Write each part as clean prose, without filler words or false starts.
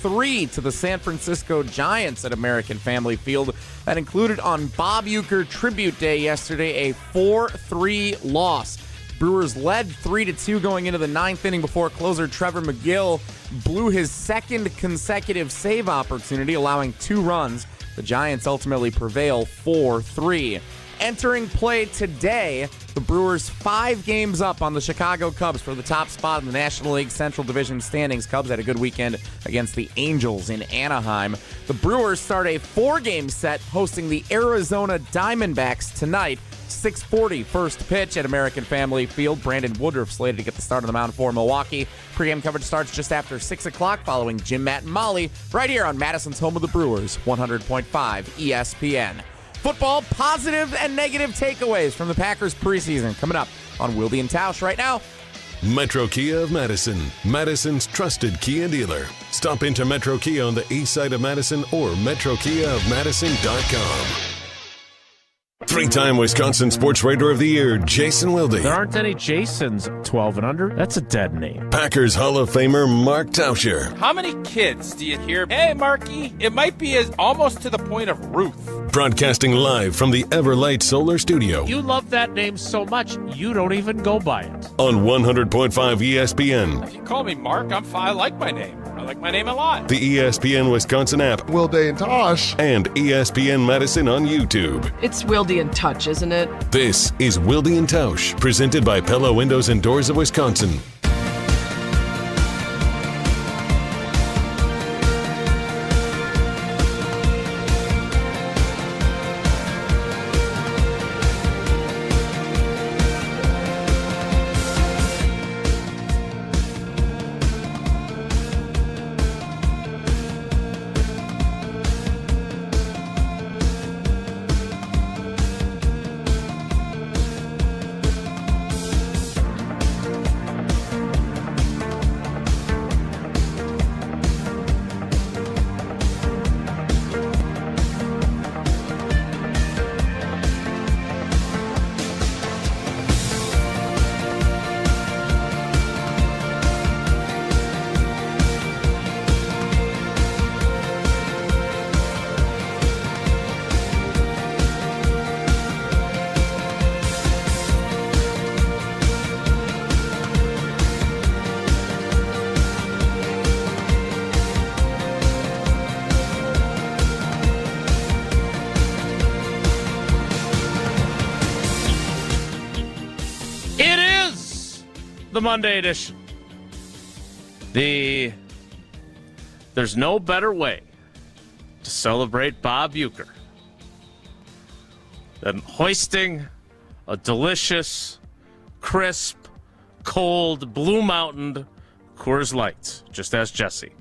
4-3 to the San Francisco Giants at American Family Field. That included on Bob Uecker Tribute Day yesterday a 4-3 loss. Brewers led 3-2 going into the ninth inning before closer Trevor McGill blew his second consecutive save opportunity, allowing 2 runs. The Giants ultimately prevail 4-3. Entering play today, the Brewers 5 games up on the Chicago Cubs for the top spot in the National League Central Division standings. Cubs had a good weekend against the Angels in Anaheim. The Brewers start a 4-game set hosting the Arizona Diamondbacks tonight. 6:40 first pitch at American Family Field. Brandon Woodruff slated to get the start on the mound for Milwaukee. Pre-game coverage starts just after 6 o'clock following Jim, Matt, and Molly right here on Madison's home of the Brewers, 100.5 ESPN. Football positive and negative takeaways from the Packers preseason coming up on Wilde and Tausch right now. Metro Kia of Madison, Madison's trusted Kia dealer. Stop into Metro Kia on the east side of Madison or metrokiaofmadison.com. 3-time Wisconsin Sports Writer of the Year, Jason Wilde. There aren't any Jasons 12 and under. That's a dead name. Packers Hall of Famer, Mark Tauscher. How many kids do you hear, hey, Marky? It might be almost to the point of Ruth. Broadcasting live from the Everlight Solar Studio. You love that name so much, you don't even go by it. On 100.5 ESPN. If you call me Mark, I'm fine. I like my name. I like my name a lot. The ESPN Wisconsin app. Wilde and Tausch. And ESPN Madison on YouTube. It's Wilde and Touch, isn't it? This is Wilde and Tausch, presented by Pella Windows and Doors of Wisconsin. The Monday edition. There's no better way to celebrate Bob Uecker than hoisting a delicious, crisp, cold, Blue Mountain Coors Light. Just ask Jesse.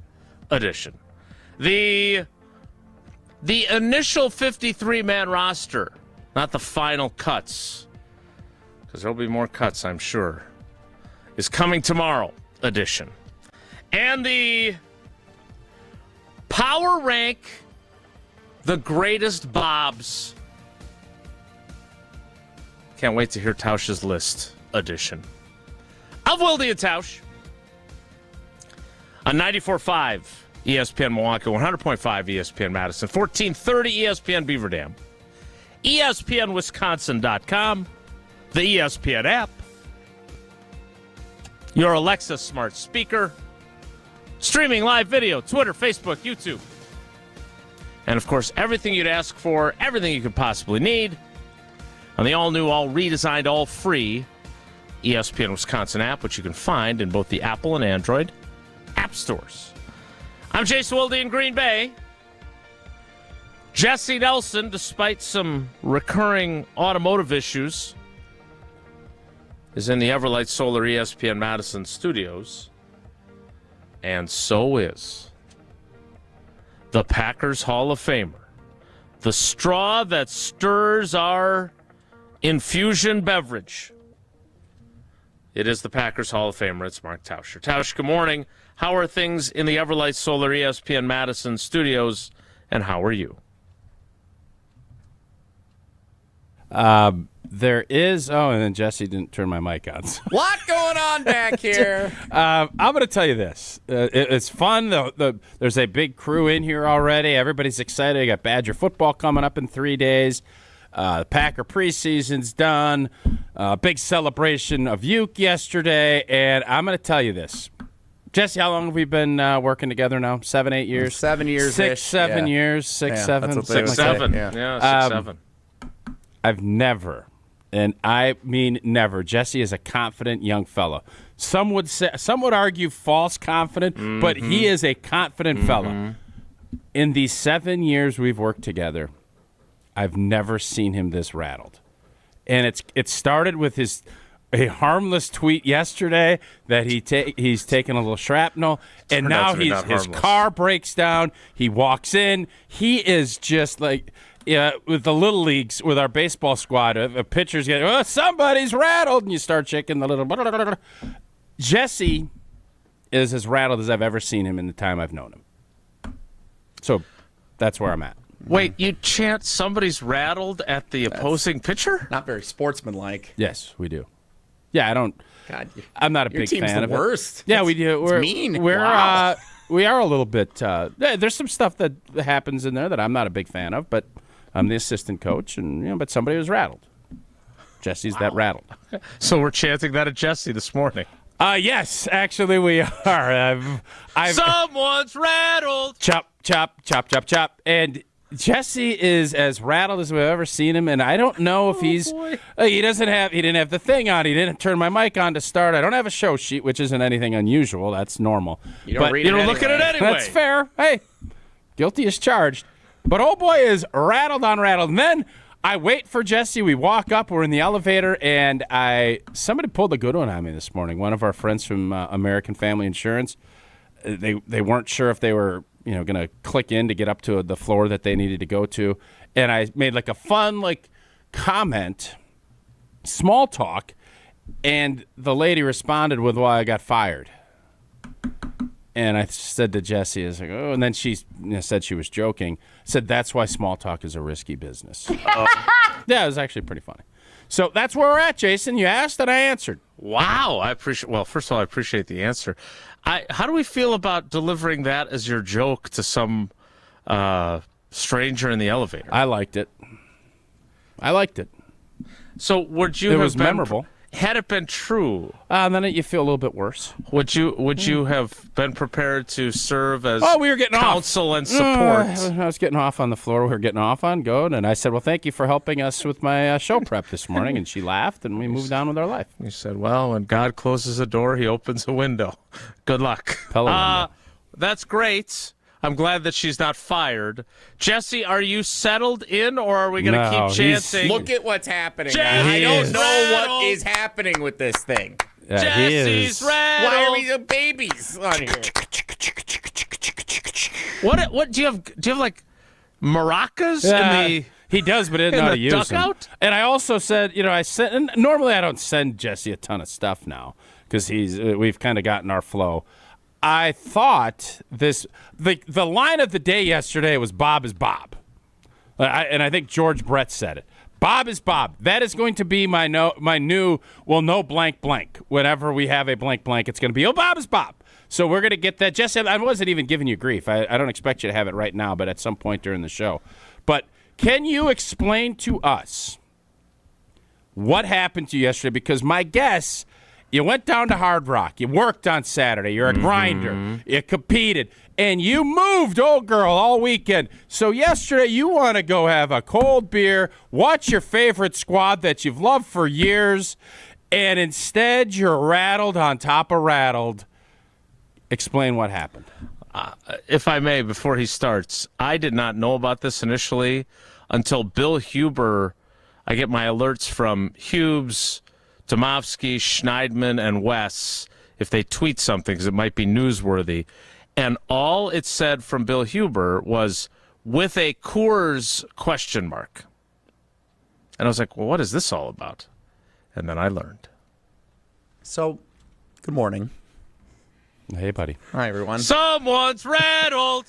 Edition. The initial 53-man roster, not the final cuts, because there'll be more cuts, I'm sure, is coming tomorrow edition. And the power rank the greatest Bobs. Can't wait to hear Tausch's list edition of Wilde and Tausch on 94.5 ESPN Milwaukee, 100.5 ESPN Madison, 1430 ESPN Beaver Dam, ESPNWisconsin.com, the ESPN app, your Alexa smart speaker, streaming live video, Twitter, Facebook, YouTube. And, of course, everything you'd ask for, everything you could possibly need on the all-new, all-redesigned, all-free ESPN Wisconsin app, which you can find in both the Apple and Android app stores. I'm Jason Wilde in Green Bay. Jesse Nelson, despite some recurring automotive issues, is in the Everlight Solar ESPN Madison studios. And so is the Packers Hall of Famer, the straw that stirs our infusion beverage. It is the Packers Hall of Famer. It's Mark Tauscher. Tausch, good morning. How are things in the Everlight Solar ESPN Madison studios, and how are you? There is. Oh, and then Jesse didn't turn my mic on. So. Lot going on back here. I'm going to tell you this. It's fun. There's a big crew in here already. Everybody's excited. I got Badger football coming up in 3 days. Packer preseason's done. Big celebration of Uke yesterday. And I'm going to tell you this. Jesse, how long have we been working together now? 7, 8 years? 7 years. 6, 7 years. 6, 7. That's what they would say. 7. Yeah. 6, 7. I've never, and I mean never. Jesse is a confident young fella. Some would argue false confident, but he is a confident fella. In the 7 years we've worked together, I've never seen him this rattled. And it started with a harmless tweet yesterday that he's taken a little shrapnel, and now his car breaks down. He walks in. He is just like. Yeah, with the little leagues, with our baseball squad, a pitcher's getting, somebody's rattled, and you start shaking the little. Jesse is as rattled as I've ever seen him in the time I've known him. So that's where I'm at. Wait, you chant somebody's rattled at the opposing pitcher? Not very sportsmanlike. Yes, we do. Yeah, I don't. God, I'm not a big fan of it. Your team's the worst. Yeah, we do. We're mean. We're we are a little bit. There's some stuff that happens in there that I'm not a big fan of, but. I'm the assistant coach, and but somebody was rattled. Jesse's that rattled. So we're chanting that at Jesse this morning. Yes, actually we are. Someone's rattled. Chop, chop, chop, chop, chop. And Jesse is as rattled as we've ever seen him, and I don't know if he didn't have the thing on. He didn't turn my mic on to start. I don't have a show sheet, which isn't anything unusual. That's normal. You don't look at it anyway. That's fair. Hey, guilty as charged. But old boy is rattled on rattled. And then I wait for Jesse. We walk up. We're in the elevator, and somebody pulled a good one on me this morning. One of our friends from American Family Insurance. They weren't sure if they were going to click in to get up to the floor that they needed to go to, and I made like a fun comment, small talk, and the lady responded with, "Well, I got fired." And I said to Jesse, I was like, "Oh," and then she said she was joking. Said that's why small talk is a risky business. Yeah, it was actually pretty funny. So that's where we're at, Jason. You asked and I answered. Wow, Well, first of all, I appreciate the answer. How do we feel about delivering that as your joke to some stranger in the elevator? I liked it. So would you? It was memorable. Had it been true, then you feel a little bit worse. Would you have been prepared to serve as we were getting counsel and support? I was getting off on the floor. We were getting off on good, and I said, "Well, thank you for helping us with my show prep this morning." And she laughed, and we moved on with our life. You said, "Well, when God closes a door, He opens a window. Good luck." Pella window. That's great. I'm glad that she's not fired. Jesse, are you settled in, or are we going to keep chanting? Look at what's happening. Jesse I don't know rattled. what is happening with this thing. Yeah, Jesse's rattled. Why are we the babies on here? What do you have? Do you have like maracas in the? He does, but he doesn't know how to use them. Dugout? And I also said, and normally I don't send Jesse a ton of stuff now because we've kind of gotten our flow. I thought the line of the day yesterday was Bob is Bob. And I think George Brett said it. Bob is Bob. That is going to be my new, no blank blank. Whenever we have a blank blank, it's going to be, Bob is Bob. So we're going to get that. Jesse, I wasn't even giving you grief. I don't expect you to have it right now, but at some point during the show. But can you explain to us what happened to you yesterday? Because my guess, you went down to Hard Rock. You worked on Saturday. You're a grinder. You competed. And you moved, old girl, all weekend. So yesterday you want to go have a cold beer, watch your favorite squad that you've loved for years, and instead you're rattled on top of rattled. Explain what happened. If I may, before he starts, I did not know about this initially until Bill Huber. I get my alerts from Hubes, Tomovsky, Schneidman, and Wes if they tweet something because it might be newsworthy. And all it said from Bill Huber was, with a Coors question mark. And I was like, well, what is this all about? And then I learned. So, good morning. Hey, buddy. Hi, everyone. Someone's rattled.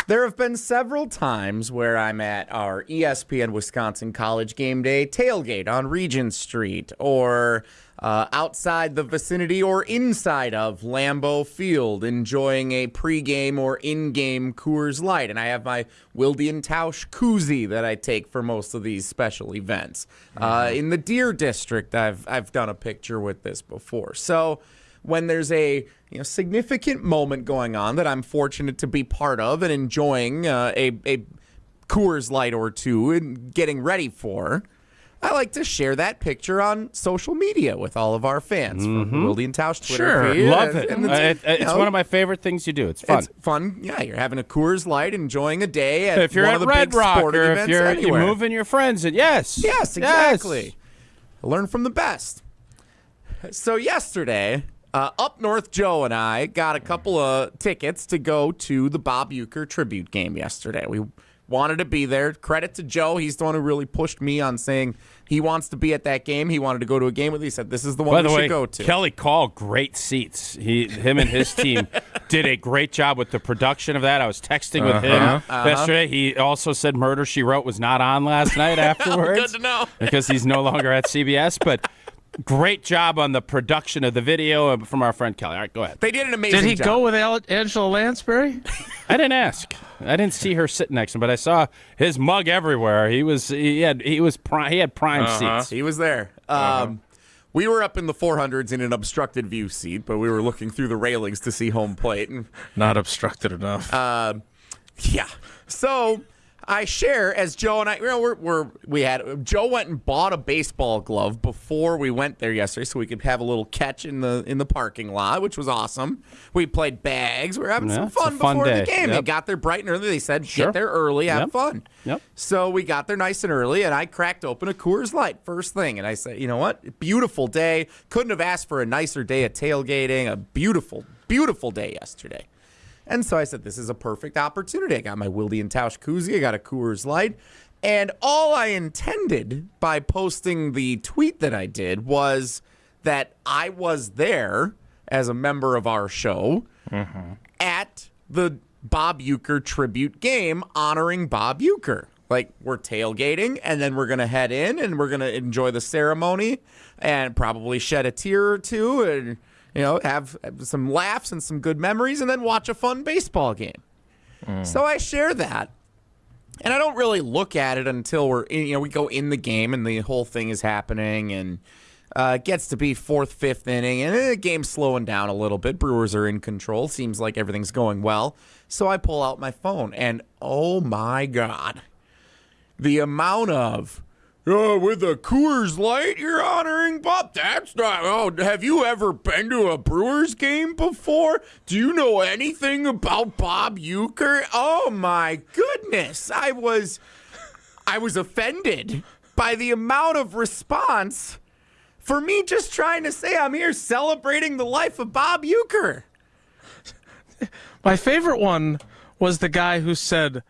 There have been several times where I'm at our ESPN Wisconsin College Game Day tailgate on Regent Street, or outside the vicinity or inside of Lambeau Field, enjoying a pregame or in-game Coors Light. And I have my Wilde and Tausch koozie that I take for most of these special events. In the Deer District, I've done a picture with this before. So when there's a significant moment going on that I'm fortunate to be part of and enjoying a Coors Light or two and getting ready for, I like to share that picture on social media with all of our fans from the Wilde and Tausch Twitter feed. Love it. It's one of my favorite things you do. It's fun. It's fun. Yeah, you're having a Coors Light, enjoying a day at if you're one at of the Red big Rock, sporting or events if you're anywhere. moving your friends, and yes, exactly. Learn from the best. So yesterday, up north, Joe and I got a couple of tickets to go to the Bob Uecker tribute game yesterday. We wanted to be there. Credit to Joe. He's the one who really pushed me on saying he wants to be at that game. He wanted to go to a game with me. He said, this is the one we should go to. Kelly Call, great seats. Him and his team did a great job with the production of that. I was texting with him yesterday. He also said Murder, She Wrote was not on last night afterwards. Good to know. Because he's no longer at CBS, but great job on the production of the video from our friend Kelly. All right, go ahead. They did an amazing job. Did he go with Angela Lansbury? I didn't ask. I didn't see her sitting next to him, but I saw his mug everywhere. He had prime seats. He was there. We were up in the 400s in an obstructed view seat, but we were looking through the railings to see home plate. And, Not obstructed enough. yeah. So I share, as Joe and I, Joe went and bought a baseball glove before we went there yesterday, so we could have a little catch in the parking lot, which was awesome. We played bags. We were having some fun before the game. They got there bright and early. They said, get there early, have fun. Yep. So we got there nice and early, and I cracked open a Coors Light first thing, and I said, you know what? Beautiful day. Couldn't have asked for a nicer day at tailgating. A beautiful, beautiful day yesterday. And so I said, this is a perfect opportunity. I got my Wilde and Tausch koozie. I got a Coors Light. And all I intended by posting the tweet that I did was that I was there as a member of our show at the Bob Uecker tribute game honoring Bob Uecker. Like, we're tailgating, and then we're going to head in, and we're going to enjoy the ceremony and probably shed a tear or two and have some laughs and some good memories, and then watch a fun baseball game. So I share that, and I don't really look at it until we go in the game and the whole thing is happening, and it gets to be fourth, fifth inning, and the game's slowing down a little bit. Brewers are in control. Seems like everything's going well. So I pull out my phone, and oh my God, the amount of with a Coors Light, you're honoring Bob. That's not. Oh, have you ever been to a Brewers game before? Do you know anything about Bob Uecker? Oh my goodness, I was offended by the amount of response for me just trying to say I'm here celebrating the life of Bob Uecker. My favorite one was the guy who said,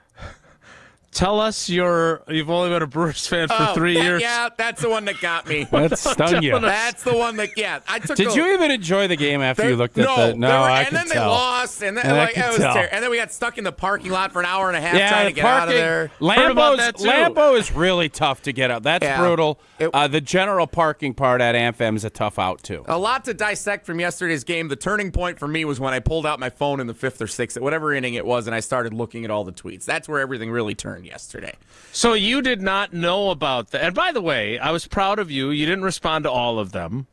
tell us you've only been a Brewers fan for 3 years. Yeah, that's the one that got me. That stung you. That's the one that, I took. Did you even enjoy the game after you looked at the? No, I could tell. And then they lost, and then it was terrible. And then we got stuck in the parking lot for an hour and a half trying to get out of there. Lambeau is really tough to get out. That's brutal. The general parking part at AmFam is a tough out too. A lot to dissect from yesterday's game. The turning point for me was when I pulled out my phone in the fifth or sixth, whatever inning it was, and I started looking at all the tweets. That's where everything really turned yesterday. So you did not know about that. And by the way, I was proud of you. You didn't respond to all of them.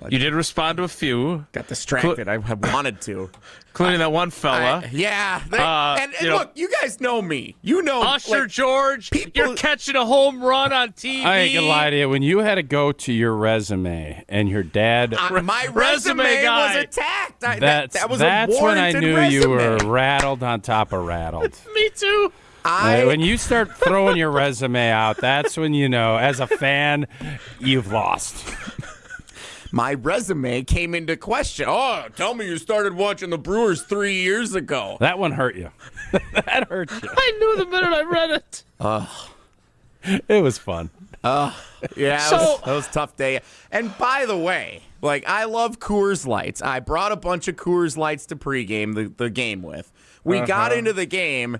You did respond to a few. Got distracted. I wanted to. Including that one fella. And look, you guys know me. You know Usher George, you're catching a home run on TV. I ain't gonna lie to you. When you had to go to your resume and your dad... my resume was attacked. That was that's a when I warranted knew resume. you were rattled on top of rattled. Me too. When you start throwing your resume out, that's when you know, as a fan, you've lost. My resume came into question. Oh, tell me you started watching the Brewers 3 years ago. That one hurt you. That hurt you. I knew the minute I read it. It was fun. Yeah, that was a tough day. And by the way, I love Coors Lights. I brought a bunch of Coors Lights to pregame the game with. We got into the game.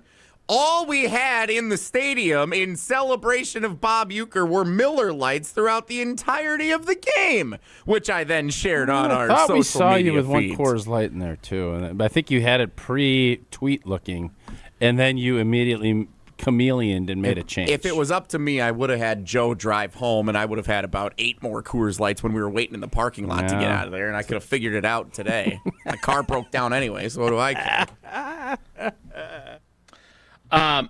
all we had in the stadium in celebration of Bob Uecker were Miller Lights throughout the entirety of the game, which I then shared on our social media I thought we saw you with feeds. one Coors Light in there, too. And I think you had it pre-tweet looking, and then you immediately chameleoned and made a change. If it was up to me, I would have had Joe drive home, and I would have had about 8 more Coors Lights when we were waiting in the parking lot to get out of there, and I could have figured it out today. My car broke down anyway, so what do I care?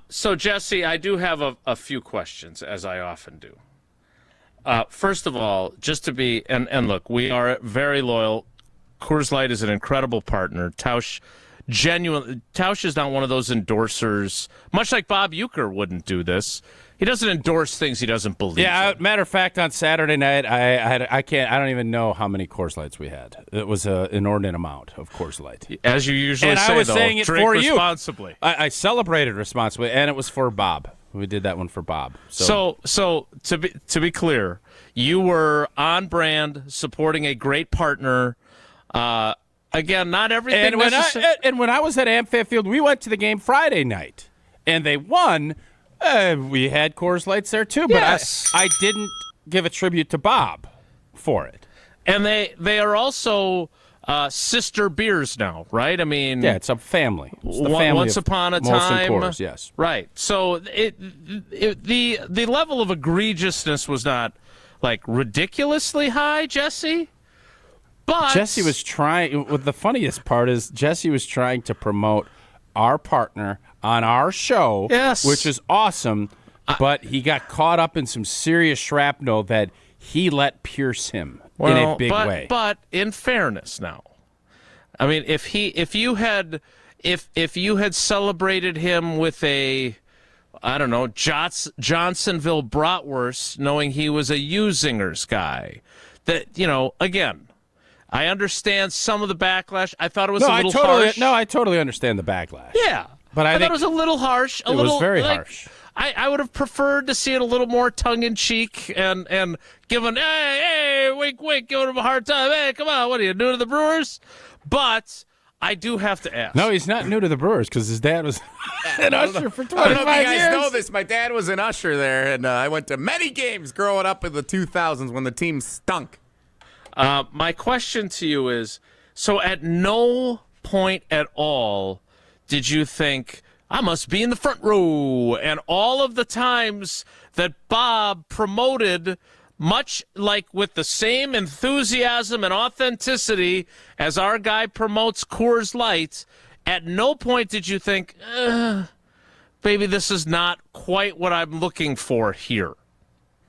So, Jesse, I do have a few questions, as I often do. First of all, just to be, and look, we are very loyal. Coors Light is an incredible partner. Tausch is not one of those endorsers, much like Bob Uecker wouldn't do this. He doesn't endorse things he doesn't believe in. Matter of fact, on Saturday night, I don't even know how many Coors Lights we had. It was an inordinate amount of Coors Light. As you usually and say, I was though, saying it drink for responsibly. You. I celebrated responsibly, and it was for Bob. We did that one for Bob. So to be clear, you were on brand, supporting a great partner. Again, not everything. And when I was at Amphitheater Field, we went to the game Friday night, and they won. We had Coors Lights there too, but yes. I didn't give a tribute to Bob for it. And they are also sister beers now, right? I mean, yeah, it's a family. It's the family once upon a time, Coors, yes, right. So the level of egregiousness was not like ridiculously high, Jesse. But Jesse was trying. What the funniest part is, Jesse was trying to promote our partner on our show, yes, which is awesome. But he got caught up in some serious shrapnel that he let pierce him in a big way. But in fairness, now, I mean, if you had celebrated him with a, I don't know, Johnsonville bratwurst, knowing he was a U-Zingers guy, that, you know, again, I understand some of the backlash. I thought it was a little harsh. No, I totally understand the backlash. Yeah, but I thought it was a little harsh. It was very harsh. I would have preferred to see it a little more tongue-in-cheek and given, hey, wink, wink, giving him a hard time. Hey, come on, what are you, new to the Brewers? But I do have to ask. No, he's not new to the Brewers because his dad was an usher for 25 years. I don't know if you guys know this. My dad was an usher there, and I went to many games growing up in the 2000s when the team stunk. My question to you is, so at no point at all did you think, I must be in the front row, and all of the times that Bob promoted, much like with the same enthusiasm and authenticity as our guy promotes Coors Light, at no point did you think, maybe this is not quite what I'm looking for here?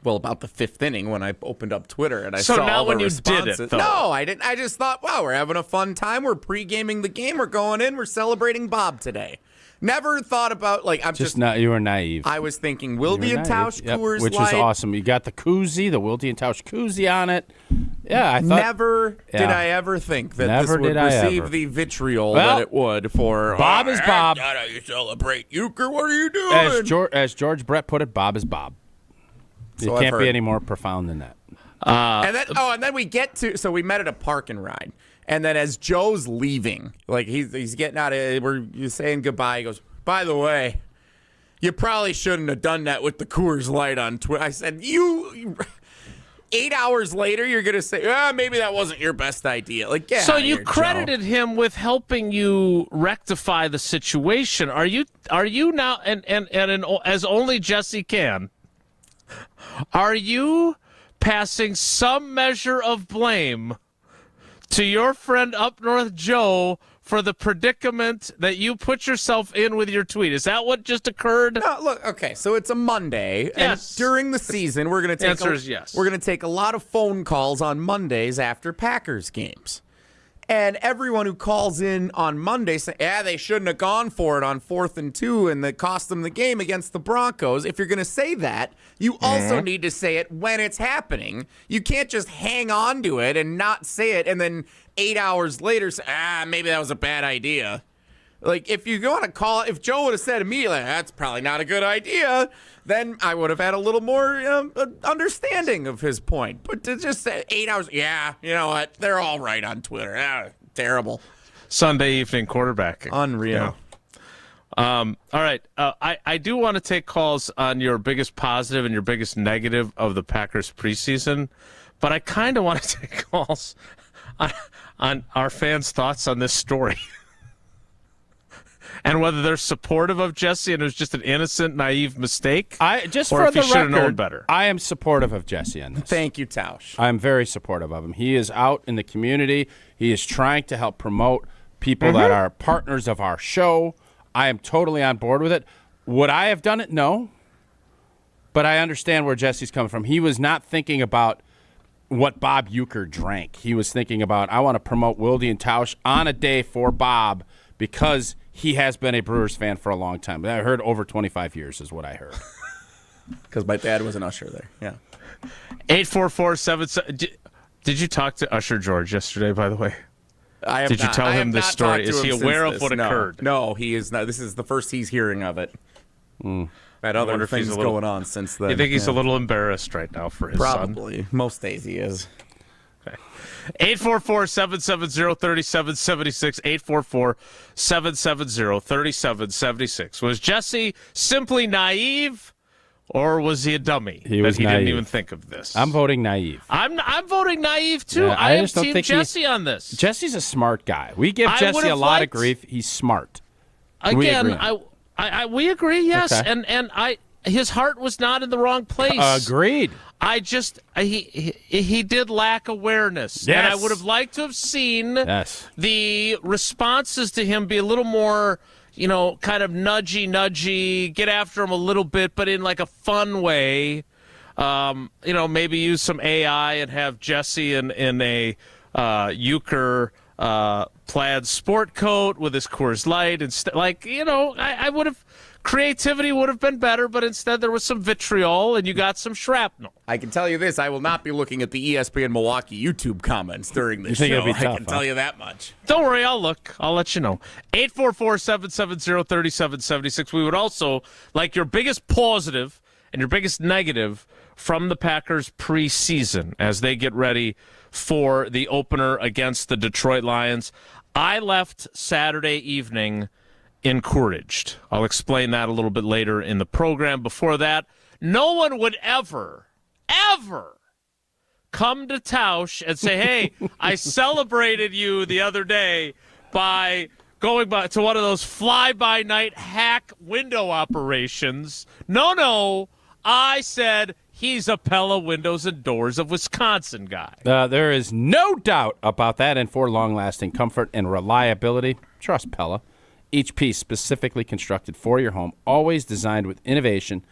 Well, about the 5th inning when I opened up Twitter and I so saw now all the when you responses. did it, though. No, I didn't. I just thought, wow, we're having a fun time. We're pre-gaming the game. We're going in. We're celebrating Bob today. Never thought about, like, I'm just not. You were naive. I was thinking Wilde and Tausch Coors which Light. is awesome. You got the koozie, the Wilde and Tausch koozie on it. Yeah, I thought. Never did I ever think that this would receive the vitriol that it would for Bob is Bob. Not how you celebrate Uecker. What are you doing? As George Brett put it, Bob is Bob. So it can't be any more profound than that. And then we get to, so we met at a park and ride. And then as Joe's leaving, like he's getting out of, we're saying goodbye. He goes, by the way, you probably shouldn't have done that with the Coors Light on Twitter. I said, 8 hours later, you're going to say, maybe that wasn't your best idea. Like, yeah. So you credited him with helping you rectify the situation. Are you now, and as only Jesse can, are you passing some measure of blame to your friend up north, Joe, for the predicament that you put yourself in with your tweet? Is that what just occurred? No, look, okay, so it's a Monday, yes. And during the season, we're going to take answer is yes. We're going to take a lot of phone calls on Mondays after Packers games. And everyone who calls in on Monday say, they shouldn't have gone for it on 4th and 2 and that cost them the game against the Broncos. If you're going to say that, you also need to say it when it's happening. You can't just hang on to it and not say it and then 8 hours later say, maybe that was a bad idea. Like, if you want to call it, if Joe would have said immediately, that's probably not a good idea, then I would have had a little more understanding of his point. But to just say 8 hours, you know what? They're all right on Twitter. Terrible. Sunday evening quarterbacking. Unreal. All right. I do want to take calls on your biggest positive and your biggest negative of the Packers preseason, but I kind of want to take calls on our fans' thoughts on this story. And whether they're supportive of Jesse and it was just an innocent, naive mistake, or if he should have known better. I am supportive of Jesse on this. Thank you, Tausch. I'm very supportive of him. He is out in the community. He is trying to help promote people that are partners of our show. I am totally on board with it. Would I have done it? No. But I understand where Jesse's coming from. He was not thinking about what Bob Uecker drank. He was thinking about, I want to promote Wilde and Tausch on a day for Bob because he has been a Brewers fan for a long time. I heard over 25 years is what I heard. Because my dad was an usher there. Yeah. 844-77. Did you talk to Usher George yesterday, by the way? I have Did you not. tell I him have this not story? talked to Is he him aware since of what this. occurred? No, he is not. This is the first he's hearing of it. Had other things going on since then. You think he's a little embarrassed right now for his son? Probably. Most days he is. 844-770-3776. 844-770-3776. Was Jesse simply naive, or was he a dummy? He was that he naive. didn't even think of this. I'm voting naive. I'm voting naive too. Yeah, I am just don't team think Jesse on this. Jesse's a smart guy. We give I Jesse would've a lot liked- of grief. He's smart. Again, we agree. Yes, Okay. and his heart was not in the wrong place. Agreed. He did lack awareness. Yes. And I would have liked to have seen Yes. the responses to him be a little more, kind of nudgy, get after him a little bit, but in like a fun way. Maybe use some AI and have Jesse in a Uecker plaid sport coat with his Coors Light. I would have... Creativity would have been better, but instead there was some vitriol and you got some shrapnel. I can tell you this, I will not be looking at the ESPN Milwaukee YouTube comments during this think show. it'll be tough, I can tell you that much. Don't worry, I'll look. I'll let you know. 844-770-3776. We would also like your biggest positive and your biggest negative from the Packers preseason as they get ready for the opener against the Detroit Lions. I left Saturday evening encouraged. I'll explain that a little bit later in the program. Before that, no one would ever come to Tausch and say, hey, I celebrated you the other day by going to one of those fly-by-night hack window operations. No, I said he's a Pella Windows and Doors of Wisconsin guy. There is no doubt about that, and for long-lasting comfort and reliability, trust Pella. Each piece specifically constructed for your home, always designed with innovation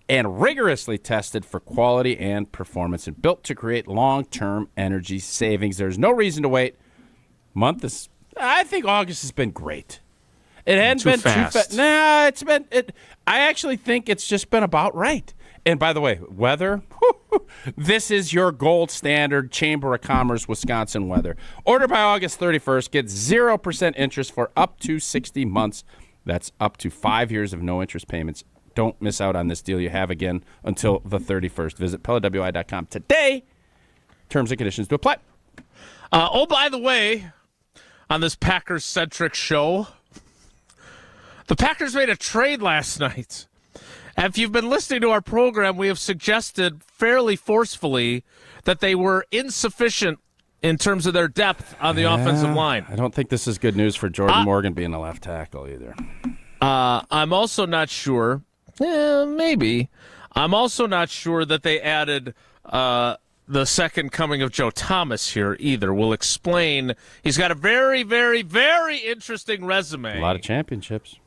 and rigorously tested for quality and performance and built to create long-term energy savings. There's no reason to wait. I think August has been great. It hadn't been too fast. Nah, I actually think it's just been about right. And by the way, weather, this is your gold standard Chamber of Commerce Wisconsin weather. Order by August 31st. Get 0% interest for up to 60 months. That's up to 5 years of no interest payments. Don't miss out on this deal you have again until the 31st. Visit PellaWI.com today. Terms and conditions to apply. By the way, on this Packers-centric show, the Packers made a trade last night. If you've been listening to our program, we have suggested fairly forcefully that they were insufficient in terms of their depth on the offensive line. I don't think this is good news for Jordan Morgan being a left tackle either. I'm also not sure. Maybe. I'm also not sure that they added the second coming of Joe Thomas here either. We'll explain. He's got a very, very, very interesting resume. A lot of championships.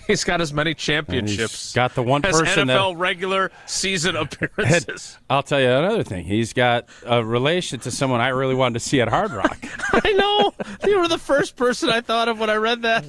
He's got as many championships. He's got the one person as NFL regular season appearances. I'll tell you another thing. He's got a relation to someone I really wanted to see at Hard Rock. I know. You were the first person I thought of when I read that.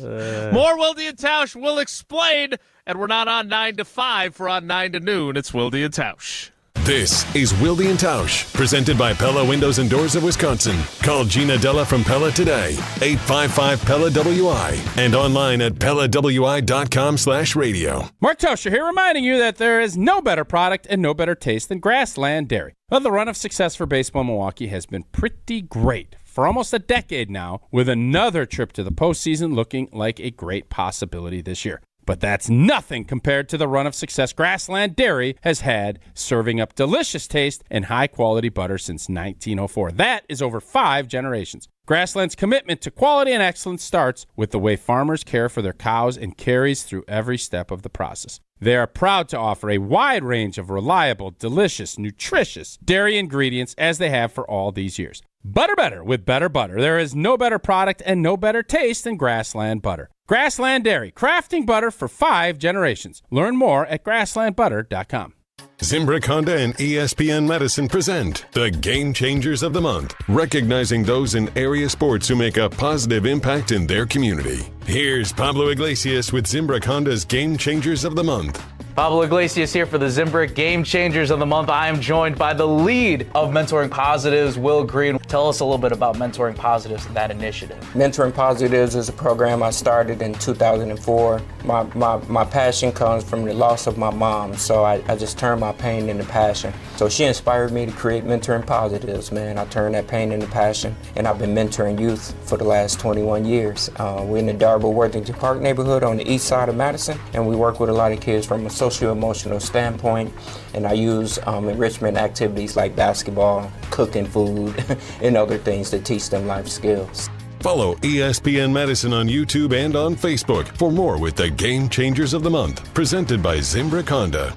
More Wilde and Tausch will explain. And we're not on 9 to 5. We're on 9 to noon. It's Wilde and Tausch. This is Wilde and Tausch, presented by Pella Windows and Doors of Wisconsin. Call Gina Della from Pella today, 855-PELLA-WI, and online at PellaWI.com/radio. Mark Tauscher here, reminding you that there is no better product and no better taste than Grassland Dairy. Well, the run of success for baseball in Milwaukee has been pretty great for almost a decade now, with another trip to the postseason looking like a great possibility this year. But that's nothing compared to the run of success Grassland Dairy has had, serving up delicious taste and high-quality butter since 1904. That is over 5 generations. Grassland's commitment to quality and excellence starts with the way farmers care for their cows and carries through every step of the process. They are proud to offer a wide range of reliable, delicious, nutritious dairy ingredients as they have for all these years. Butter better with better butter. There is no better product and no better taste than Grassland butter. Grassland Dairy, crafting butter for 5 generations. Learn more at grasslandbutter.com. Zimbrick Honda and ESPN Madison present the Game Changers of the Month, recognizing those in area sports who make a positive impact in their community. Here's Pablo Iglesias with Zimbrick Honda's Game Changers of the Month. Pablo Iglesias here for the Zimbrick Game Changers of the Month. I am joined by the lead of Mentoring Positives, Will Green. Tell us a little bit about Mentoring Positives and that initiative. Mentoring Positives is a program I started in 2004. My passion comes from the loss of my mom, so I just turned my pain into passion. So she inspired me to create Mentoring Positives, man. I turned that pain into passion, and I've been mentoring youth for the last 21 years. We're in the Darby-Worthington Park neighborhood on the east side of Madison, and we work with a lot of kids from a socio-emotional standpoint, and I use enrichment activities like basketball, cooking food, and other things to teach them life skills. Follow ESPN Madison on YouTube and on Facebook for more with the Game Changers of the Month, presented by Zimbrick Honda.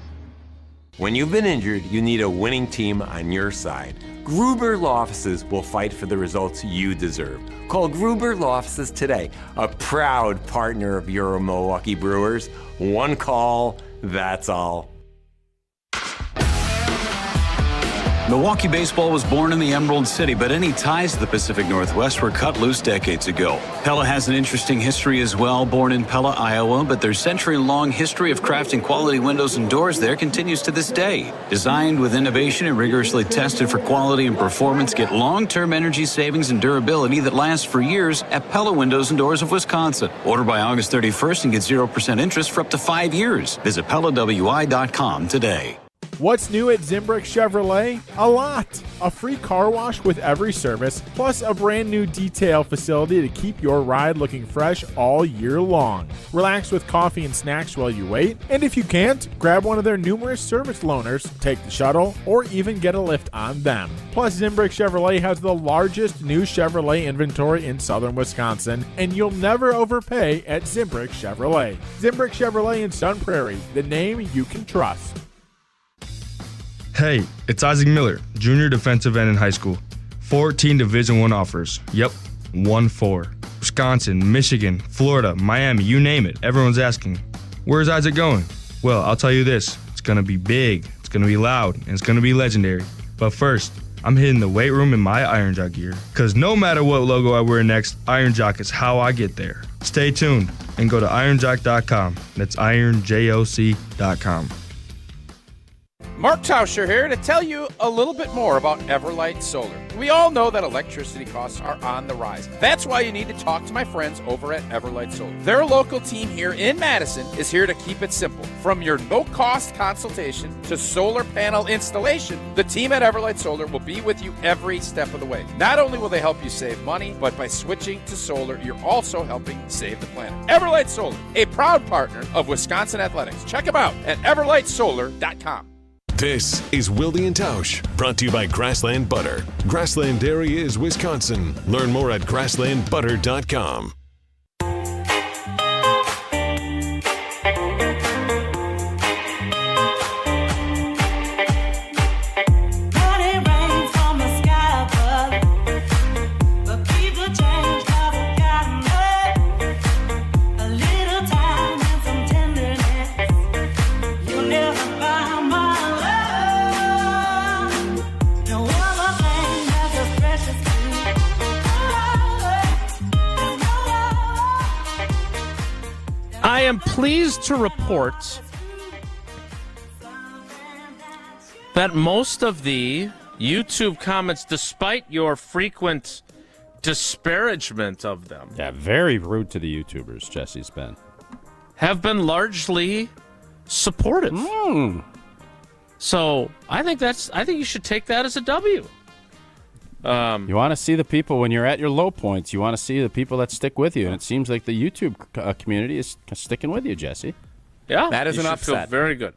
When you've been injured, you need a winning team on your side. Gruber Law Offices will fight for the results you deserve. Call Gruber Law Offices today, a proud partner of your Milwaukee Brewers. One call, that's all. Milwaukee baseball was born in the Emerald City, but any ties to the Pacific Northwest were cut loose decades ago. Pella has an interesting history as well. Born in Pella, Iowa, but their century-long history of crafting quality windows and doors there continues to this day. Designed with innovation and rigorously tested for quality and performance, get long-term energy savings and durability that lasts for years at Pella Windows and Doors of Wisconsin. Order by August 31st and get 0% interest for up to 5 years. Visit PellaWI.com today. What's new at Zimbrick Chevrolet? A lot. A free car wash with every service, plus a brand new detail facility to keep your ride looking fresh all year long. Relax with coffee and snacks while you wait, and if you can't, grab one of their numerous service loaners, take the shuttle, or even get a lift on them. Plus, Zimbrick Chevrolet has the largest new Chevrolet inventory in southern Wisconsin, and you'll never overpay at Zimbrick Chevrolet. Zimbrick Chevrolet in Sun Prairie, the name you can trust. Hey, it's Isaac Miller, junior defensive end in high school. 14 Division I offers. Yep, 1-4. Wisconsin, Michigan, Florida, Miami, you name it. Everyone's asking, where's Isaac going? Well, I'll tell you this. It's going to be big, it's going to be loud, and it's going to be legendary. But first, I'm hitting the weight room in my Iron Jock gear. Because no matter what logo I wear next, Iron Jock is how I get there. Stay tuned and go to ironjock.com. That's ironjoc.com. Mark Tauscher here to tell you a little bit more about Everlight Solar. We all know that electricity costs are on the rise. That's why you need to talk to my friends over at Everlight Solar. Their local team here in Madison is here to keep it simple. From your no-cost consultation to solar panel installation, the team at Everlight Solar will be with you every step of the way. Not only will they help you save money, but by switching to solar, you're also helping save the planet. Everlight Solar, a proud partner of Wisconsin Athletics. Check them out at everlightsolar.com. This is Wilde and Tausch, brought to you by Grassland Butter. Grassland Dairy is Wisconsin. Learn more at grasslandbutter.com. I am pleased to report that most of the YouTube comments, despite your frequent disparagement of them, very rude to the YouTubers, Jesse's been, have been largely supportive. So I think you should take that as a W. You want to see the people when you're at your low points. You want to see the people that stick with you, and it seems like the YouTube community is sticking with you, Jesse. Yeah, that is an upset. Feel very good.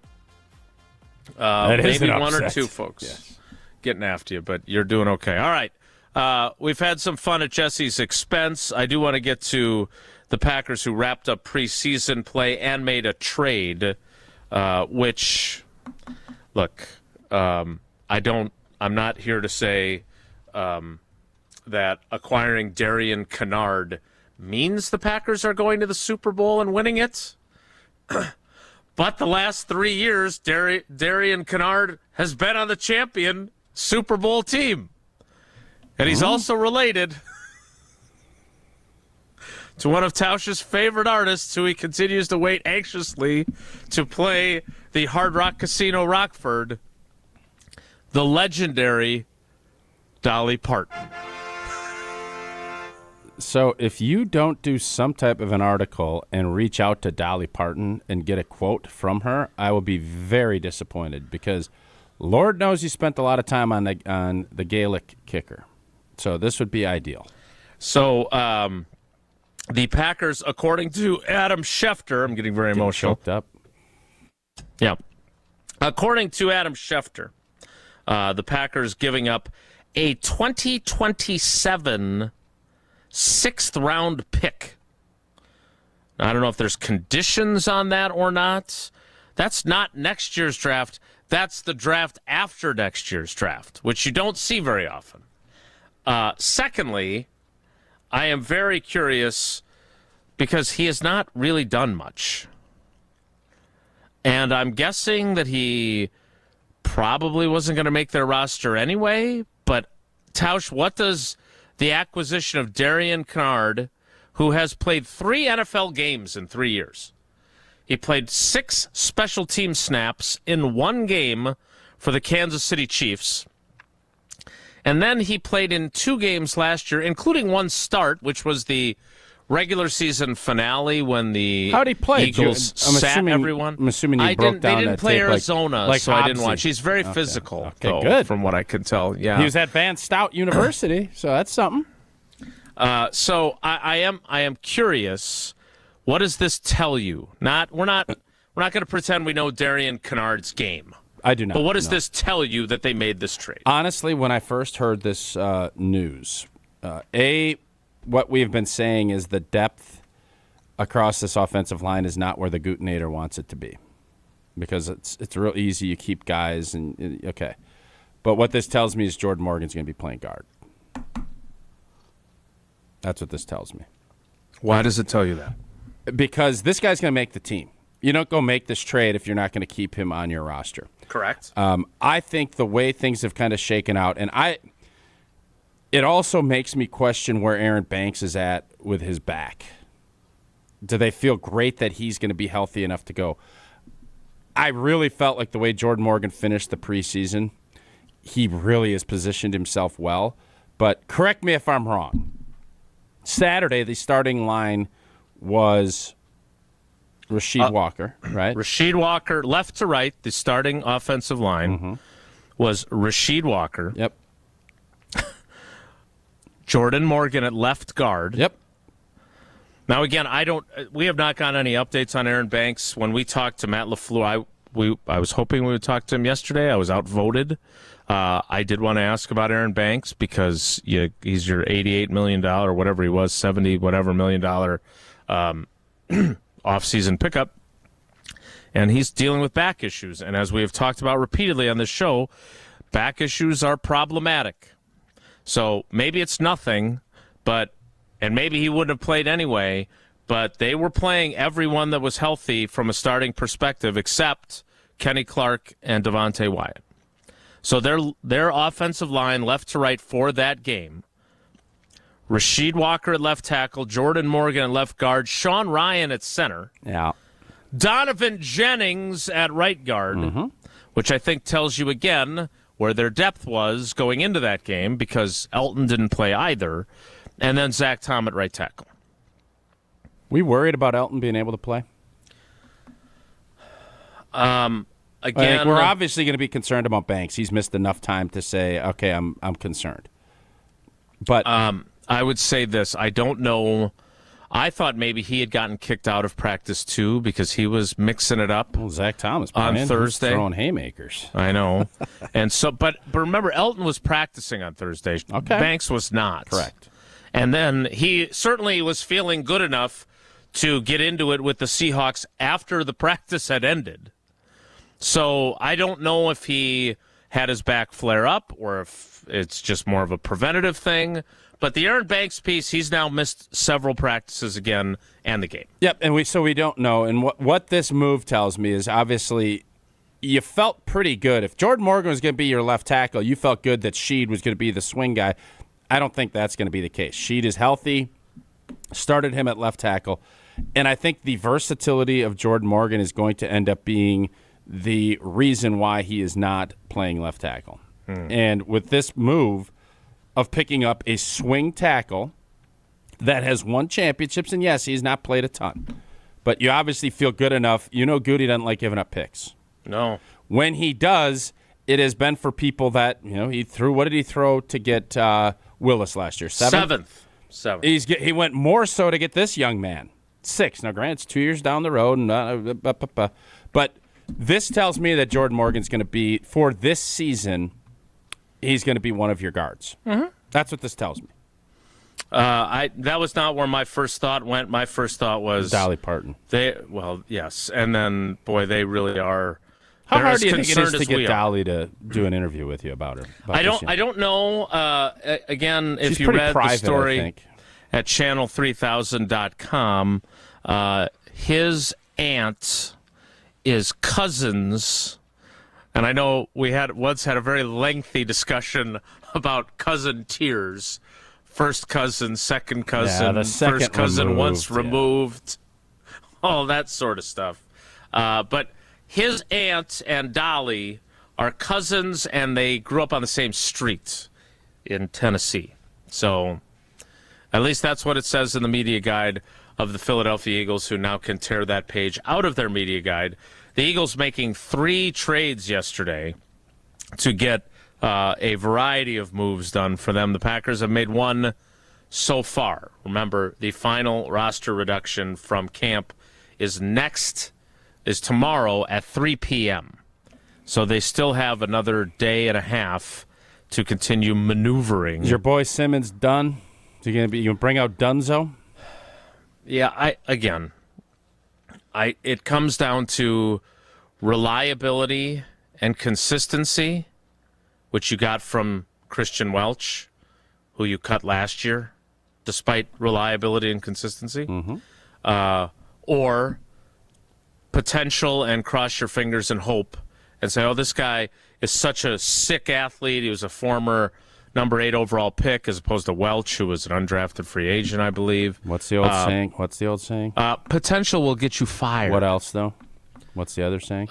Maybe one or two folks getting after you, but you're doing okay. All right. We've had some fun at Jesse's expense. I do want to get to the Packers who wrapped up preseason play and made a trade, which, look, I'm not here to say that acquiring Darian Kennard means the Packers are going to the Super Bowl and winning it. But the last 3 years, Darian Kennard has been on the champion Super Bowl team. And he's also related to one of Tausch's favorite artists, who he continues to wait anxiously to play the Hard Rock Casino Rockford, the legendary Dolly Parton. So if you don't do some type of an article and reach out to Dolly Parton and get a quote from her, I will be very disappointed, because Lord knows you spent a lot of time on the Gaelic kicker. So this would be ideal. So the Packers, according to Adam Schefter, I'm getting very emotional. Choked up. Yeah. According to Adam Schefter, the Packers giving up a 2027 sixth-round pick. Now, I don't know if there's conditions on that or not. That's not next year's draft. That's the draft after next year's draft, which you don't see very often. Secondly, I am very curious because he has not really done much. And I'm guessing that he probably wasn't going to make their roster anyway. But, Tausch, what does the acquisition of Darian Kennard, who has played 3 NFL games in 3 years. He played 6 special team snaps in 1 game for the Kansas City Chiefs. And then he played in 2 games last year, including 1 start, which was the regular season finale when the How'd he play? Eagles sat everyone. I'm assuming you broke down. They didn't play Arizona, like so I didn't watch. He's very physical, though, good. from what I can tell. Yeah, he was at Van Stout University, so that's something. So I am curious. What does this tell you? We're not going to pretend we know Darian Kennard's game. I do not. But what does this tell you that they made this trade? Honestly, when I first heard this news, what we've been saying is the depth across this offensive line is not where the Gutenator wants it to be, because it's real easy. You keep guys okay. But what this tells me is Jordan Morgan's going to be playing guard. That's what this tells me. Why does it tell you that? Because this guy's going to make the team. You don't go make this trade if you're not going to keep him on your roster. Correct. I think the way things have kind of shaken out, and it also makes me question where Aaron Banks is at with his back. Do they feel great that he's going to be healthy enough to go? I really felt like the way Jordan Morgan finished the preseason, he really has positioned himself well. But correct me if I'm wrong. Saturday, the starting line was Rasheed Walker, right? Rasheed Walker, left to right, the starting offensive line was Rasheed Walker. Yep. Jordan Morgan at left guard. Yep. Now, again, we have not gotten any updates on Aaron Banks. When we talked to Matt LaFleur, I was hoping we would talk to him yesterday. I was outvoted. I did want to ask about Aaron Banks because he's your $88 million or whatever he was, $70 whatever million offseason pickup, and he's dealing with back issues. And as we have talked about repeatedly on this show, back issues are problematic. So maybe it's nothing, and maybe he wouldn't have played anyway, but they were playing everyone that was healthy from a starting perspective except Kenny Clark and Devontae Wyatt. So their offensive line left to right for that game, Rasheed Walker at left tackle, Jordan Morgan at left guard, Sean Ryan at center, Donovan Jennings at right guard, which I think tells you again where their depth was going into that game because Elton didn't play either, and then Zach Tom at right tackle. We worried about Elton being able to play? Again, we're obviously going to be concerned about Banks. He's missed enough time to say, okay, I'm concerned. But I would say this. I don't know. I thought maybe he had gotten kicked out of practice too because he was mixing it up. Well, Zach Thomas on Thursday, throwing haymakers. I know, and so, but remember, Elton was practicing on Thursday. Okay. Banks was not. Correct. And then he certainly was feeling good enough to get into it with the Seahawks after the practice had ended. So I don't know if he had his back flare up or if it's just more of a preventative thing. But the Aaron Banks piece, he's now missed several practices again and the game. Yep, and we don't know. And what this move tells me is obviously you felt pretty good. If Jordan Morgan was going to be your left tackle, you felt good that Sheed was going to be the swing guy. I don't think that's going to be the case. Sheed is healthy, started him at left tackle, and I think the versatility of Jordan Morgan is going to end up being the reason why he is not playing left tackle. And with this move of picking up a swing tackle that has won championships, and yes, he's not played a ton, but you obviously feel good enough. You know Goody doesn't like giving up picks. No. When he does, it has been for people that, he threw, what did he throw to get Willis last year? Seventh. He went more so to get this young man. 6. Now, granted, it's 2 years down the road, but this tells me that Jordan Morgan's going to be, for this season, he's going to be one of your guards. Mm-hmm. That's what this tells me. That was not where my first thought went. My first thought was Dolly Parton. Yes, and then they really are. How hard do you think it is to get Dolly to do an interview with you about her? I don't know. Again, if She's you pretty read private, the story I think. at channel3000.com, his aunt is cousins. And I know we once had a very lengthy discussion about cousin tiers. First cousin, second cousin, the second first cousin removed, once removed, all that sort of stuff. But his aunt and Dolly are cousins, and they grew up on the same street in Tennessee. So at least that's what it says in the media guide of the Philadelphia Eagles, who now can tear that page out of their media guide. The Eagles making 3 trades yesterday to get a variety of moves done for them. The Packers have made 1 so far. Remember, the final roster reduction from camp is tomorrow at 3 p.m. So they still have another day and a half to continue maneuvering. Is your boy Simmons done? Is he going to be? You bring out Dunzo? Yeah, it comes down to reliability and consistency, which you got from Christian Welch, who you cut last year, despite reliability and consistency, or potential and cross your fingers and hope and say, this guy is such a sick athlete. He was a former number 8 overall pick, as opposed to Welch, who was an undrafted free agent, I believe. What's the old saying? Potential will get you fired. What else, though? What's the other saying?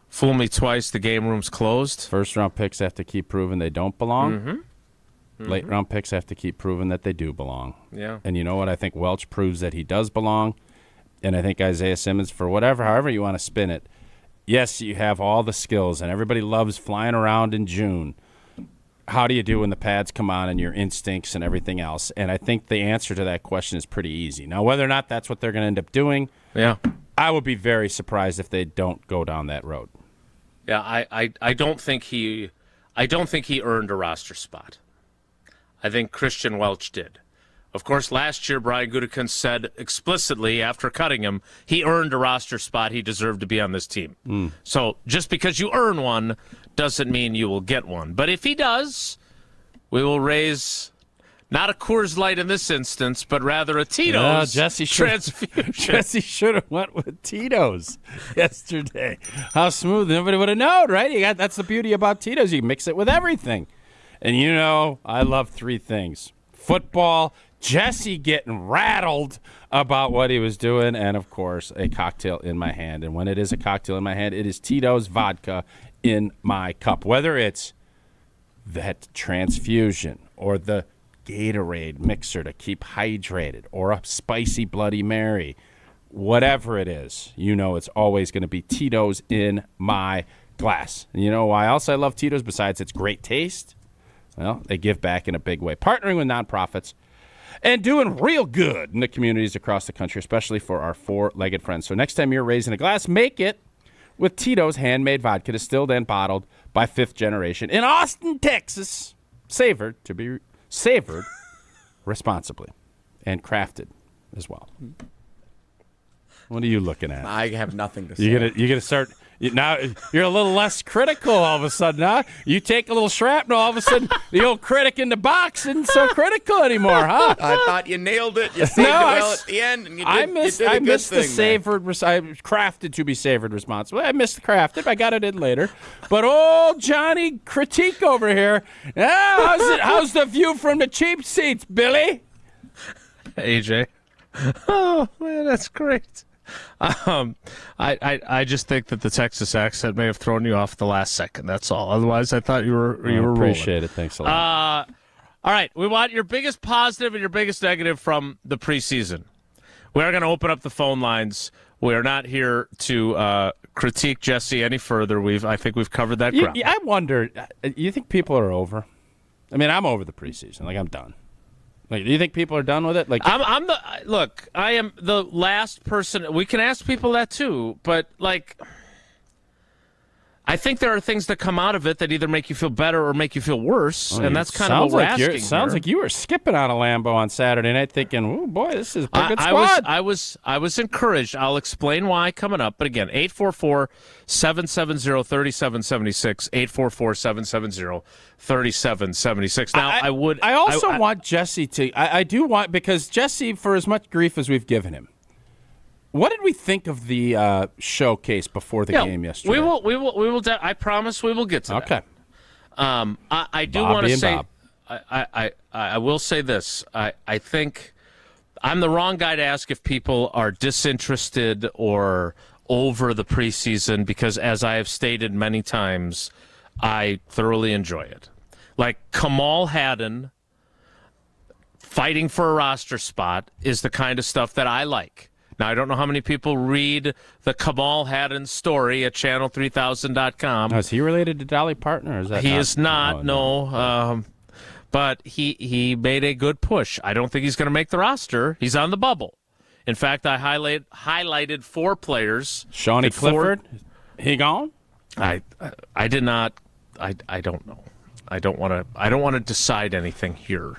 Fool me twice, the game room's closed. First-round picks have to keep proving they don't belong. Mm-hmm. Late-round picks have to keep proving that they do belong. Yeah. And you know what? I think Welch proves that he does belong. And I think Isaiah Simmons, for however you want to spin it, yes, you have all the skills, and everybody loves flying around in June. How do you do when the pads come on and your instincts and everything else? And I think the answer to that question is pretty easy. Now, whether or not that's what they're going to end up doing, I would be very surprised if they don't go down that road. Yeah, I don't think he earned a roster spot. I think Christian Welch did. Of course, last year Brian Gutekunst said explicitly after cutting him, he earned a roster spot. He deserved to be on this team. So just because you earn one doesn't mean you will get one. But if he does, we will raise not a Coors Light in this instance, but rather a Tito's transfusion. Jesse should have went with Tito's yesterday. How smooth. Nobody would have known, right? That's the beauty about Tito's. You mix it with everything. And I love 3 things. Football, Jesse getting rattled about what he was doing, and, of course, a cocktail in my hand. And when it is a cocktail in my hand, it is Tito's vodka in my cup. Whether it's that transfusion or the Gatorade mixer to keep hydrated or a spicy Bloody Mary, whatever it is, it's always going to be Tito's in my glass. And you know why else I love Tito's besides its great taste? Well, they give back in a big way, partnering with nonprofits and doing real good in the communities across the country, especially for our four-legged friends. So next time you're raising a glass, make it with Tito's handmade vodka, distilled and bottled by Fifth Generation in Austin, Texas. Savored responsibly and crafted as well. What are you looking at? I have nothing to say. You're gonna start now. You're a little less critical all of a sudden, huh? You take a little shrapnel, all of a sudden the old critic in the box isn't so critical anymore, huh? I thought you nailed it. You saved it well at the end, and you did, I missed the savored. I crafted to be savored responsibly. I missed the crafted. I got it in later. But old Johnny critique over here. How's the view from the cheap seats, Billy? AJ. Oh man, that's great. I just think that the Texas accent may have thrown you off the last second. That's all. Otherwise, I thought you were appreciate rolling. it. Thanks a lot. All right, we want your biggest positive and your biggest negative from the preseason. We are going to open up the phone lines. We are not here to critique Jesse any further. I think we've covered that ground. I wonder. You think people are over? I mean, I'm over the preseason. Like, I'm done. Like, do you think people are done with it? Like, I am the last person. We can ask people that too, but like, I think there are things that come out of it that either make you feel better or make you feel worse, and that's kind of what we're asking. Sounds like you were skipping on a Lambo on Saturday night, thinking, "Oh boy, this is a pretty good squad." I was encouraged. I'll explain why coming up. But again, 844-770-3776, 844-770-3776. Now, I also want Jesse to. I do want, because Jesse, for as much grief as we've given him, what did we think of the showcase before the game yesterday? We will. I promise we will get to that. Okay. I do want to say, I will say this. I think I'm the wrong guy to ask if people are disinterested or over the preseason, because as I have stated many times, I thoroughly enjoy it. Like Kamal Haddon fighting for a roster spot is the kind of stuff that I like. Now, I don't know how many people read the Kamal Haddon story at channel3000.com. Now, is he related to Dolly Parton, or is that He is not, no. But he made a good push. I don't think he's going to make the roster. He's on the bubble. In fact, I highlighted 4 players. Shawnee Clifford, he gone? I did not. I don't know. I don't want to decide anything here.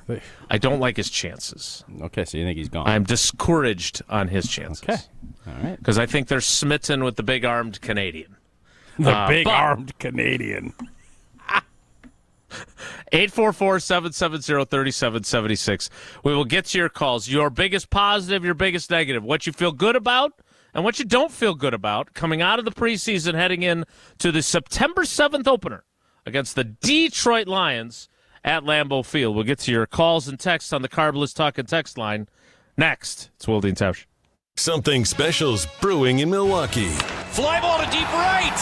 I don't like his chances. Okay, so you think he's gone? I'm discouraged on his chances. Okay, all right. Because I think they're smitten with the big-armed Canadian. The big-armed Canadian. 844-770-3776. We will get to your calls. Your biggest positive, your biggest negative. What you feel good about and what you don't feel good about coming out of the preseason, heading in to the September 7th opener against the Detroit Lions at Lambeau Field. We'll get to your calls and texts on the Carbless Talk and Text line next. It's Wilde and Tausch. Something special's brewing in Milwaukee. Fly ball to deep right.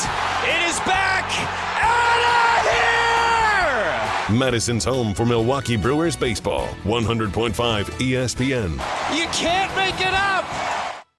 It is back. Out of here! Madison's home for Milwaukee Brewers baseball. 100.5 ESPN. You can't make it up.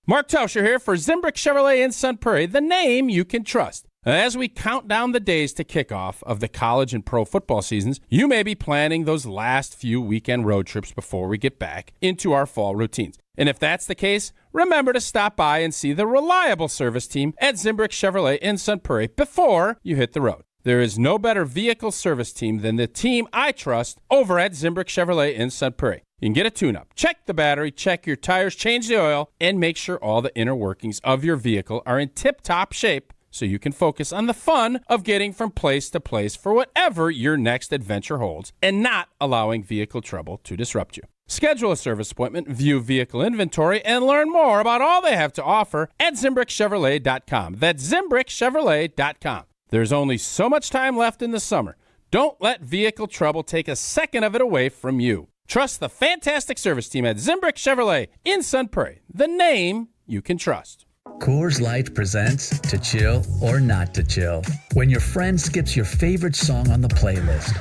Mark Tauscher here for Zimbrick Chevrolet in Sun Prairie, the name you can trust. As we count down the days to kickoff of the college and pro football seasons, you may be planning those last few weekend road trips before we get back into our fall routines. And if that's the case, remember to stop by and see the reliable service team at Zimbrick Chevrolet in Sun Prairie before you hit the road. There is no better vehicle service team than the team I trust over at Zimbrick Chevrolet in Sun Prairie. You can get a tune-up, check the battery, check your tires, change the oil, and make sure all the inner workings of your vehicle are in tip-top shape, so you can focus on the fun of getting from place to place for whatever your next adventure holds and not allowing vehicle trouble to disrupt you. Schedule a service appointment, view vehicle inventory, and learn more about all they have to offer at ZimbrickChevrolet.com. That's ZimbrickChevrolet.com. There's only so much time left in the summer. Don't let vehicle trouble take a second of it away from you. Trust the fantastic service team at Zimbrick Chevrolet in Sun Prairie, the name you can trust. Coors Light presents To Chill or Not to Chill. When your friend skips your favorite song on the playlist.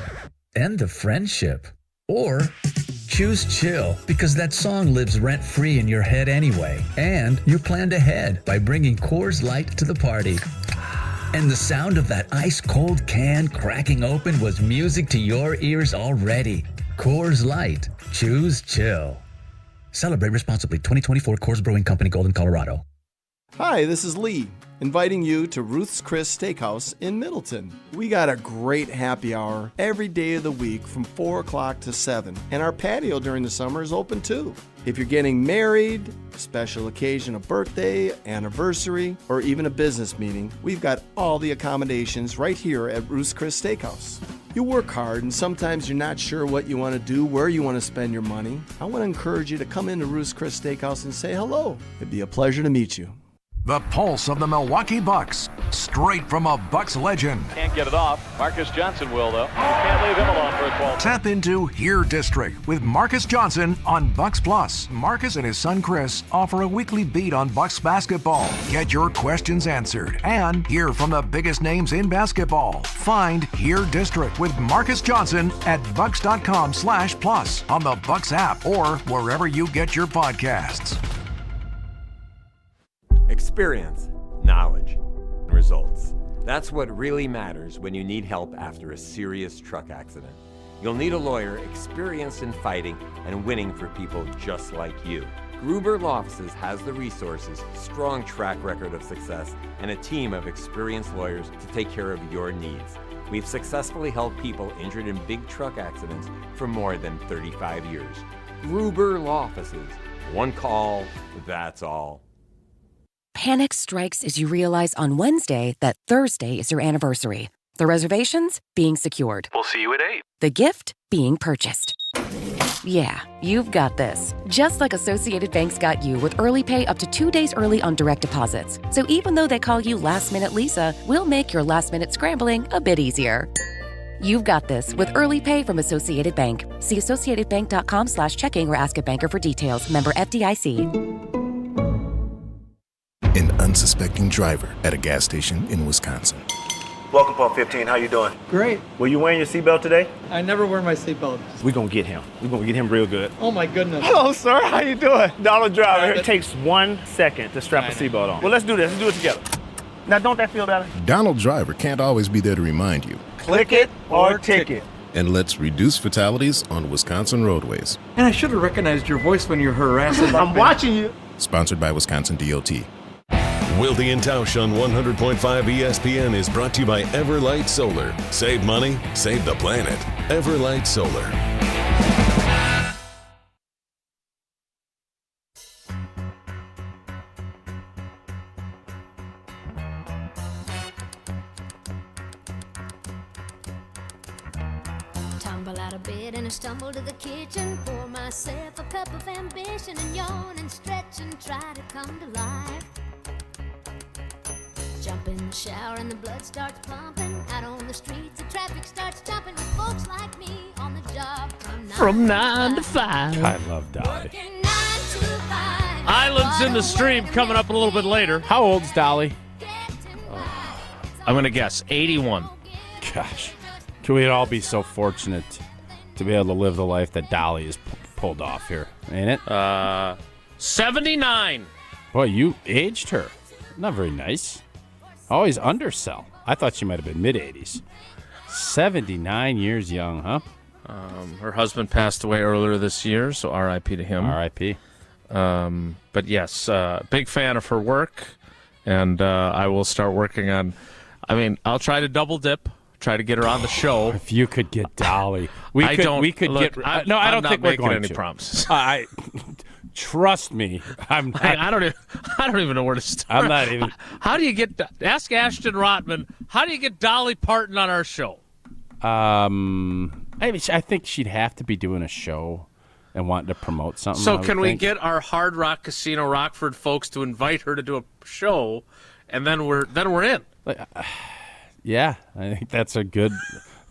End the friendship. Or choose chill because that song lives rent-free in your head anyway. And you planned ahead by bringing Coors Light to the party. And the sound of that ice-cold can cracking open was music to your ears already. Coors Light. Choose chill. Celebrate responsibly. 2024 Coors Brewing Company, Golden, Colorado. Hi, this is Lee, inviting you to Ruth's Chris Steakhouse in Middleton. We got a great happy hour every day of the week from 4 o'clock to 7, and our patio during the summer is open too. If you're getting married, special occasion, a birthday, anniversary, or even a business meeting, we've got all the accommodations right here at Ruth's Chris Steakhouse. You work hard and sometimes you're not sure what you want to do, where you want to spend your money. I want to encourage you to come into Ruth's Chris Steakhouse and say hello. It'd be a pleasure to meet you. The pulse of the Milwaukee Bucks, straight from a Bucks legend. Can't get it off. Marcus Johnson will, though. Can't leave him alone for a 12. Tap into Here District with Marcus Johnson on Bucks Plus. Marcus and his son Chris offer a weekly beat on Bucks basketball. Get your questions answered and hear from the biggest names in basketball. Find Here District with Marcus Johnson at bucks.com/plus on the Bucks app or wherever you get your podcasts. Experience, knowledge, and results. That's what really matters when you need help after a serious truck accident. You'll need a lawyer experienced in fighting and winning for people just like you. Gruber Law Offices has the resources, strong track record of success, and a team of experienced lawyers to take care of your needs. We've successfully helped people injured in big truck accidents for more than 35 years. Gruber Law Offices. One call, that's all. Panic strikes as you realize on Wednesday that Thursday is your anniversary. The reservations being secured. We'll see you at 8. The gift being purchased. Yeah, you've got this. Just like Associated Bank's got you with early pay up to 2 days early on direct deposits. So even though they call you Last Minute Lisa, we'll make your last minute scrambling a bit easier. You've got this with early pay from Associated Bank. See associatedbank.com/checking or ask a banker for details. Member FDIC. An unsuspecting driver at a gas station in Wisconsin. Welcome, Pump 15. How you doing? Great. Were you wearing your seatbelt today? I never wear my seatbelt. We're going to get him. We're going to get him real good. Oh, my goodness. Hello, sir. How you doing? Dollar driver. It takes 1 second to strap a seatbelt on. Well, let's do this. Let's do it together. Now, don't that feel better? Donald Driver can't always be there to remind you. Click it or ticket. And let's reduce fatalities on Wisconsin roadways. And I should have recognized your voice when you're harassing. I'm watching you. Sponsored by Wisconsin DOT. Wilde and Tausch on 100.5 ESPN is brought to you by Everlight Solar. Save money, save the planet. Everlight Solar. Tumble out of bed and I stumble to the kitchen, pour myself a cup of ambition and yawn and stretch and try to come to life. Jump in the shower and the blood starts pumping. Out on the streets the traffic starts jumping with folks like me on the job From 9 to 5. I love Dolly. Islands in the Stream coming up a little bit later. How old's Dolly? I'm going to guess 81. Gosh. Can we all be so fortunate to be able to live the life that Dolly has pulled off here, ain't it? 79. Boy, you aged her. Not very nice. Always undersell. I thought she might have been mid-80s. 79 years young, huh? Her husband passed away earlier this year, so R.I.P. to him. R.I.P. But yes, big fan of her work, and I will start working on. I'll try to double dip, try to get her on the show. If you could get Dolly, I don't think we're going to. Any promises. Trust me, I'm not. I don't even know where to start. I'm not even. How do you get? Ask Ashton Rotman. How do you get Dolly Parton on our show? I think she'd have to be doing a show and wanting to promote something. So can we get our Hard Rock Casino Rockford folks to invite her to do a show, and then we're in? Yeah, I think that's a good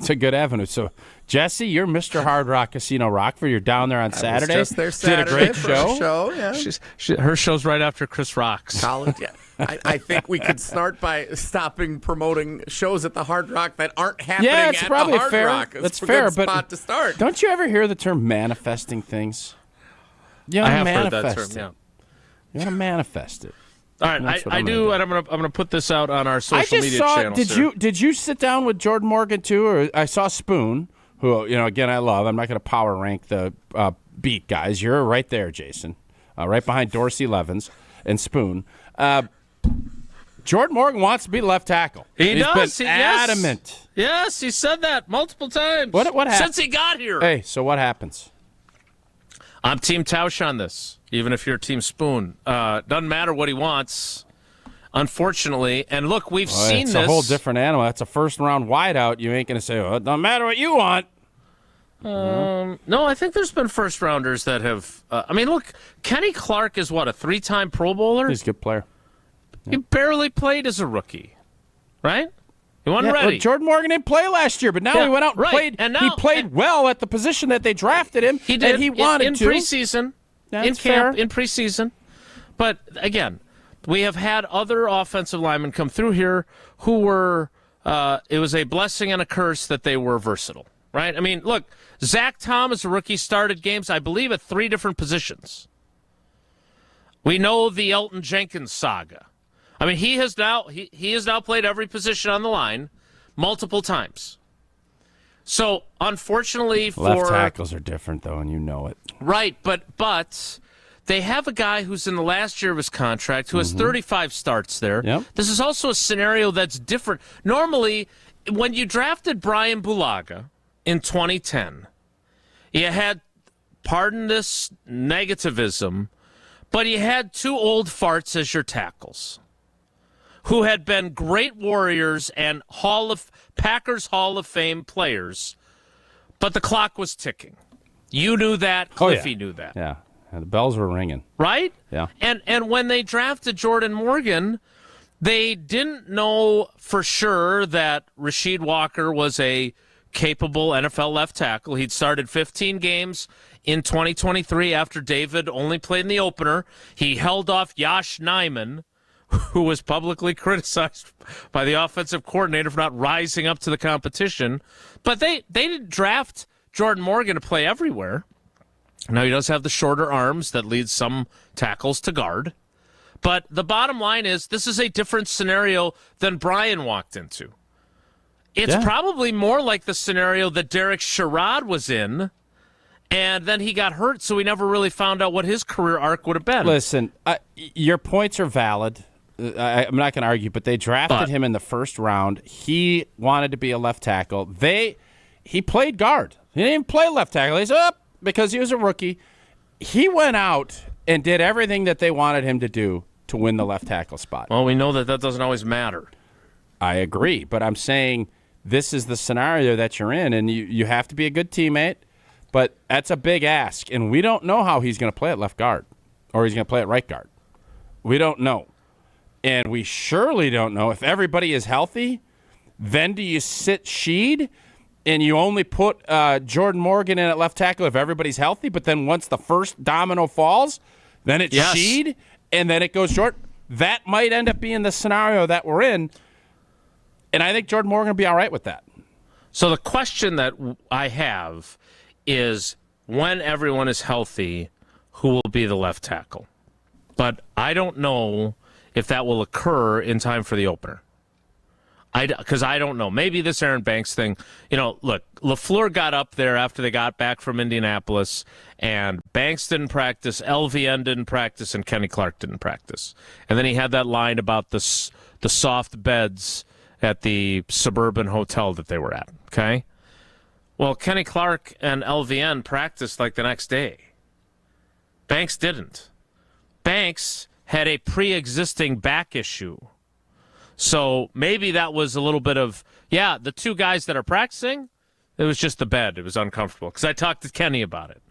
avenue. So, Jesse, you're Mr. Hard Rock Casino Rockford. You're down there on Saturday. I was just there Saturday. Did a great for show. Yeah. Her show's right after Chris Rock's. College, yeah. I think we could start by stopping promoting shows at the Hard Rock that aren't happening Yeah, it's at probably the Hard fair. Rock. That's a fair, good but spot to start. Don't you ever hear the term manifesting things? You I gotta have heard that manifest term, it. You gotta manifest it. All right, I do, and I'm gonna put this out on our social media channels. Did you sit down with Jordan Morgan too, or I saw Spoon, who again I love. I'm not gonna power rank the beat guys. You're right there, Jason, right behind Dorsey Levens and Spoon. Jordan Morgan wants to be left tackle. He's been adamant. Yes, he said that multiple times. What happened since he got here? Hey, so what happens? I'm Team Tausch on this, even if you're Team Spoon. Doesn't matter what he wants, unfortunately. And look, we've seen it's this. It's a whole different animal. That's a first-round wideout. You ain't going to say, it doesn't matter what you want. No, I think there's been first-rounders that have look, Kenny Clark is, what, a 3-time Pro Bowler? He's a good player. He barely played as a rookie, right? He wasn't ready. Well, Jordan Morgan didn't play last year, but now he went out and played. And now, he played well at the position that they drafted him. He did. And he wanted in to. Preseason, in camp, in preseason. But again, we have had other offensive linemen come through here who were. It was a blessing and a curse that they were versatile, right? I mean, look, Zach Tom as a rookie started games, I believe, at 3 different positions. We know the Elton Jenkins saga. I mean, he has now played every position on the line multiple times. So, unfortunately, left tackles are different, though, and you know it. Right, but they have a guy who's in the last year of his contract who has 35 starts there. Yep. This is also a scenario that's different. Normally, when you drafted Brian Bulaga in 2010, you had, pardon this negativism, but you had 2 old farts as your tackles, who had been great Warriors and Packers Hall of Fame players, but the clock was ticking. You knew that. Cliffy knew that. Yeah, the bells were ringing. Right? Yeah. And when they drafted Jordan Morgan, they didn't know for sure that Rasheed Walker was a capable NFL left tackle. He'd started 15 games in 2023 after David only played in the opener. He held off Yosh Nijman, who was publicly criticized by the offensive coordinator for not rising up to the competition. But they didn't draft Jordan Morgan to play everywhere. Now, he does have the shorter arms that leads some tackles to guard. But the bottom line is this is a different scenario than Brian walked into. It's probably more like the scenario that Derek Sherrod was in, and then he got hurt, so we never really found out what his career arc would have been. Listen, your points are valid. I'm not going to argue, but they drafted him in the first round. He wanted to be a left tackle. He played guard. He didn't even play left tackle. He's up because he was a rookie. He went out and did everything that they wanted him to do to win the left tackle spot. Well, we know that doesn't always matter. I agree, but I'm saying this is the scenario that you're in, and you have to be a good teammate, but that's a big ask, and we don't know how he's going to play at left guard or he's going to play at right guard. We don't know. And we surely don't know if everybody is healthy, then do you sit Sheed and you only put Jordan Morgan in at left tackle if everybody's healthy, but then once the first domino falls, then it's Sheed and then it goes short? That might end up being the scenario that we're in, and I think Jordan Morgan will be all right with that. So the question that I have is when everyone is healthy, who will be the left tackle? But I don't know if that will occur in time for the opener. Because I don't know. Maybe this Aaron Banks thing, look, LaFleur got up there after they got back from Indianapolis, and Banks didn't practice, LVN didn't practice, and Kenny Clark didn't practice. And then he had that line about the soft beds at the suburban hotel that they were at, okay? Well, Kenny Clark and LVN practiced like the next day. Banks didn't. Banks had a pre-existing back issue. So maybe that was a little bit of, the 2 guys that are practicing, it was just the bed. It was uncomfortable. Because I talked to Kenny about it.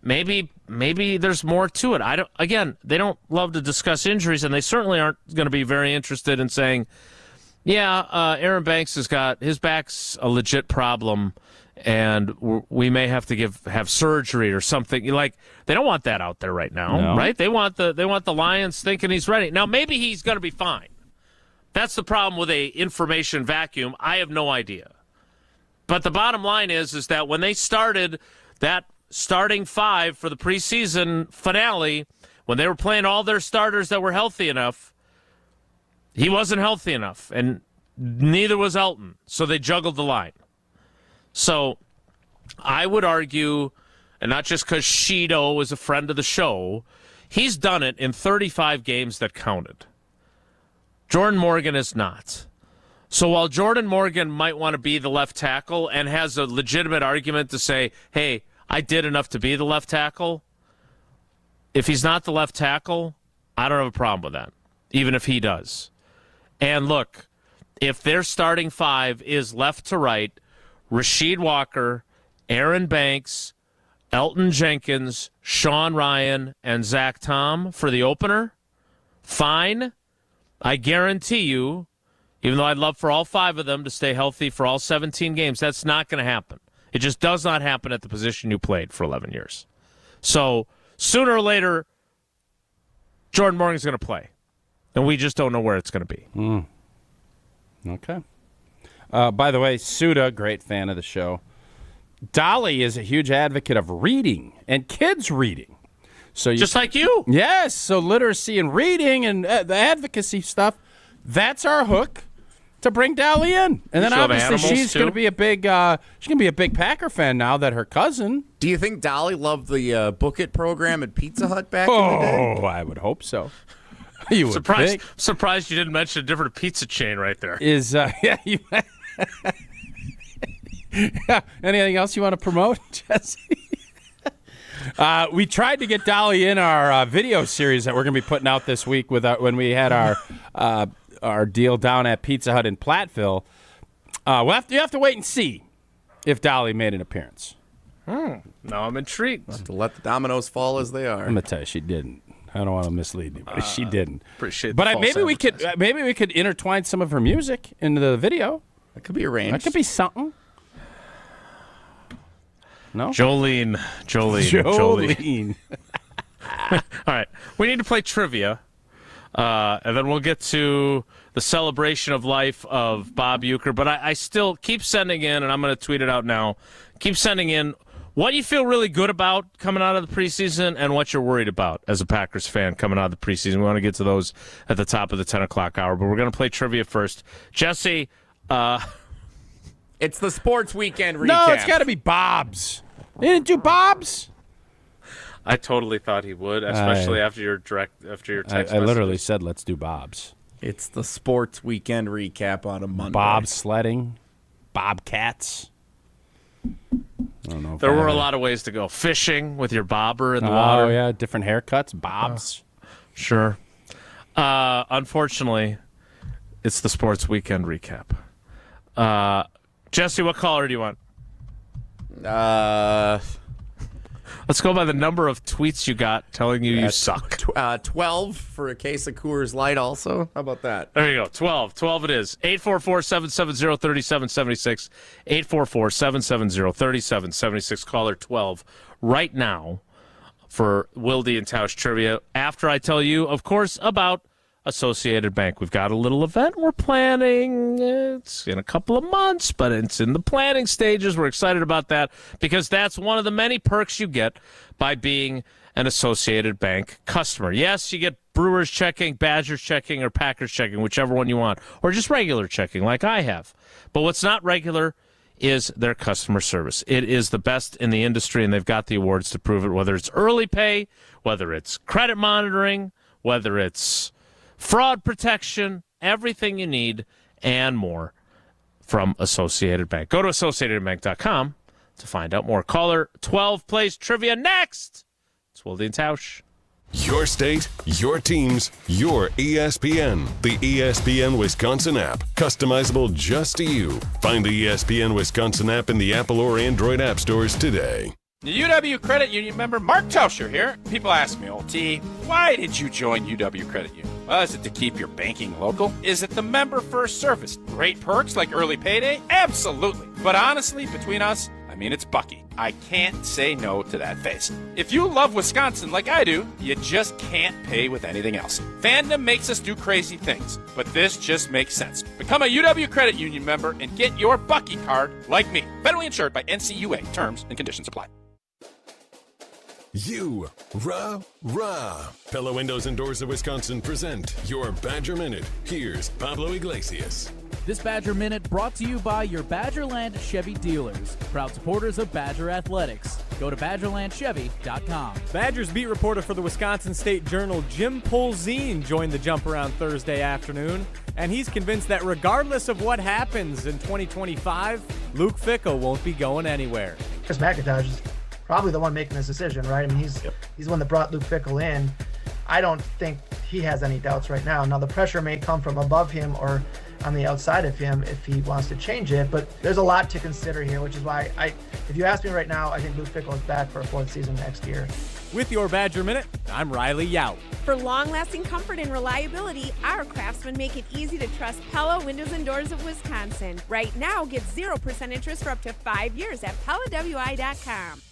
Maybe there's more to it. They don't love to discuss injuries, and they certainly aren't going to be very interested in saying, Aaron Banks has got, his back's a legit problem, and we may have to have surgery or something. They don't want that out there right now, right? They want the Lions thinking he's ready. Now, maybe he's going to be fine. That's the problem with a information vacuum. I have no idea. But the bottom line is that when they started that starting 5 for the preseason finale, When they were playing all their starters that were healthy enough, he wasn't healthy enough, and neither was Elton, so they juggled the line. So I would argue, and not just because Shido is a friend of the show, he's done it in 35 games that counted. Jordan Morgan is not. So while Jordan Morgan might want to be the left tackle and has a legitimate argument to say, hey, I did enough to be the left tackle, if he's not the left tackle, I don't have a problem with that, even if he does. And look, if their starting five is left to right, Rasheed Walker, Aaron Banks, Elton Jenkins, Sean Ryan, and Zach Tom for the opener, fine. I guarantee you, even though I'd love for all 5 of them to stay healthy for all 17 games, that's not going to happen. It just does not happen at the position you played for 11 years. So sooner or later, Jordan Morgan's going to play, and we just don't know where it's going to be. Okay. By the way, Suda, great fan of the show. Dolly is a huge advocate of reading and kids reading. So just like you. Yes. So literacy and reading and the advocacy stuff, that's our hook to bring Dolly in. And then obviously she's going to be a big Packer fan now that her cousin. Do you think Dolly loved the Book It program at Pizza Hut back in the day? Oh, I would hope so. You would surprised, think. surprised you didn't mention a different pizza chain right there. Anything else you want to promote, Jesse? We tried to get Dolly in our video series that we're going to be putting out this week when we had our deal down at Pizza Hut in Platteville. You have to wait and see if Dolly made an appearance. Now I'm intrigued. We'll have to let the dominoes fall as they are. I'm gonna tell you, she didn't. I don't want to mislead anybody. She didn't. Appreciate. But maybe we could intertwine some of her music into the video. That could be arranged. That could be something. No, Jolene. All right, we need to play trivia, and then we'll get to the celebration of life of Bob Uecker. But I still keep sending in, and I'm going to tweet it out now. Keep sending in what you feel really good about coming out of the preseason and what you're worried about as a Packers fan coming out of the preseason. We want to get to those at the top of the 10 o'clock hour, but we're going to play trivia first. Jesse, it's the sports weekend recap. No, it's got to be Bob's. You didn't do Bob's? I totally thought he would, especially after your text. I literally said, let's do Bob's. It's the sports weekend recap on a Monday. Bob sledding, Bobcats. I don't know. There were a lot of ways to go. Fishing with your bobber in the water. Oh, yeah, different haircuts, Bob's. Sure. Unfortunately, it's the sports weekend recap. Jesse, what caller do you want? Let's go by the number of tweets you got telling you suck. 12 for a case of Coors Light also. How about that? There you go. 12. 12 it is. 844-770-3776. 844-770-3776. Caller 12 right now for Wilde and Tausch trivia. After I tell you, of course, about Associated Bank. We've got a little event we're planning. It's in a couple of months, but it's in the planning stages. We're excited about that because that's one of the many perks you get by being an Associated Bank customer. Yes, you get Brewers checking, Badgers checking, or Packers checking, whichever one you want, or just regular checking like I have. But what's not regular is their customer service. It is the best in the industry, and they've got the awards to prove it, whether it's early pay, whether it's credit monitoring, whether it's fraud protection, everything you need, and more from Associated Bank. Go to AssociatedBank.com to find out more. Caller 12 plays trivia next. It's Wilde and Tausch. Your state, your teams, your ESPN. The ESPN Wisconsin app. Customizable just to you. Find the ESPN Wisconsin app in the Apple or Android app stores today. The UW Credit Union member Mark Tauscher here. People ask me, old T, why did you join UW Credit Union? Well, is it to keep your banking local? Is it the member first service? Great perks like early payday? Absolutely. But honestly, between us, I mean, it's Bucky. I can't say no to that face. If you love Wisconsin like I do, you just can't pay with anything else. Fandom makes us do crazy things, but this just makes sense. Become a UW Credit Union member and get your Bucky card like me. Federally insured by NCUA. Terms and conditions apply. Rah. Pella Windows and Doors of Wisconsin present your Badger Minute. Here's Pablo Iglesias. This Badger Minute brought to you by your Badgerland Chevy dealers, proud supporters of Badger Athletics. Go to BadgerlandChevy.com. Badgers beat reporter for the Wisconsin State Journal, Jim Polzine, joined the Jump Around Thursday afternoon, and he's convinced that regardless of what happens in 2025, Luke Fickell won't be going anywhere. Chris McIntosh is probably the one making this decision, right? I mean, he's the one that brought Luke Fickell in. I don't think he has any doubts right now. Now, the pressure may come from above him or on the outside of him if he wants to change it, but there's a lot to consider here, which is why if you ask me right now, I think Luke Fickell is back for a fourth season next year. With your Badger Minute, I'm Riley Yout. For long-lasting comfort and reliability, our craftsmen make it easy to trust Pella Windows and Doors of Wisconsin. Right now, get 0% interest for up to 5 years at PellaWI.com.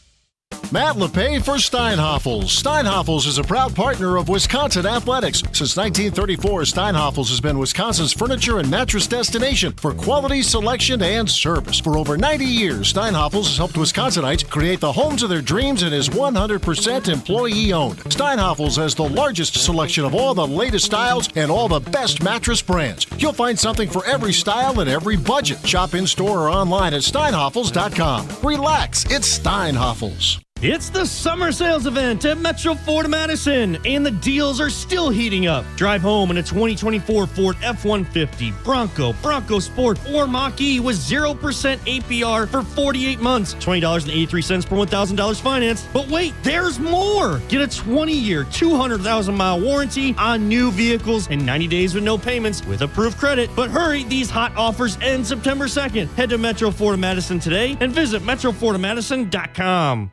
Matt LePay for Steinhoffels. Steinhoffels is a proud partner of Wisconsin Athletics. Since 1934, Steinhoffels has been Wisconsin's furniture and mattress destination for quality, selection, and service. For over 90 years, Steinhoffels has helped Wisconsinites create the homes of their dreams and is 100% employee-owned. Steinhoffels has the largest selection of all the latest styles and all the best mattress brands. You'll find something for every style and every budget. Shop in-store or online at steinhoffels.com. Relax, it's Steinhoffels. It's the summer sales event at Metro Ford Madison, and the deals are still heating up. Drive home in a 2024 Ford F-150, Bronco Sport, or Mach-E with 0% APR for 48 months, $20.83 per $1,000 finance. But wait, there's more! Get a 20-year, 200,000-mile warranty on new vehicles and 90 days with no payments with approved credit. But hurry, these hot offers end September 2nd. Head to Metro Ford Madison today and visit MetroFordMadison.com.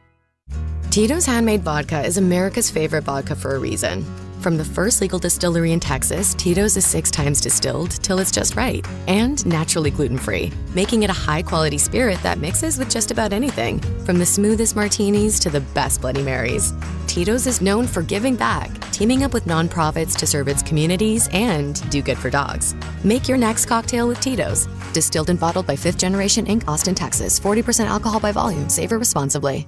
Tito's Handmade Vodka is America's favorite vodka for a reason. From the first legal distillery in Texas, Tito's is 6 times distilled till it's just right. And naturally gluten-free, making it a high-quality spirit that mixes with just about anything. From the smoothest martinis to the best Bloody Marys. Tito's is known for giving back, teaming up with nonprofits to serve its communities and do good for dogs. Make your next cocktail with Tito's. Distilled and bottled by 5th Generation Inc., Austin, Texas. 40% alcohol by volume. Savor responsibly.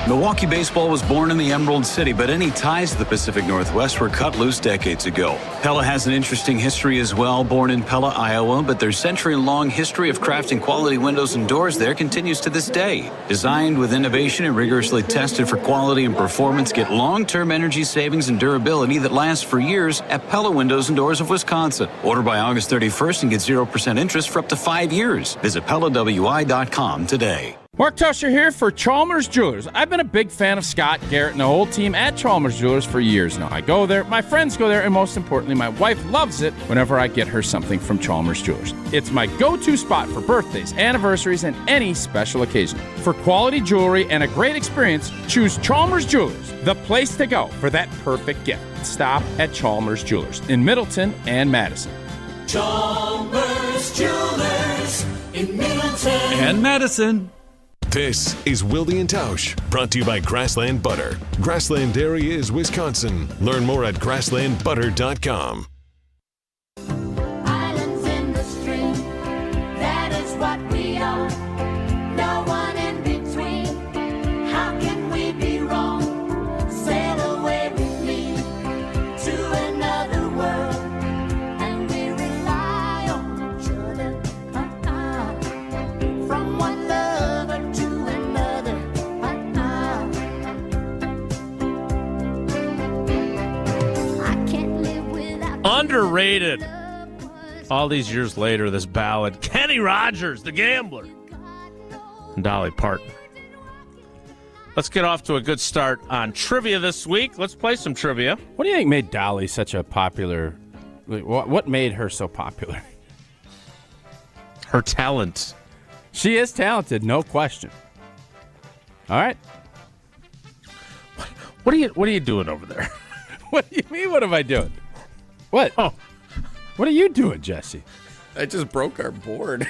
Milwaukee baseball was born in the Emerald City, but any ties to the Pacific Northwest were cut loose decades ago. Pella has an interesting history as well. Born in Pella, Iowa, but their century-long history of crafting quality windows and doors there continues to this day. Designed with innovation and rigorously tested for quality and performance, get long-term energy savings and durability that lasts for years at Pella Windows and Doors of Wisconsin. Order by August 31st and get 0% interest for up to 5 years. Visit PellaWI.com today. Mark Tusher here for Chalmers Jewelers. I've been a big fan of Scott, Garrett, and the whole team at Chalmers Jewelers for years now. I go there, my friends go there, and most importantly, my wife loves it whenever I get her something from Chalmers Jewelers. It's my go-to spot for birthdays, anniversaries, and any special occasion. For quality jewelry and a great experience, choose Chalmers Jewelers, the place to go for that perfect gift. Stop at Chalmers Jewelers in Middleton and Madison. Chalmers Jewelers in Middleton and Madison. This is Wilde and Tausch, brought to you by Grassland Butter. Grassland Dairy is Wisconsin. Learn more at grasslandbutter.com. Islands in the stream, that is what we are. No one in between. How can we be wrong? Sail away with me to another world, and we rely on each other. From one lover to another. I can't live without Underrated. All these years later, this ballad. Kenny Rogers, the gambler. And Dolly Parton. Let's get off to a good start on trivia this week. Let's play some trivia. What do you think made Dolly such a popular... What made her so popular? Her talent. She is talented, no question. All right. What are you doing over there? What do you mean, what am I doing? What? Oh. What are you doing, Jesse? I just broke our board.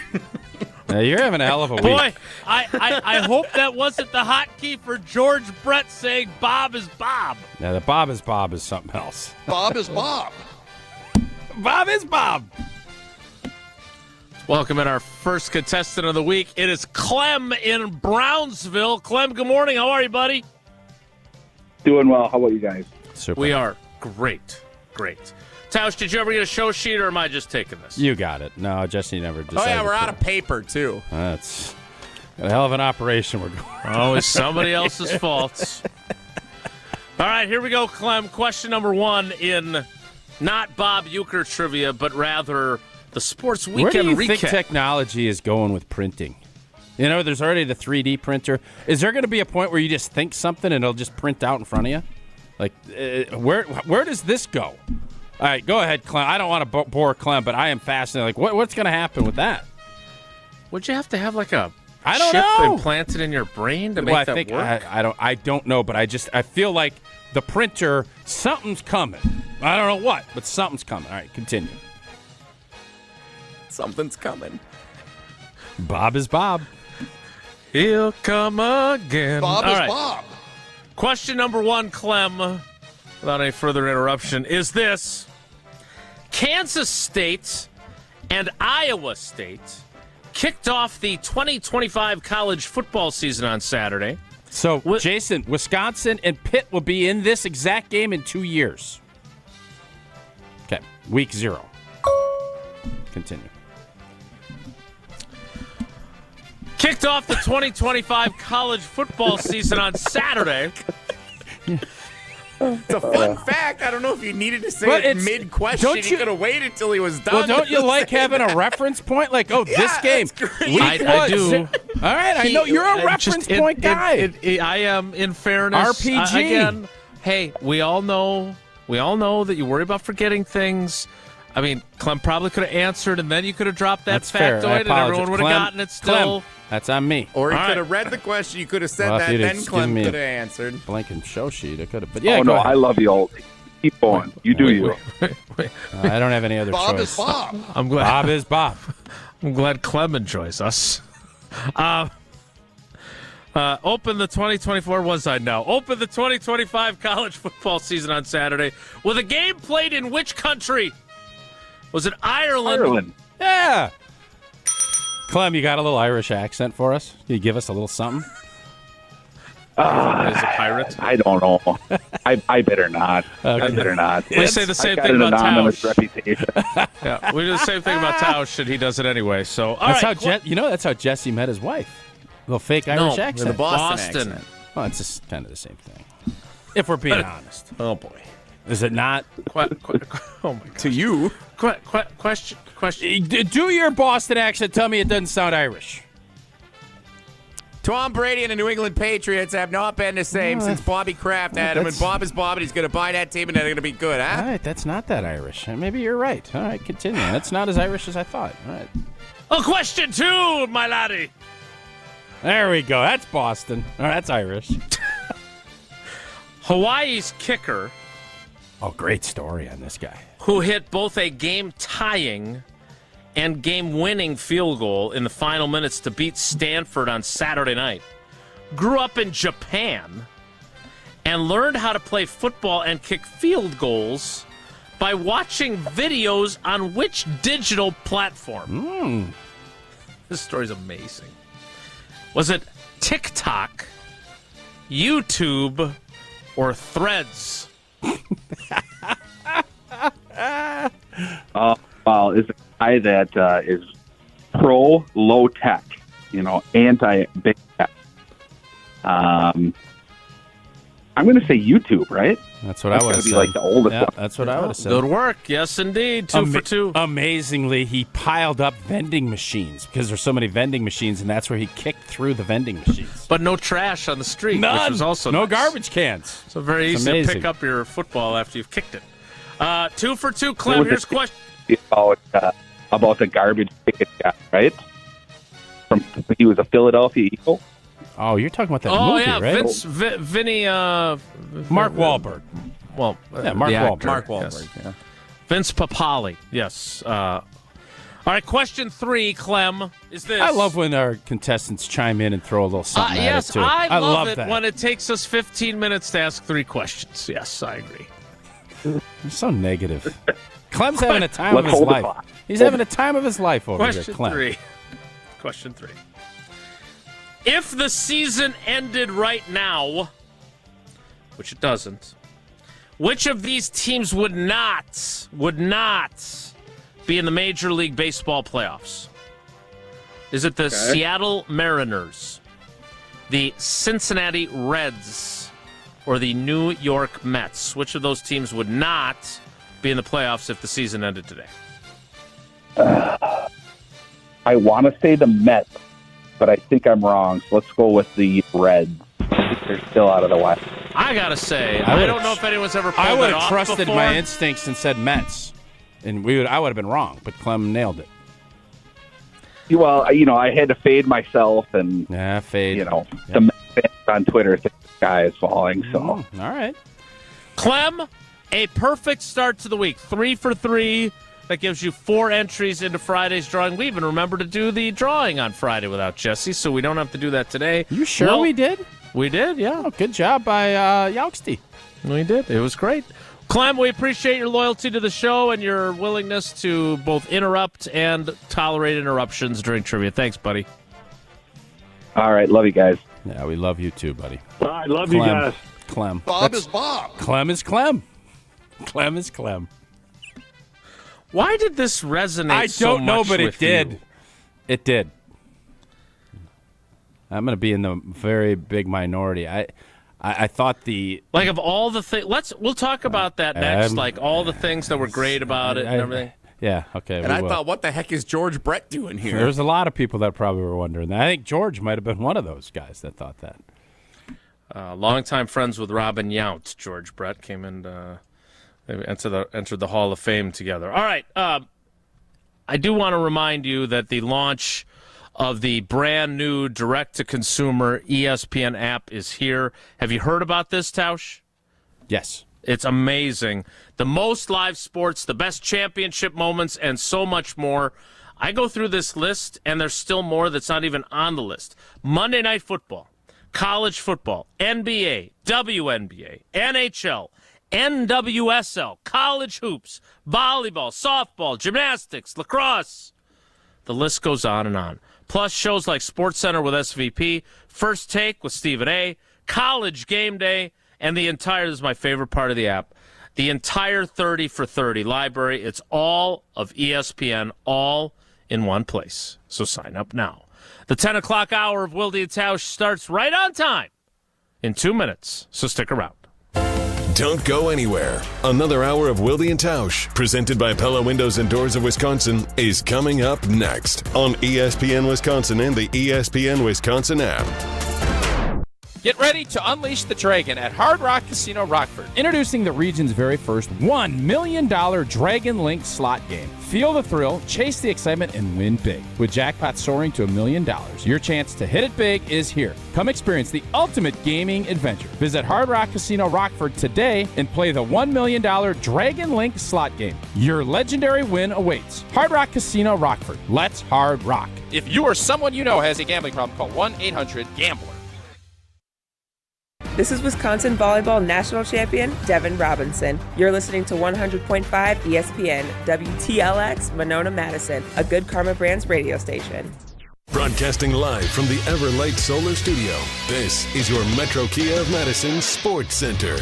You're having a hell of a week. Boy, I hope that wasn't the hotkey for George Brett saying Bob is Bob. Now, the Bob is something else. Bob is Bob. Bob is Bob. Welcome in our first contestant of the week. It is Clem in Brownsville. Clem, good morning. How are you, buddy? Doing well. How about you guys? Super. We are great. Great. Tausch, did you ever get a show sheet, or am I just taking this? You got it. No, Jesse never decided. Oh, yeah, we're out of paper, too. That's a hell of an operation we're going. Always somebody else's faults. All right, here we go, Clem. Question number 1 in not Bob Uecker trivia, but rather the Sports Weekend Where do you recap. think technology is going with printing? You know, there's already the 3D printer. Is there going to be a point where you just think something and it'll just print out in front of you? Like, where does this go? All right, go ahead, Clem. I don't want to bore Clem, but I am fascinated. Like, what's going to happen with that? Would you have to have like a I don't chip know. implanted in your brain to make I that think work? I don't know, but I feel like the printer, something's coming. I don't know what, but something's coming. All right, continue. Something's coming. Bob is Bob. He'll come again. Bob All is right. Bob. Question number 1, Clem, without any further interruption, is this. Kansas State and Iowa State kicked off the 2025 college football season on Saturday. So, Jason, Wisconsin and Pitt will be in this exact game in 2 years. Okay, week 0. Continue. Kicked off the 2025 college football season on Saturday. It's a fun fact. I don't know if you needed to say But it it's- mid-question. don't You you- could have waited till he was done. Well, don't you like having a reference point? Like, oh, this game. that's great. Week I one. do. All right, I know you're a reference point guy. I am, in fairness. RPG. Again, hey, we all know that you worry about forgetting things. I mean, Clem probably could have answered, and then you could have dropped that That's fair. I factoid, and apologize. everyone would have Clem, gotten it still. Clem, that's on me. Or he All could right. have read the question. You could have said Well, if that. you'd Then just Clem given me could have answered. Blanking show sheet. I could have. But yeah, oh, go no, ahead. I love you all. Keep going. You do you. I don't have any other Bob choice. is Bob. I'm glad. Bob is Bob. I'm glad Clem enjoys us. Open the 2024 one side now. Open the 2025 college football season on Saturday with a game played in which country? Was it Ireland? Ireland. Yeah. Clem, you got a little Irish accent for us? Can you give us a little something? As a pirate? I don't know. I better not. Okay. I better not. We say the same I've got thing an about anonymous Tausch. reputation. Yeah, we do the same thing about Tausch, and he does it anyway. So, all That's right, how that's how Jesse met his wife. A little fake No, Irish accent. the Boston accent. Well, it's just kind of the same thing. If we're being honest. Oh boy. Is it not? Oh my God. To you. Question. Do your Boston accent. Tell me it doesn't sound Irish. Tom Brady and the New England Patriots have not been the same since Bobby Kraft had him. And Bob is Bob, and he's going to buy that team, and they're going to be good, huh? All right, that's not that Irish. Maybe you're right. All right, continue. That's not as Irish as I thought. All right. Oh, question 2, my laddie. There we go. That's Boston. All right, that's Irish. Hawaii's kicker, Oh, great story on this guy. who hit both a game-tying and game-winning field goal in the final minutes to beat Stanford on Saturday night, grew up in Japan and learned how to play football and kick field goals by watching videos on which digital platform? This story's amazing. Was it TikTok, YouTube, or Threads? Well, is a guy that is pro low tech, anti big tech. I'm going to say YouTube, right? That's what I would have be said. like the oldest Yeah, one. that's what I would have said. Good work. Yes, indeed. 2 for 2. Amazingly, he piled up vending machines because there's so many vending machines, and that's where he kicked through the vending machines. But no trash on the street, None. which was also no nice. garbage cans. So very It's easy to amazing. pick up your football after you've kicked it. 2 for 2, Clem. Here's a question. About the garbage ticket guy, right? He was a Philadelphia Eagle. Oh, you're talking about that Oh, movie, yeah. right? Vinny. Mark Wahlberg. Well, Yeah, Mark the Wahlberg. actor, Mark Wahlberg, yes. yeah. Vince Papali. Yes. All right, question 3, Clem, is this. I love when our contestants chime in and throw a little something Yes, at it, too. I love it that. when it takes us 15 minutes to ask 3 questions. Yes, I agree. You're so negative. Clem's having a time of his life. He's having a time of his life over there, Clem. Question 3. If the season ended right now, which it doesn't, which of these teams would not be in the Major League Baseball playoffs? Is it the Seattle Mariners, the Cincinnati Reds, or the New York Mets? Which of those teams would not be in the playoffs if the season ended today? I want to say the Mets, but I think I'm wrong. So let's go with the Reds. They're still out of the West. I gotta say, I don't know if anyone's ever pulled I would it have off trusted before. my instincts and said Mets, and I would have been wrong, but Clem nailed it. Well, I had to fade myself, and fade. The Mets fans on Twitter think the sky is falling. So all right, Clem, a perfect start to the week. 3 for 3. That gives you 4 entries into Friday's drawing. We even remembered to do the drawing on Friday without Jesse, so we don't have to do that today. You sure we did? We did, yeah. Oh, good job by Yauksty. We did. It was great. Clem, we appreciate your loyalty to the show and your willingness to both interrupt and tolerate interruptions during trivia. Thanks, buddy. All right. Love you guys. Yeah, we love you too, buddy. I love you guys. Clem. Bob is Bob. Clem is Clem. Clem is Clem. Why did this resonate I so don't know, much but it with did. you? It did. I'm going to be in the very big minority. I thought the like of all the things. We'll talk about that next. Like all the things that were great about it and everything. Yeah. Okay. And I thought, what the heck is George Brett doing here? There's a lot of people that probably were wondering that. I think George might have been one of those guys that thought that. Longtime friends with Robin Yount, George Brett came in. They entered the Hall of Fame together. All right. I do want to remind you that the launch of the brand new direct-to-consumer ESPN app is here. Have you heard about this, Tausch? Yes. It's amazing. The most live sports, the best championship moments, and so much more. I go through this list, and there's still more that's not even on the list. Monday Night Football, college football, NBA, WNBA, NHL, NWSL, college hoops, volleyball, softball, gymnastics, lacrosse. The list goes on and on. Plus shows like SportsCenter with SVP, First Take with Stephen A., College Game Day, and this is my favorite part of the app, the entire 30 for 30 library. It's all of ESPN, all in one place. So sign up now. The 10 o'clock hour of Wilde and Tausch starts right on time in 2 minutes, so stick around. Don't go anywhere. Another hour of Wilde and Tausch, presented by Pella Windows and Doors of Wisconsin, is coming up next on ESPN Wisconsin and the ESPN Wisconsin app. Get ready to unleash the dragon at Hard Rock Casino Rockford. Introducing the region's very first $1 million Dragon Link slot game. Feel the thrill, chase the excitement, and win big. With jackpots soaring to $1 million, your chance to hit it big is here. Come experience the ultimate gaming adventure. Visit Hard Rock Casino Rockford today and play the $1 million Dragon Link slot game. Your legendary win awaits. Hard Rock Casino Rockford. Let's hard rock. If you or someone you know has a gambling problem, call 1-800-GAMBLER. This is Wisconsin Volleyball National Champion Devin Robinson. You're listening to 100.5 ESPN, WTLX, Monona, Madison, a Good Karma Brands radio station. Broadcasting live from the Everlight Solar Studio, this is your Metro Kia of Madison Sports Center.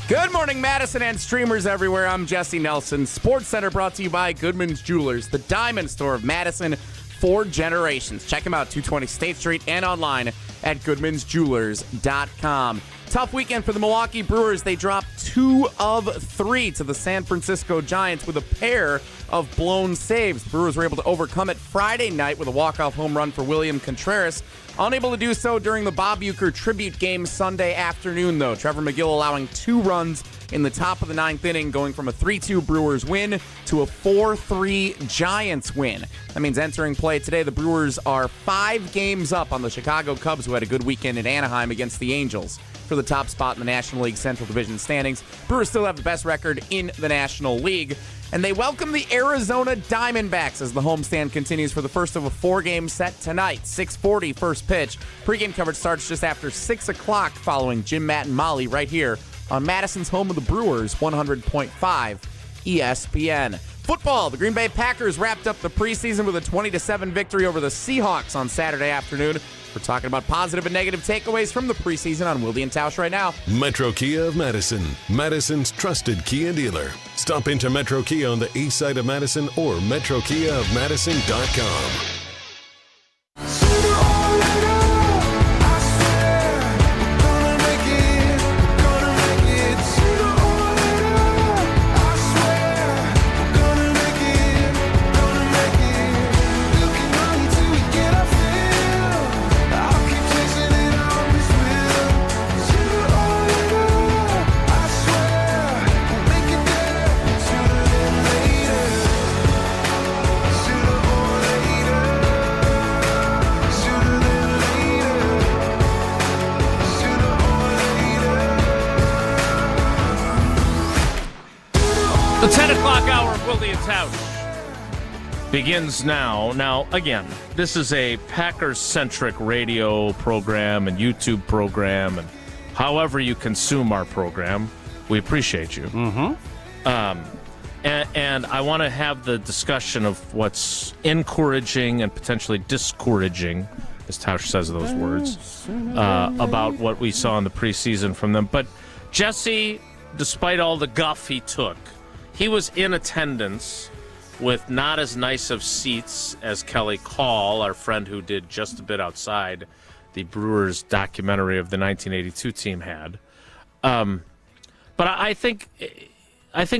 Good morning, Madison and streamers everywhere. I'm Jesse Nelson. Sports Center brought to you by Goodman's Jewelers, the diamond store of Madison for generations. Check them out, 220 State Street and online at goodmansjewelers.com. Tough weekend for the Milwaukee Brewers. They dropped 2 of 3 to the San Francisco Giants with a pair of blown saves. The Brewers were able to overcome it Friday night with a walk-off home run for William Contreras. Unable to do so during the Bob Uecker tribute game Sunday afternoon, though. Trevor McGill allowing 2 runs in the top of the 9th inning, going from a 3-2 Brewers win to a 4-3 Giants win. That means entering play today, the Brewers are 5 games up on the Chicago Cubs, who had a good weekend in Anaheim against the Angels for the top spot in the National League Central Division standings. Brewers still have the best record in the National League. And they welcome the Arizona Diamondbacks as the homestand continues for the first of a 4-game set tonight. 6:40 first pitch. Pre-game coverage starts just after 6 o'clock following Jim, Matt, and Molly right here on Madison's home of the Brewers, 100.5 ESPN. Football, the Green Bay Packers wrapped up the preseason with a 20-7 victory over the Seahawks on Saturday afternoon. We're talking about positive and negative takeaways from the preseason on Wilde and Tausch right now. Metro Kia of Madison, Madison's trusted Kia dealer. Stop into Metro Kia on the east side of Madison or metrokiaofmadison.com. The 10 o'clock hour of Wilde and Tausch begins now. Now, again, this is a Packers-centric radio program and YouTube program, and however you consume our program, we appreciate you. And I want to have the discussion of what's encouraging and potentially discouraging, as Tausch says those words, about what we saw in the preseason from them. But Jesse, despite all the guff he took, he was in attendance with not as nice of seats as Kelly Call, our friend who did Just a Bit Outside, the Brewers documentary of the 1982 team, had. But I think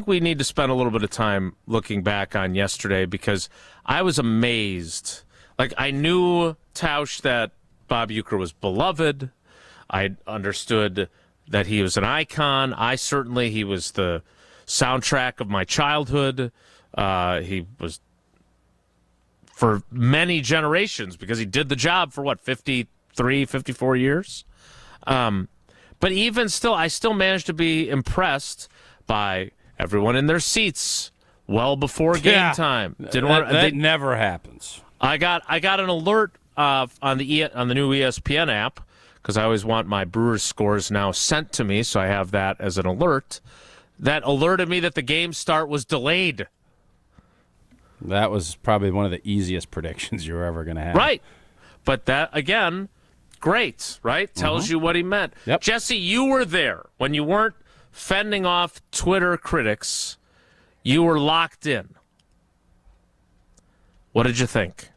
we need to spend a little bit of time looking back on yesterday because I was amazed. Like, I knew, Tausch, that Bob Uecker was beloved. I understood that he was an icon. He was the soundtrack of my childhood. He was for many generations because he did the job for 53, 54 years. But even still, I still managed to be impressed by everyone in their seats well before game time. That never happens. I got an alert on the new ESPN app because I always want my Brewers scores now sent to me, so I have that as an alert. That alerted me that the game start was delayed. That was probably one of the easiest predictions you're ever going to have. Right. But that, again, great, right? Tells you what he meant. Yep. Jesse, you were there. When you weren't fending off Twitter critics, you were locked in. What did you think?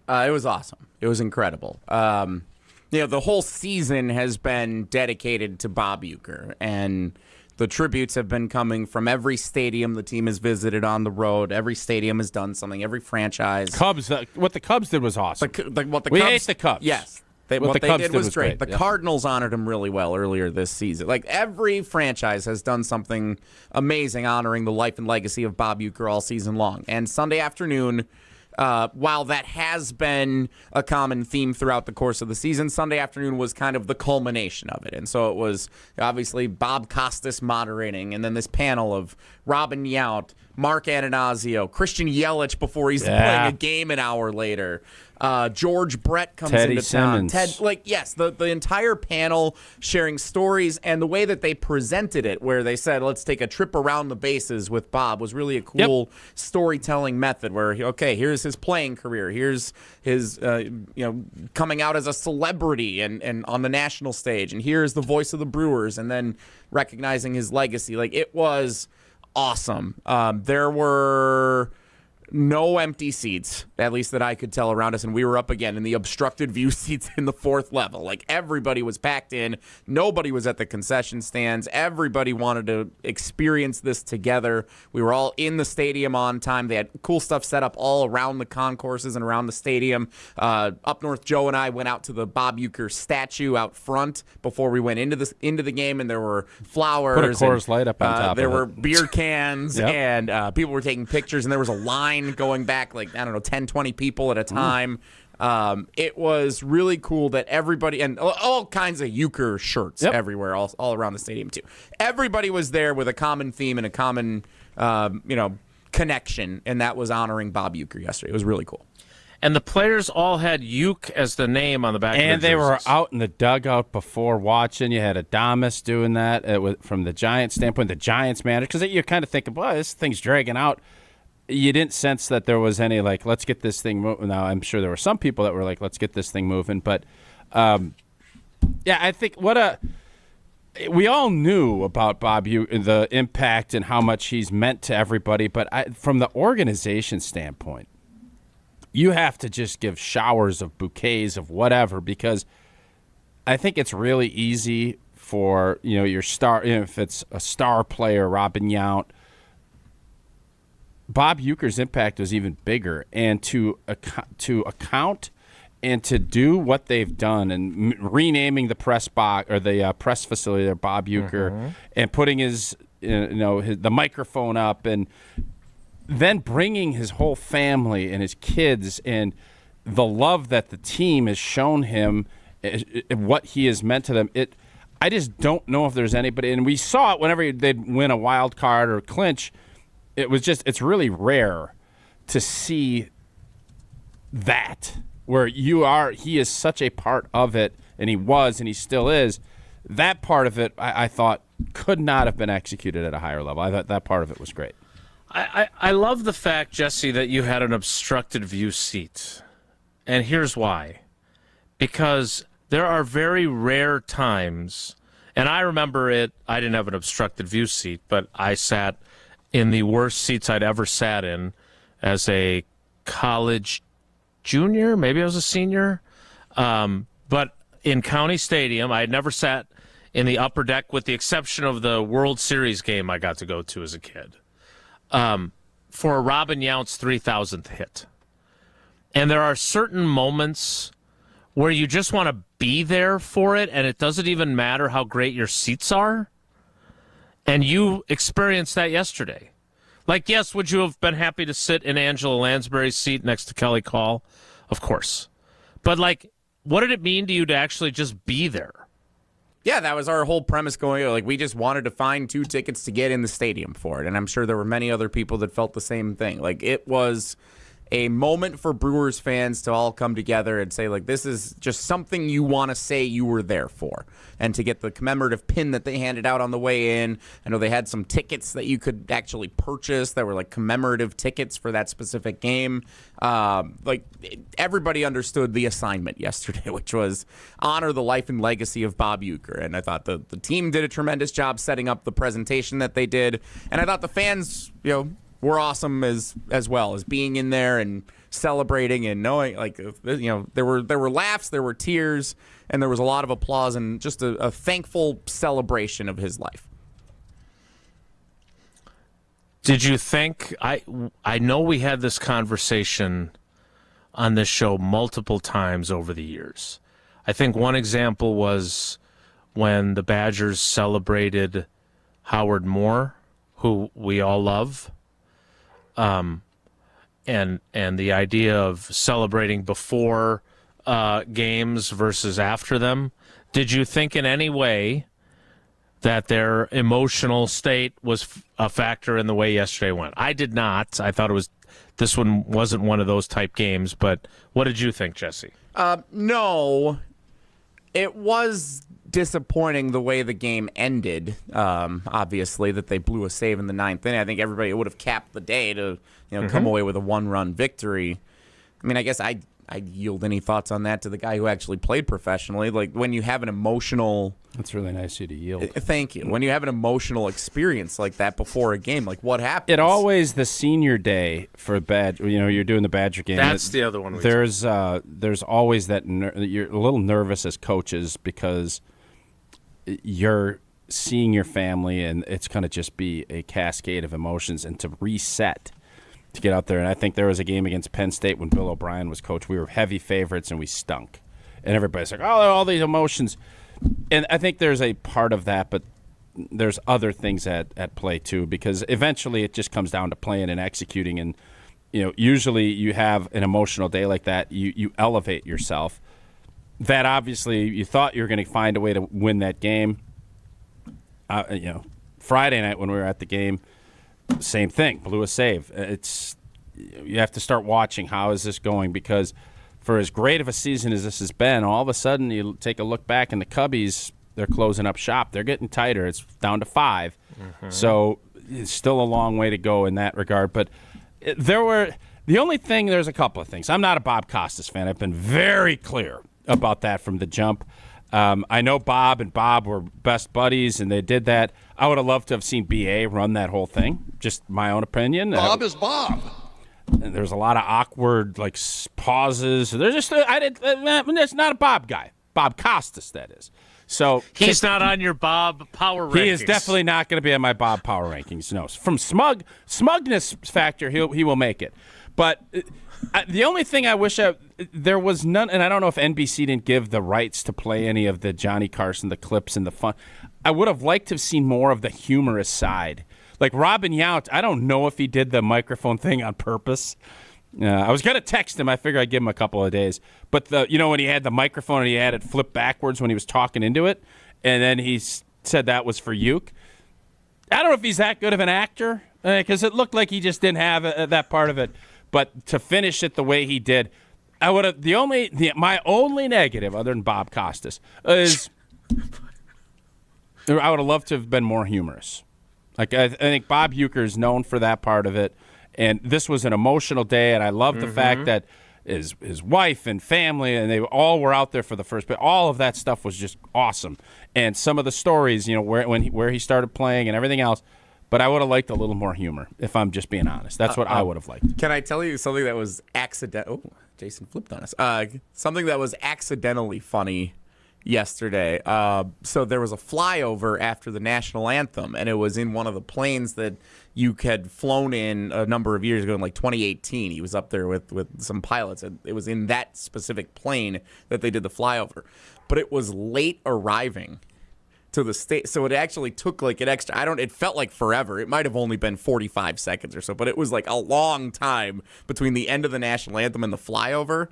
It was awesome. It was incredible. The whole season has been dedicated to Bob Uecker, and the tributes have been coming from every stadium the team has visited on the road. Every stadium has done something. Every franchise. Cubs. What the Cubs did was awesome. We hate the Cubs. Yes. What they did was great. The Cardinals honored him really well earlier this season. Like, every franchise has done something amazing honoring the life and legacy of Bob Uecker all season long. And Sunday afternoon, while that has been a common theme throughout the course of the season, Sunday afternoon was kind of the culmination of it. And so it was obviously Bob Costas moderating, and then this panel of Robin Yount, Mark Ananazio, Christian Yelich before he's playing a game an hour later. George Brett comes Teddy into town. Simmons. The entire panel sharing stories, and the way that they presented it, where they said, let's take a trip around the bases with Bob, was really a cool storytelling method where, here's his playing career. Here's his, coming out as a celebrity and on the national stage. And here's the voice of the Brewers, and then recognizing his legacy. Like, it was awesome. There were no empty seats, at least that I could tell around us, and we were up again in the obstructed view seats in the fourth level. Like, everybody was packed in. Nobody was at the concession stands. Everybody wanted to experience this together. We were all in the stadium on time. They had cool stuff set up all around the concourses and around the stadium. Up north, Joe and I went out to the Bob Uecker statue out front before we went into the game, and there were flowers. Put a Coors Light up on top of it. There were beer cans, and people were taking pictures, and there was a line going back 10, 20 people at a time. It was really cool that everybody, and all kinds of Uecker shirts everywhere, all around the stadium too. Everybody was there with a common theme and a common, connection, and that was honoring Bob Uecker yesterday. It was really cool. And the players all had Uke as the name on the back of their And they were jerseys. out in the dugout before watching. You had Adames doing that from the Giants standpoint, the Giants manager, because you're kind of thinking, boy, this thing's dragging out. you didn't sense that there was any, like, let's get this thing moving. Now, I'm sure there were some people that were like, let's get this thing moving. But, I think we all knew about Bob the impact and how much he's meant to everybody. But from the organization standpoint, you have to just give showers of bouquets of whatever, because I think it's really easy for, your star, if it's a star player, Robin Yount. Bob Uecker's impact was even bigger, and to account and to do what they've done and renaming the press box or the press facility there, Bob Uecker, and putting his the microphone up, and then bringing his whole family and his kids and the love that the team has shown him, what he has meant to them. I just don't know if there's anybody, and we saw it whenever they'd win a wild card or clinch. It's really rare to see that where he is such a part of it, and he was, and he still is. That part of it, I thought, could not have been executed at a higher level. I thought that part of it was great. I love the fact, Jesse, that you had an obstructed view seat. And here's why. Because there are very rare times, and I remember I didn't have an obstructed view seat, but I sat in the worst seats I'd ever sat in as a college junior, maybe I was a senior. But in County Stadium, I had never sat in the upper deck with the exception of the World Series game I got to go to as a kid. For Robin Yount's 3,000th hit. And there are certain moments where you just want to be there for it, and it doesn't even matter how great your seats are. And you experienced that yesterday. Like, yes, would you have been happy to sit in Angela Lansbury's seat next to Kelly Call? Of course. But, like, what did it mean to you to actually just be there? Yeah, that was our whole premise going. Like, we just wanted to find 2 tickets to get in the stadium for it. And I'm sure there were many other people that felt the same thing. Like, it was a moment for Brewers fans to all come together and say, like, this is just something you want to say you were there for. And to get the commemorative pin that they handed out on the way in. I know they had some tickets that you could actually purchase that were like commemorative tickets for that specific game. Everybody understood the assignment yesterday, which was honor the life and legacy of Bob Uecker. And I thought the team did a tremendous job setting up the presentation that they did. And I thought the fans, were awesome as well as being in there and celebrating and knowing, there were laughs, there were tears, and there was a lot of applause and just a thankful celebration of his life. Did you think, I know we had this conversation on this show multiple times over the years. I think one example was when the Badgers celebrated Howard Moore, who we all love. And the idea of celebrating before games versus after them. Did you think in any way that their emotional state was a factor in the way yesterday went? I did not. I thought this one wasn't one of those type games. But what did you think, Jesse? No, it was disappointing the way the game ended. Obviously, that they blew a save in the 9th inning. I think everybody would have capped the day to come away with a 1-run victory. I mean, I guess I'd yield any thoughts on that to the guy who actually played professionally. Like, when you have an emotional... That's really nice of you to yield. Thank you. When you have an emotional experience like that before a game, like, what happens? It always, the senior day for Badger, you're doing the Badger game. That's the other one. There's always that you're a little nervous as coaches because you're seeing your family, and it's going to just be a cascade of emotions, and to reset, to get out there. And I think there was a game against Penn State when Bill O'Brien was coach. We were heavy favorites, and we stunk. And everybody's like, oh, all these emotions. And I think there's a part of that, but there's other things at play, too, because eventually it just comes down to playing and executing. And, usually you have an emotional day like that, you elevate yourself. That obviously you thought you were going to find a way to win that game. Friday night when we were at the game, same thing, blew a save. You have to start watching how is this going, because for as great of a season as this has been, all of a sudden you take a look back and the Cubbies, they're closing up shop. They're getting tighter. It's down to 5. Mm-hmm. So it's still a long way to go in that regard. But there's a couple of things. I'm not a Bob Costas fan. I've been very clear about that from the jump. I know Bob and Bob were best buddies, and they did that. I would have loved to have seen B.A. run that whole thing. Just my own opinion. Bob is Bob. And there's a lot of awkward pauses. There's just it's not a Bob guy. Bob Costas, that is. So he's not on your Bob power rankings. He is definitely not going to be on my Bob power rankings. No, from smugness factor, he will make it. But the only thing I wish there was none, and I don't know if NBC didn't give the rights to play any of the Johnny Carson, the clips and the fun. I would have liked to have seen more of the humorous side. Like Robin Yount, I don't know if he did the microphone thing on purpose. I was going to text him. I figured I'd give him a couple of days. But when he had the microphone and he had it flipped backwards when he was talking into it, and then he said that was for Uecker. I don't know if he's that good of an actor because it looked like he just didn't have that part of it. But to finish it the way he did, I would have my only negative other than Bob Costas is I would have loved to have been more humorous. Like I think Bob Uecker is known for that part of it. And this was an emotional day, and I love the fact that his wife and family, and they all were out there for the first bit. All of that stuff was just awesome. And some of the stories, where he started playing and everything else. But I would have liked a little more humor, if I'm just being honest. That's what I would have liked. Can I tell you something that was accidental? Oh, Jason flipped on us. Something that was accidentally funny yesterday. So there was a flyover after the national anthem, and it was in one of the planes that Uecker had flown in a number of years ago in 2018. He was up there with some pilots, and it was in that specific plane that they did the flyover. But it was late arriving to the state, so it actually took an extra. It felt like forever. It might have only been 45 seconds or so, but it was a long time between the end of the national anthem and the flyover.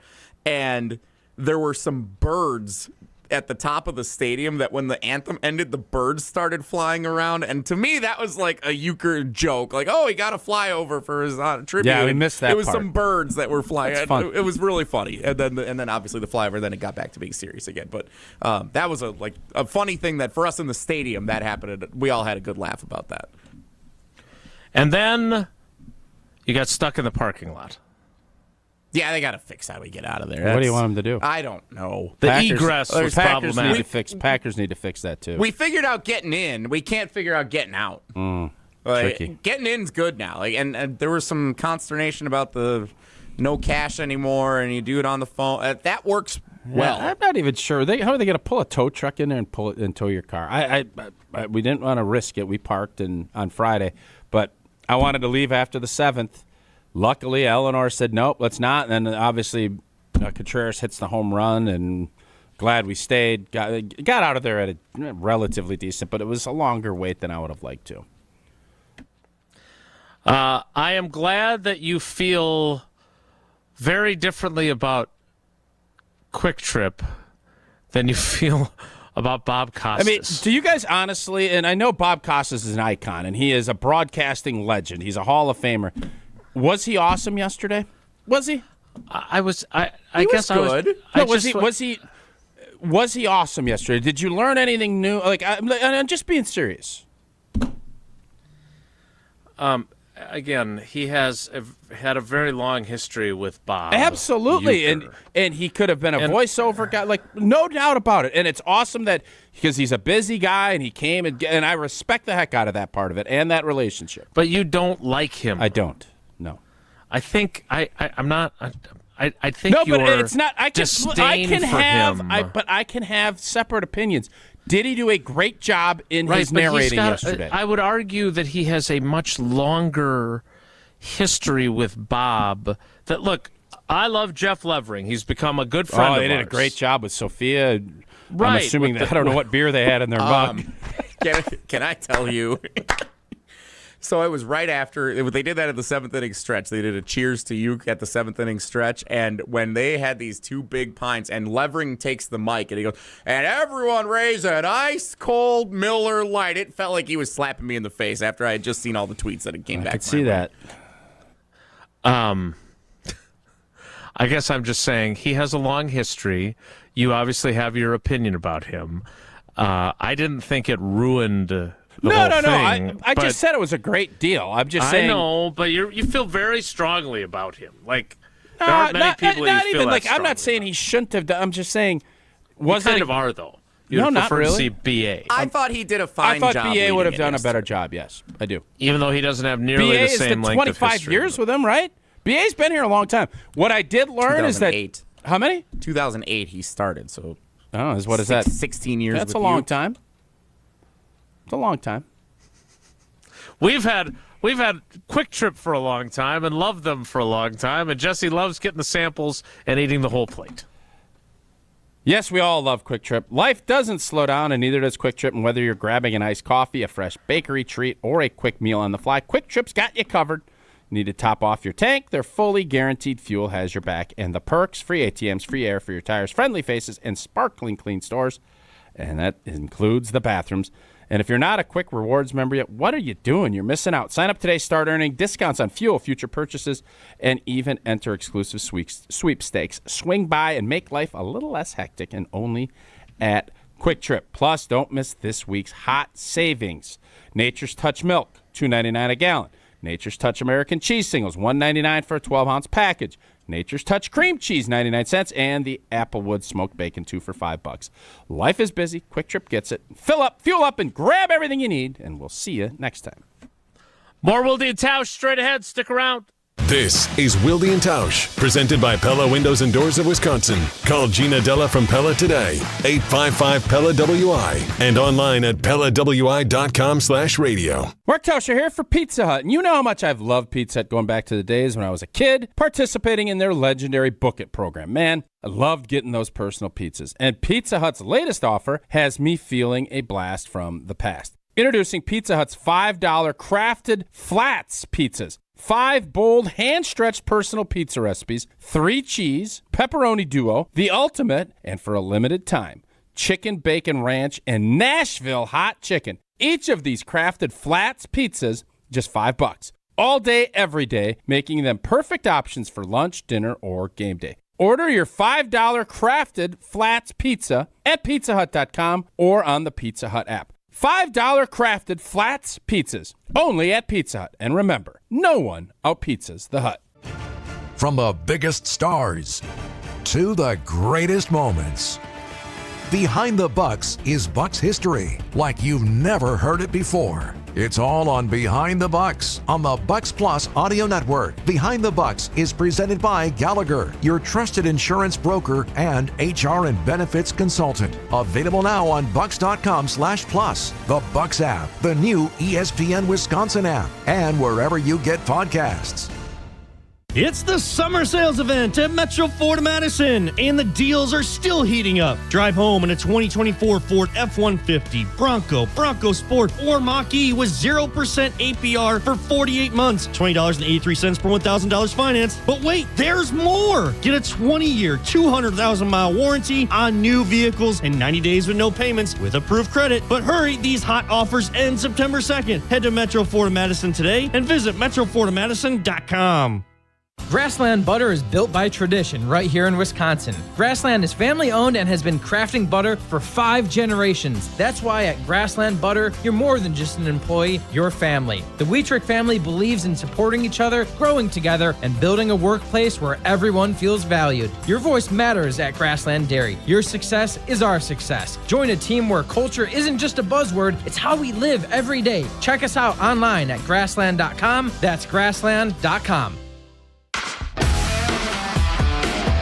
And there were some birds at the top of the stadium that when the anthem ended, the birds started flying around. And to me, that was like a Uecker joke. He got a flyover for his tribute. Yeah, we missed that It was part. some birds that were flying. That's fun. It was really funny. And then obviously the flyover, then it got back to being serious again. But that was a funny thing that for us in the stadium, that happened. We all had a good laugh about that. And then you got stuck in the parking lot. Yeah, they got to fix how we get out of there. What do you want them to do? I don't know. Egress was problematic. Packers need to fix that too. We figured out getting in. We can't figure out getting out. Tricky. Getting in's good now. And there was some consternation about the no cash anymore, and you do it on the phone. That works well. I'm not even sure. How are they going to pull a tow truck in there and pull it and tow your car? We didn't want to risk it. We parked on Friday, but I wanted to leave after the 7th. Luckily, Eleanor said, nope, let's not. And then, obviously, Contreras hits the home run, and glad we stayed. Got out of there at a relatively decent, but it was a longer wait than I would have liked to. I am glad that you feel very differently about Quick Trip than you feel about Bob Costas. I mean, do you guys honestly, and I know Bob Costas is an icon, and he is a broadcasting legend. He's a Hall of Famer. Was he awesome yesterday? Was he? I guess good. Was he awesome yesterday? Did you learn anything new? I'm just being serious. Again, he has had a very long history with Bob. Absolutely, Uecker. and he could have been a voiceover guy, no doubt about it. And it's awesome that because he's a busy guy and he came and I respect the heck out of that part of it and that relationship. But you don't like him. I don't. No. I think I'm not. I think no, you're but it's not. I can have. him. But I can have separate opinions. Did he do a great job in his narrating yesterday? I would argue that he has a much longer history with Bob. I love Jeff Levering. He's become a good friend of they did ours. a great job with Sophia. Right. I'm assuming that I don't know what beer they had in their mug. Can I tell you? So it was right after they did that at the 7th inning stretch. They did a cheers to Uecker at the 7th inning stretch, and when they had these two big pints, and Levering takes the mic and he goes, "And everyone raise an ice cold Miller Lite." It felt like he was slapping me in the face after I had just seen all the tweets that had came back. I could see that. I guess I'm just saying he has a long history. You obviously have your opinion about him. I didn't think it ruined No. thing, I just said it was a great deal. I'm just saying. I know, but you feel very strongly about him. Like, there aren't many people not you feel even that like. I'm not strongly saying he shouldn't have done. I'm just saying. You kind of are, though. No, not prefer really. to see BA. I thought he did a fine job. I thought BA would have leading done it a better job. Yes, I do. Even though he doesn't have nearly BA the same is the length of 25 history. years with him, right? BA's been here a long time. What I did learn is that 2008. how many? 2008 he started. So what is that? 16 years. That's with a long you. time. It's a long time. We've had Quick Trip for a long time and loved them for a long time, and Jesse loves getting the samples and eating the whole plate. Yes, we all love Quick Trip. Life doesn't slow down, and neither does Quick Trip. And whether you're grabbing an iced coffee, a fresh bakery treat, or a quick meal on the fly, Quick Trip's got you covered. Need to top off your tank? Their fully guaranteed fuel has your back. And the perks, free ATMs, free air for your tires, friendly faces, and sparkling clean stores. And that includes the bathrooms. And if you're not a Quick Rewards member yet, what are you doing? You're missing out. Sign up today, start earning discounts on fuel, future purchases, and even enter exclusive sweepstakes. Swing by and make life a little less hectic, and only at Quick Trip. Plus, don't miss this week's hot savings. Nature's Touch Milk, $2.99 a gallon. Nature's Touch American Cheese Singles, $1.99 for a 12-ounce package. Nature's Touch Cream Cheese, 99 cents, and the Applewood Smoked Bacon, 2 for $5. Life is busy. Quick Trip gets it. Fill up, fuel up, and grab everything you need, and we'll see you next time. More Wilde and Tausch straight ahead. Stick around. This is Wilde and Tausch, presented by Pella Windows and Doors of Wisconsin. Call Gina Della from Pella today, 855-PELLA-WI, and online at PellaWI.com/radio. Mark Tauscher here for Pizza Hut, and you know how much I've loved Pizza Hut going back to the days when I was a kid, participating in their legendary Book It program. Man, I loved getting those personal pizzas, and Pizza Hut's latest offer has me feeling a blast from the past. Introducing Pizza Hut's $5 crafted flats pizzas. 5 bold, hand-stretched personal pizza recipes, 3 cheese, pepperoni duo, the ultimate, and for a limited time, chicken bacon ranch and Nashville hot chicken. Each of these crafted flats pizzas, just $5. All day, every day, making them perfect options for lunch, dinner, or game day. Order your $5 crafted flats pizza at pizzahut.com or on the Pizza Hut app. $5 crafted flats pizzas, only at Pizza Hut. And remember, no one out-pizzas the Hut. From the biggest stars to the greatest moments, Behind the Bucks is Bucks history like you've never heard it before. It's all on Behind the Bucks on the Bucks Plus Audio Network. Behind the Bucks is presented by Gallagher, your trusted insurance broker and HR and benefits consultant. Available now on bucks.com/plus, the Bucks app, the new ESPN Wisconsin app, and wherever you get podcasts. It's the summer sales event at Metro Ford Madison, and the deals are still heating up. Drive home in a 2024 Ford F-150, Bronco Sport, or Mach-E with 0% APR for 48 months, $20.83 per $1,000 finance. But wait, there's more! Get a 20-year, 200,000-mile warranty on new vehicles and 90 days with no payments with approved credit. But hurry, these hot offers end September 2nd. Head to Metro Ford Madison today and visit MetroFordMadison.com. Grassland Butter is built by tradition right here in Wisconsin. Grassland is family-owned and has been crafting butter for 5 generations. That's why at Grassland Butter, you're more than just an employee, you're family. The Wietrich family believes in supporting each other, growing together, and building a workplace where everyone feels valued. Your voice matters at Grassland Dairy. Your success is our success. Join a team where culture isn't just a buzzword, it's how we live every day. Check us out online at grassland.com. That's grassland.com.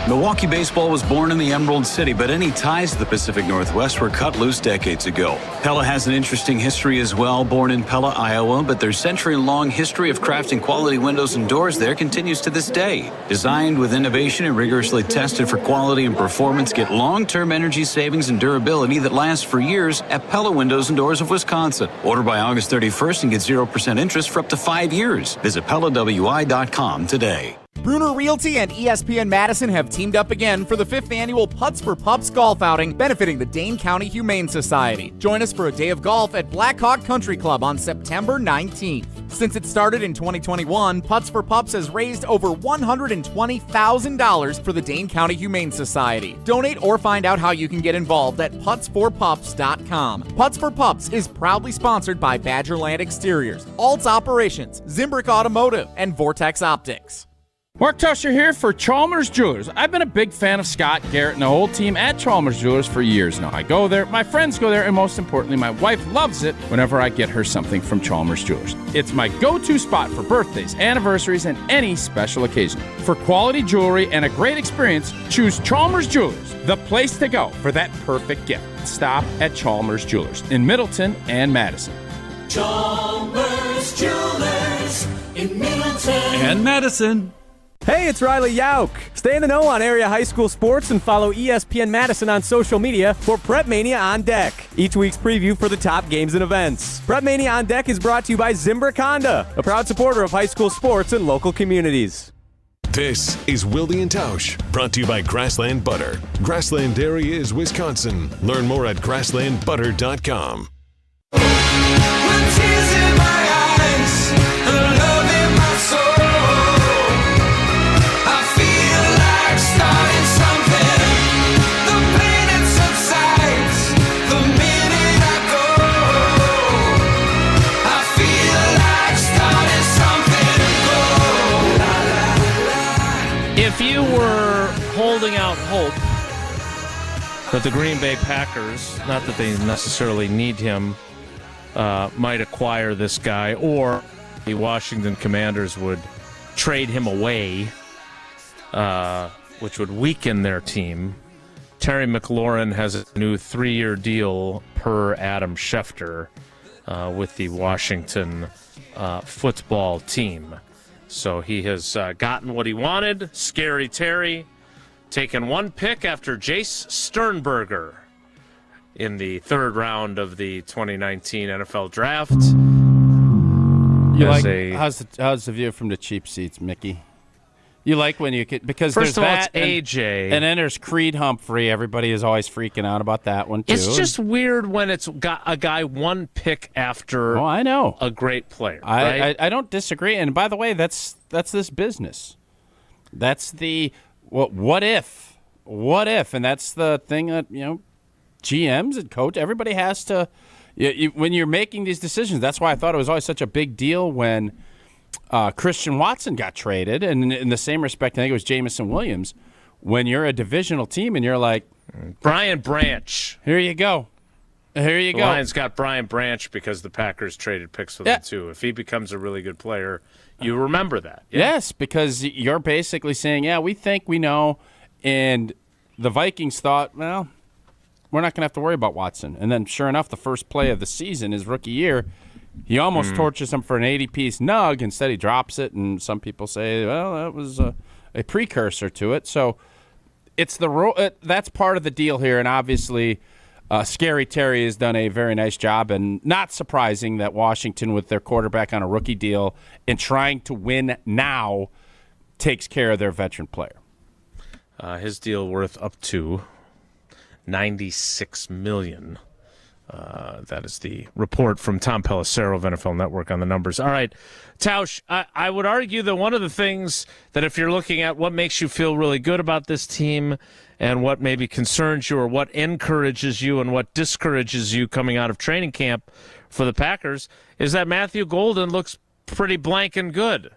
Milwaukee baseball was born in the Emerald City, but any ties to the Pacific Northwest were cut loose decades ago. Pella has an interesting history as well, born in Pella, Iowa, but their century-long history of crafting quality windows and doors there continues to this day. Designed with innovation and rigorously tested for quality and performance, get long-term energy savings and durability that lasts for years at Pella Windows and Doors of Wisconsin. Order by August 31st and get 0% interest for up to 5 years. Visit PellaWI.com today. Bruner Realty and ESPN Madison have teamed up again for the 5th annual Putts for Pups golf outing benefiting the Dane County Humane Society. Join us for a day of golf at Blackhawk Country Club on September 19th. Since it started in 2021, Putts for Pups has raised over $120,000 for the Dane County Humane Society. Donate or find out how you can get involved at putsforpups.com. Putts for Pups is proudly sponsored by Badgerland Exteriors, Alts Operations, Zimbrick Automotive, and Vortex Optics. Mark Tusher here for Chalmers Jewelers. I've been a big fan of Scott, Garrett, and the whole team at Chalmers Jewelers for years now. I go there, my friends go there, and most importantly, my wife loves it whenever I get her something from Chalmers Jewelers. It's my go-to spot for birthdays, anniversaries, and any special occasion. For quality jewelry and a great experience, choose Chalmers Jewelers, the place to go for that perfect gift. Stop at Chalmers Jewelers in Middleton and Madison. Chalmers Jewelers in Middleton and Madison. Hey, it's Riley Yauk. Stay in the know on area high school sports and follow ESPN Madison on social media for Prep Mania on Deck, each week's preview for the top games and events. Prep Mania on Deck is brought to you by Zimbrick Honda, a proud supporter of high school sports and local communities. This is Wilde and Tausch, brought to you by Grassland Butter. Grassland Dairy is Wisconsin. Learn more at grasslandbutter.com. If you were holding out hope that the Green Bay Packers, not that they necessarily need him, might acquire this guy, or the Washington Commanders would trade him away, which would weaken their team, Terry McLaurin has a new 3-year deal per Adam Schefter with the Washington football team. So he has gotten what he wanted. Scary Terry taken 1 pick after Jace Sternberger in the 3rd round of the 2019 NFL Draft. You like how's the view from the cheap seats, Mickey? You like when you get, because first there's of all, that it's AJ, and then there's Creed Humphrey. Everybody is always freaking out about that one too. It's just weird when it's got a guy 1 pick after. Oh, I know, a great player. I don't disagree. And by the way, that's this business. That's the what if, and that's the thing that GMs and coach, everybody has to. When you're making these decisions, that's why I thought it was always such a big deal when Christian Watson got traded, and in the same respect, I think it was Jamison Williams. When you're a divisional team and you're like, Brian Branch, here you go. The Lions got Brian Branch because the Packers traded picks with him too. If he becomes a really good player, you remember that. Yeah. Yes, because you're basically saying, we think we know, and the Vikings thought, well, we're not going to have to worry about Watson. And then sure enough, the first play of the season, his rookie year, he almost torches him for an 80-piece nug. Instead, he drops it, and some people say, well, that was a precursor to it. So it's that's part of the deal here, and obviously Scary Terry has done a very nice job, and not surprising that Washington, with their quarterback on a rookie deal and trying to win now, takes care of their veteran player. His deal worth up to $96 million. That is the report from Tom Pelissero of NFL Network on the numbers. All right, Tausch, I would argue that one of the things that if you're looking at what makes you feel really good about this team and what maybe concerns you or what encourages you and what discourages you coming out of training camp for the Packers is that Matthew Golden looks pretty blank and good.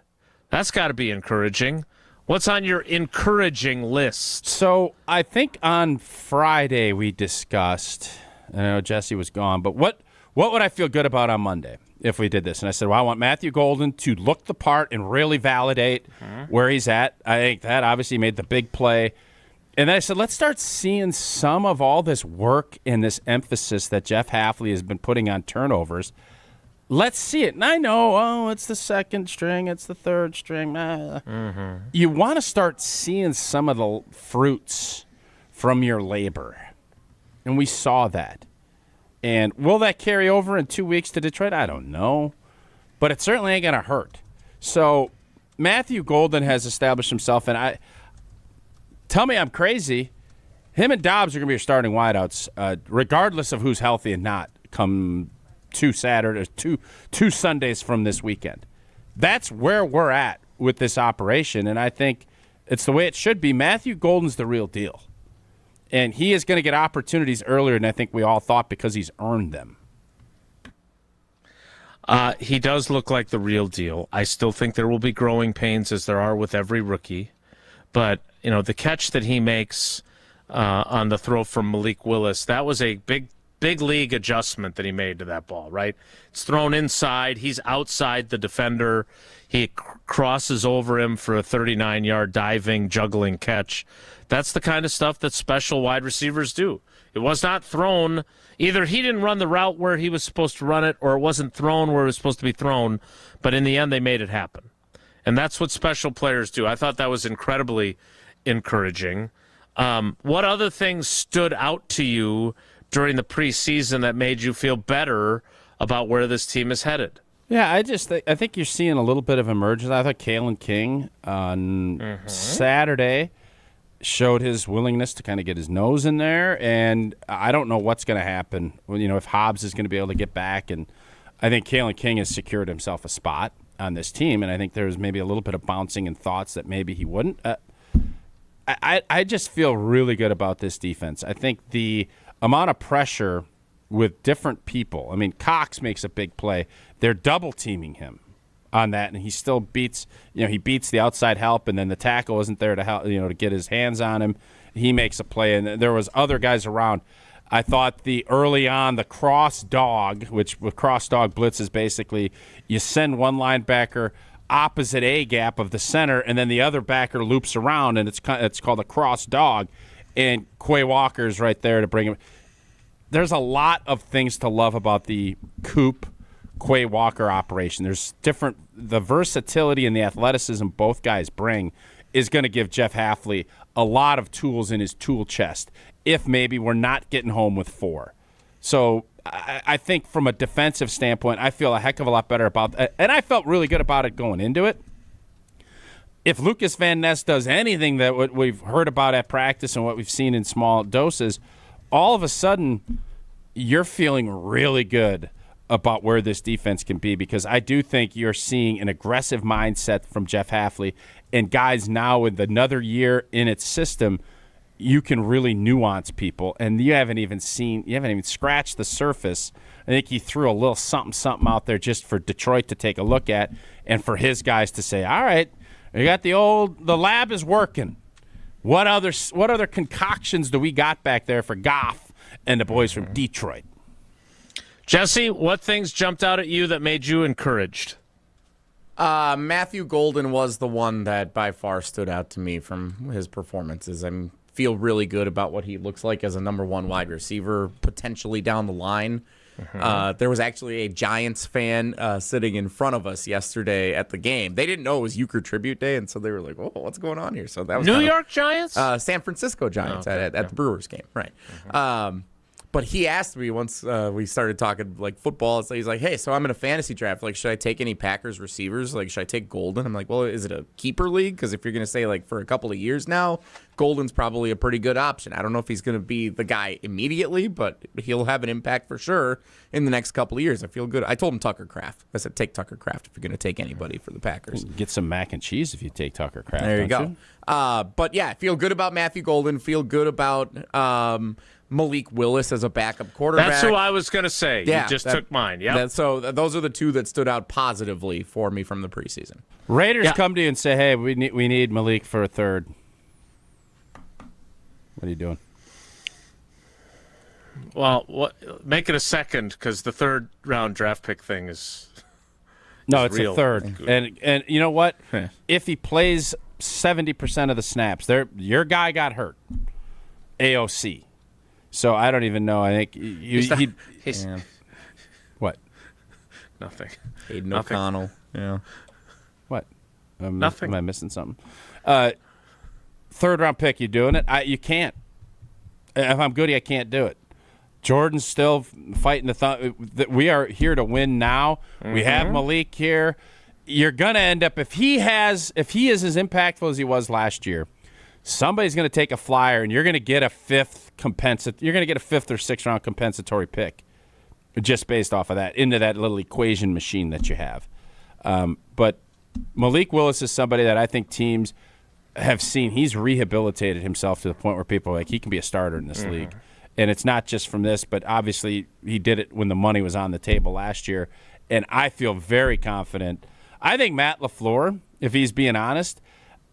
That's got to be encouraging. What's on your encouraging list? So I think on Friday we discussed, I know Jesse was gone, but what would I feel good about on Monday if we did this? And I said, well, I want Matthew Golden to look the part and really validate where he's at. I think that obviously made the big play. And then I said, let's start seeing some of all this work and this emphasis that Jeff Hafley has been putting on turnovers. Let's see it. And I know, it's the second string, it's the third string. You want to start seeing some of the fruits from your labor. And we saw that. And will that carry over in 2 weeks to Detroit? I don't know. But it certainly ain't going to hurt. So Matthew Golden has established himself, and tell me I'm crazy. Him and Dobbs are going to be your starting wideouts, regardless of who's healthy and not, come two Sundays from this weekend. That's where we're at with this operation, and I think it's the way it should be. Matthew Golden's the real deal, and he is going to get opportunities earlier than I think we all thought because he's earned them. He does look like the real deal. I still think there will be growing pains, as there are with every rookie. But, the catch that he makes on the throw from Malik Willis, that was a big league adjustment that he made to that ball, right? It's thrown inside. He's outside the defender. He crosses over him for a 39-yard diving, juggling catch. That's the kind of stuff that special wide receivers do. It was not thrown. Either he didn't run the route where he was supposed to run it, or it wasn't thrown where it was supposed to be thrown. But in the end, they made it happen. And that's what special players do. I thought that was incredibly encouraging. What other things stood out to you during the preseason that made you feel better about where this team is headed? Yeah, I think you're seeing a little bit of emergence. I thought Kalen King on Saturday showed his willingness to kind of get his nose in there, and I don't know what's going to happen. If Hobbs is going to be able to get back, and I think Kalen King has secured himself a spot on this team, and I think there's maybe a little bit of bouncing in thoughts that maybe he wouldn't. I just feel really good about this defense. I think the amount of pressure with different people. I mean, Cox makes a big play. They're double teaming him on that, and he still beats. He beats the outside help, and then the tackle isn't there to help. To get his hands on him. He makes a play, and there was other guys around. I thought early on the cross dog, which with cross dog blitz is basically you send one linebacker opposite A gap of the center, and then the other backer loops around, and it's called a cross dog. And Quay Walker's right there to bring him. There's a lot of things to love about the Quay Walker operation. There's the versatility and the athleticism both guys bring is going to give Jeff Hafley a lot of tools in his tool chest if maybe we're not getting home with 4. So I think from a defensive standpoint, I feel a heck of a lot better about that. And I felt really good about it going into it. If Lucas Van Ness does anything that what we've heard about at practice and what we've seen in small doses, all of a sudden you're feeling really good about where this defense can be, because I do think you're seeing an aggressive mindset from Jeff Hafley, and guys now with another year in its system, you can really nuance people, and you haven't even scratched the surface. I think he threw a little something out there just for Detroit to take a look at, and for his guys to say, all right, you got the lab is working. What other concoctions do we got back there for Goff and the boys from Detroit? Jesse, what things jumped out at you that made you encouraged? Matthew Golden was the one that by far stood out to me from his performances. I feel really good about what he looks like as a number 1 wide receiver, potentially down the line. There was actually a Giants fan sitting in front of us yesterday at the game. They didn't know it was Uecker Tribute Day, and so they were like, "Oh, what's going on here?" So that was New York Giants, San Francisco Giants at the Brewers game, right? But he asked me once we started talking like football. So he's like, "Hey, so I'm in a fantasy draft. Like, should I take any Packers receivers? Like, should I take Golden?" I'm like, "Well, is it a keeper league? Because if you're going to say like for a couple of years now, Golden's probably a pretty good option. I don't know if he's going to be the guy immediately, but he'll have an impact for sure in the next couple of years. I feel good." I told him Tucker Kraft. I said, "Take Tucker Kraft if you're going to take anybody for the Packers. Get some mac and cheese if you take Tucker Kraft." There you go. But yeah, feel good about Matthew Golden. Feel good about Malik Willis as a backup quarterback. That's who I was going to say. Yeah, you just took mine. Yeah. So those are the two that stood out positively for me from the preseason. Raiders come to you and say, "Hey, we need Malik for a third." What are you doing? Well, make it a second, because the 3rd round draft pick thing is it's real. a third. And you know what? If he plays 70% of the snaps, your guy got hurt. AOC. So I don't even know. I think he's what? Nothing. Aiden O'Connell. Yeah. What? Nothing. Am I missing something? 3rd round pick. You doing it? You can't. If I'm Goody, I can't do it. Jordan's still fighting the thumb. We are here to win now. We have Malik here. You're gonna end up if he is as impactful as he was last year. Somebody's going to take a flyer, and you're going to get a 5th or 6th round compensatory pick. just based off of that, into that little equation machine that you have. But Malik Willis is somebody that I think teams have seen. He's rehabilitated himself to the point where people are like, he can be a starter in this league. And it's not just from this, but obviously he did it when the money was on the table last year. And I feel very confident. I think Matt LaFleur, if he's being honest,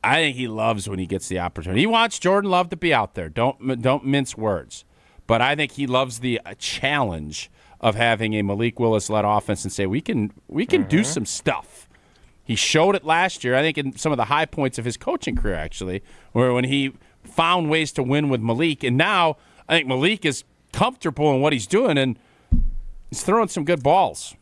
I think he loves when he gets the opportunity. He wants Jordan Love to be out there. Don't mince words. But I think he loves the challenge of having a Malik Willis-led offense and say, we can do some stuff. He showed it last year, I think, in some of the high points of his coaching career, actually, where when he found ways to win with Malik. And now I think Malik is comfortable in what he's doing, and he's throwing some good balls.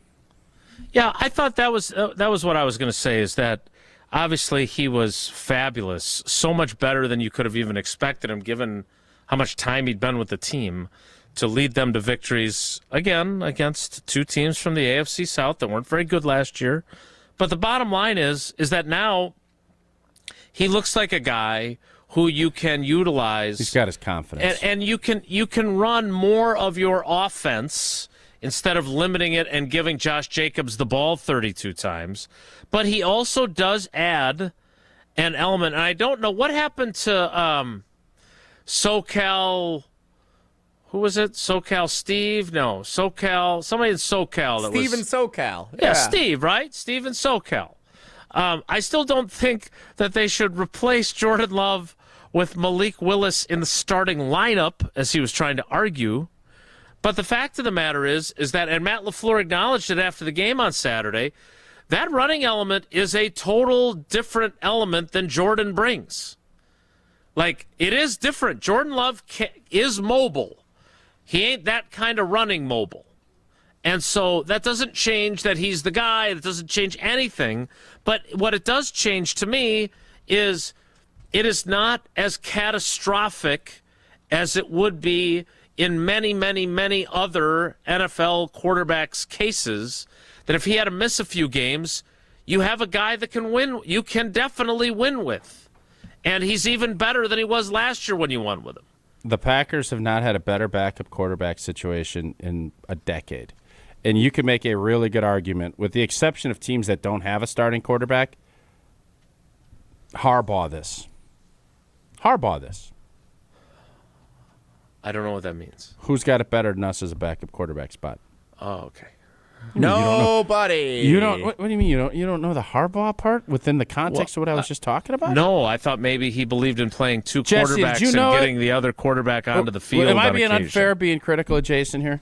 Yeah, I thought that was what I was going to say, is that obviously he was fabulous, so much better than you could have even expected him, given how much time he'd been with the team, to lead them to victories, again, against two teams from the AFC South that weren't very good last year. But the bottom line is that now he looks like a guy who you can utilize. He's got his confidence. And you can run more of your offense instead of limiting it and giving Josh Jacobs the ball 32 times. But he also does add an element. And I don't know what happened to SoCal. Who was it? SoCal Steve? No, SoCal. Somebody in SoCal. Steve in SoCal. Yeah, Steve, right? Steve in SoCal. I still don't think that they should replace Jordan Love with Malik Willis in the starting lineup, as he was trying to argue. But the fact of the matter is that, and Matt LaFleur acknowledged it after the game on Saturday, that running element is a total different element than Jordan brings. Like, it is different. Jordan Love is mobile. He ain't that kind of running mobile. And so that doesn't change that he's the guy. It doesn't change anything. But what it does change to me is it is not as catastrophic as it would be in many, many, many other NFL quarterbacks' cases, that if he had to miss a few games, you have a guy that can win. You can definitely win with. And he's even better than he was last year when you won with him. The Packers have not had a better backup quarterback situation in a decade. And you can make a really good argument, with the exception of teams that don't have a starting quarterback, Harbaugh this. I don't know what that means. Who's got it better than us as a backup quarterback spot? Oh, okay. Nobody. You don't. What do you mean you don't know the Harbaugh part within the context of what I was just talking about? No, I thought maybe he believed in playing two Jesse, quarterbacks and getting the other quarterback onto the field. Am I on being occasion. unfair being critical of Jason here?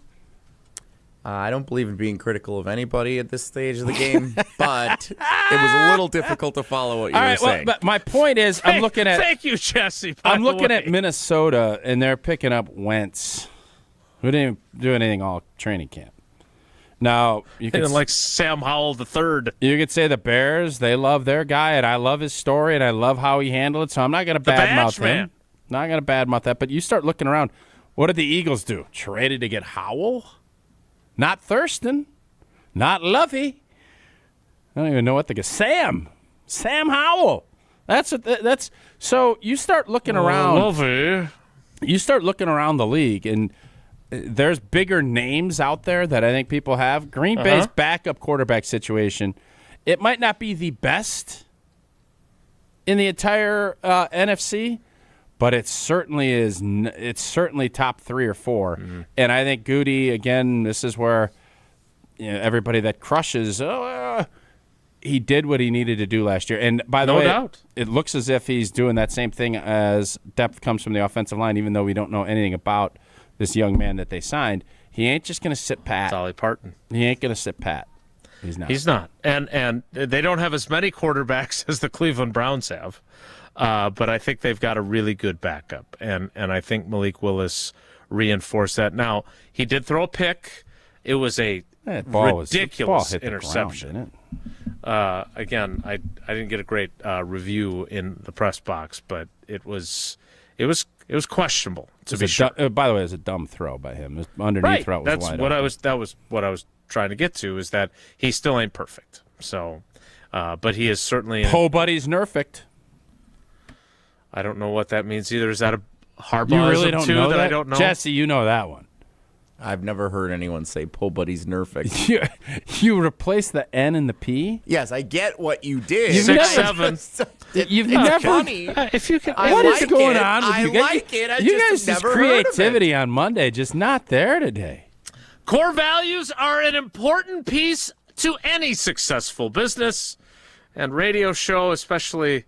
I don't believe in being critical of anybody at this stage of the game, but it was a little difficult to follow what you were saying. Well, but my point is, I'm looking at. Thank you, Jesse. I'm looking at Minnesota, and they're picking up Wentz, who didn't do anything all training camp. Now, you could like Sam Howell III. You could say the Bears, they love their guy, and I love his story, and I love how he handled it, so I'm not going to badmouth him. Not going to badmouth that, but you start looking around. What did the Eagles do? Traded to get Howell? Not Thurston. Not Lovey. I don't even know what to get. Sam Howell. That's so you start looking around. Lovey. You start looking around the league, and there's bigger names out there that I think people have. Green Bay's backup quarterback situation, it might not be the best in the entire NFC, but it certainly is. It's certainly top 3 or 4. Mm-hmm. And I think Goody, again, this is where everybody that crushes, he did what he needed to do last year. And by the way, doubt. It looks as if he's doing that same thing as depth comes from the offensive line, even though we don't know anything about this young man that they signed. He ain't just going to sit pat. Dolly Parton. He ain't going to sit pat. He's not. He's not. And they don't have as many quarterbacks as the Cleveland Browns have. But I think they've got a really good backup. And I think Malik Willis reinforced that. Now, he did throw a pick. It was a ridiculous interception. Ground, didn't it? Again, I didn't get a great review in the press box, but it was questionable, to be sure. By the way, it was a dumb throw by him. Underneath route was wide open. That was what I was trying to get to, is that he still ain't perfect. So, but he is certainly Buddy's nerfect. I don't know what that means either. Is that a Harbaugh You really don't know that? I don't know? Jesse, you know that one. I've never heard anyone say Po Buddy's Nerfic. You replace the N and the P? Yes, I get what you did. 6'7". You've never. funny. If you can, I what is like going it. on with I you guys? like it. I You just guys' never heard of creativity on Monday just not there today. Core values are an important piece to any successful business and radio show, especially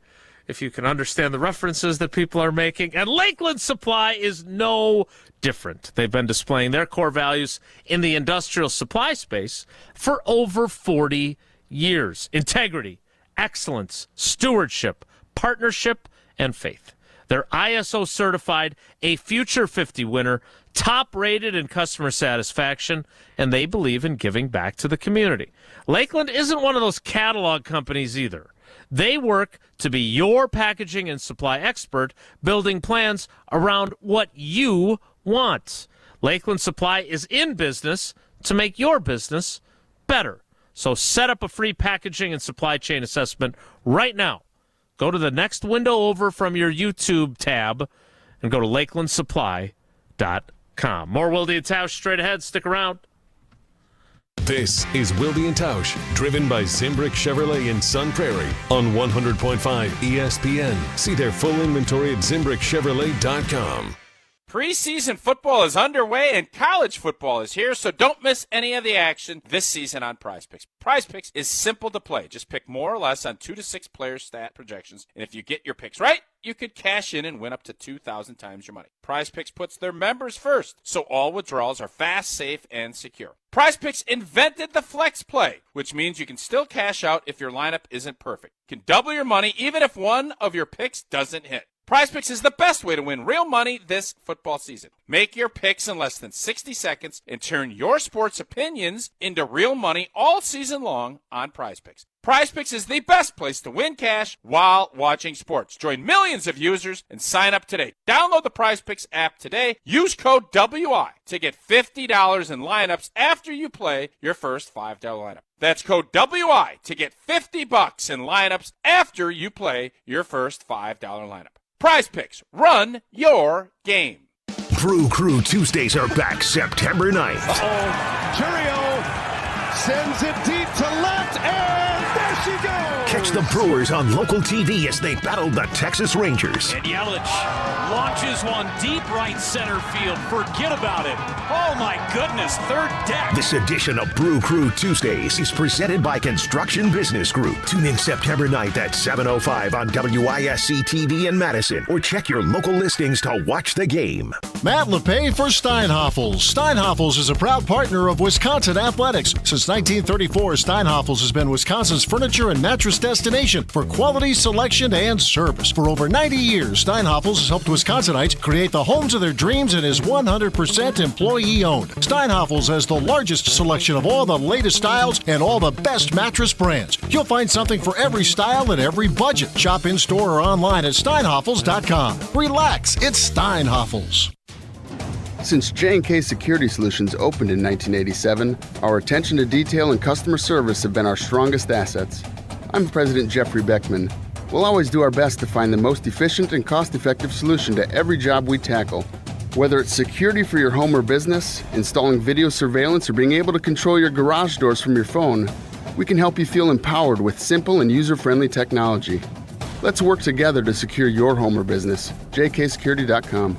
if you can understand the references that people are making. And Lakeland Supply is no different. They've been displaying their core values in the industrial supply space for over 40 years. Integrity, excellence, stewardship, partnership, and faith. They're ISO certified, a Future 50 winner, top rated in customer satisfaction, and they believe in giving back to the community. Lakeland isn't one of those catalog companies either. They work to be your packaging and supply expert, building plans around what you want. Lakeland Supply is in business to make your business better. So set up a free packaging and supply chain assessment right now. Go to the next window over from your YouTube tab and go to lakelandsupply.com. More Wilde and Tausch straight ahead. Stick around. This is Wilde and Tausch, driven by Zimbrick Chevrolet in Sun Prairie on 100.5 ESPN. See their full inventory at ZimbrickChevrolet.com. Preseason football is underway and college football is here, so don't miss any of the action this season on PrizePicks. PrizePicks is simple to play. Just pick more or less on 2 to 6 player stat projections, and if you get your picks right, you could cash in and win up to 2,000 times your money. PrizePicks puts their members first, so all withdrawals are fast, safe, and secure. PrizePicks invented the flex play, which means you can still cash out if your lineup isn't perfect. You can double your money even if one of your picks doesn't hit. PrizePicks is the best way to win real money this football season. Make your picks in less than 60 seconds and turn your sports opinions into real money all season long on PrizePicks. PrizePicks is the best place to win cash while watching sports. Join millions of users and sign up today. Download the PrizePicks app today. Use code WI to get $50 in lineups after you play your first $5 lineup. That's code WI to get $50 in lineups after you play your first $5 lineup. PrizePicks, run your game. Brew Crew Tuesdays are back September 9th. Churio sends it deep to left, and there she goes. Catch the Brewers on local TV as they battle the Texas Rangers. And Yelich launches one deep right center field. Forget about it. Oh, my goodness, third deck. This edition of Brew Crew Tuesdays is presented by Construction Business Group. Tune in September 9th at 7:05 on WISC TV in Madison, or check your local listings to watch the game. Matt LePay for Steinhoffels. Steinhoffels is a proud partner of Wisconsin Athletics. Since 1934, Steinhoffels has been Wisconsin's furniture and mattress destination for quality, selection, and service. For over 90 years, Steinhoffels has helped Wisconsinites create the homes of their dreams and is 100% employee-owned. Steinhoffels has the largest selection of all the latest styles and all the best mattress brands. You'll find something for every style and every budget. Shop in-store or online at steinhoffels.com. Relax, it's Steinhoffels. Since J&K Security Solutions opened in 1987, our attention to detail and customer service have been our strongest assets. I'm President Jeffrey Beckman. We'll always do our best to find the most efficient and cost-effective solution to every job we tackle. Whether it's security for your home or business, installing video surveillance, or being able to control your garage doors from your phone, we can help you feel empowered with simple and user-friendly technology. Let's work together to secure your home or business. jksecurity.com.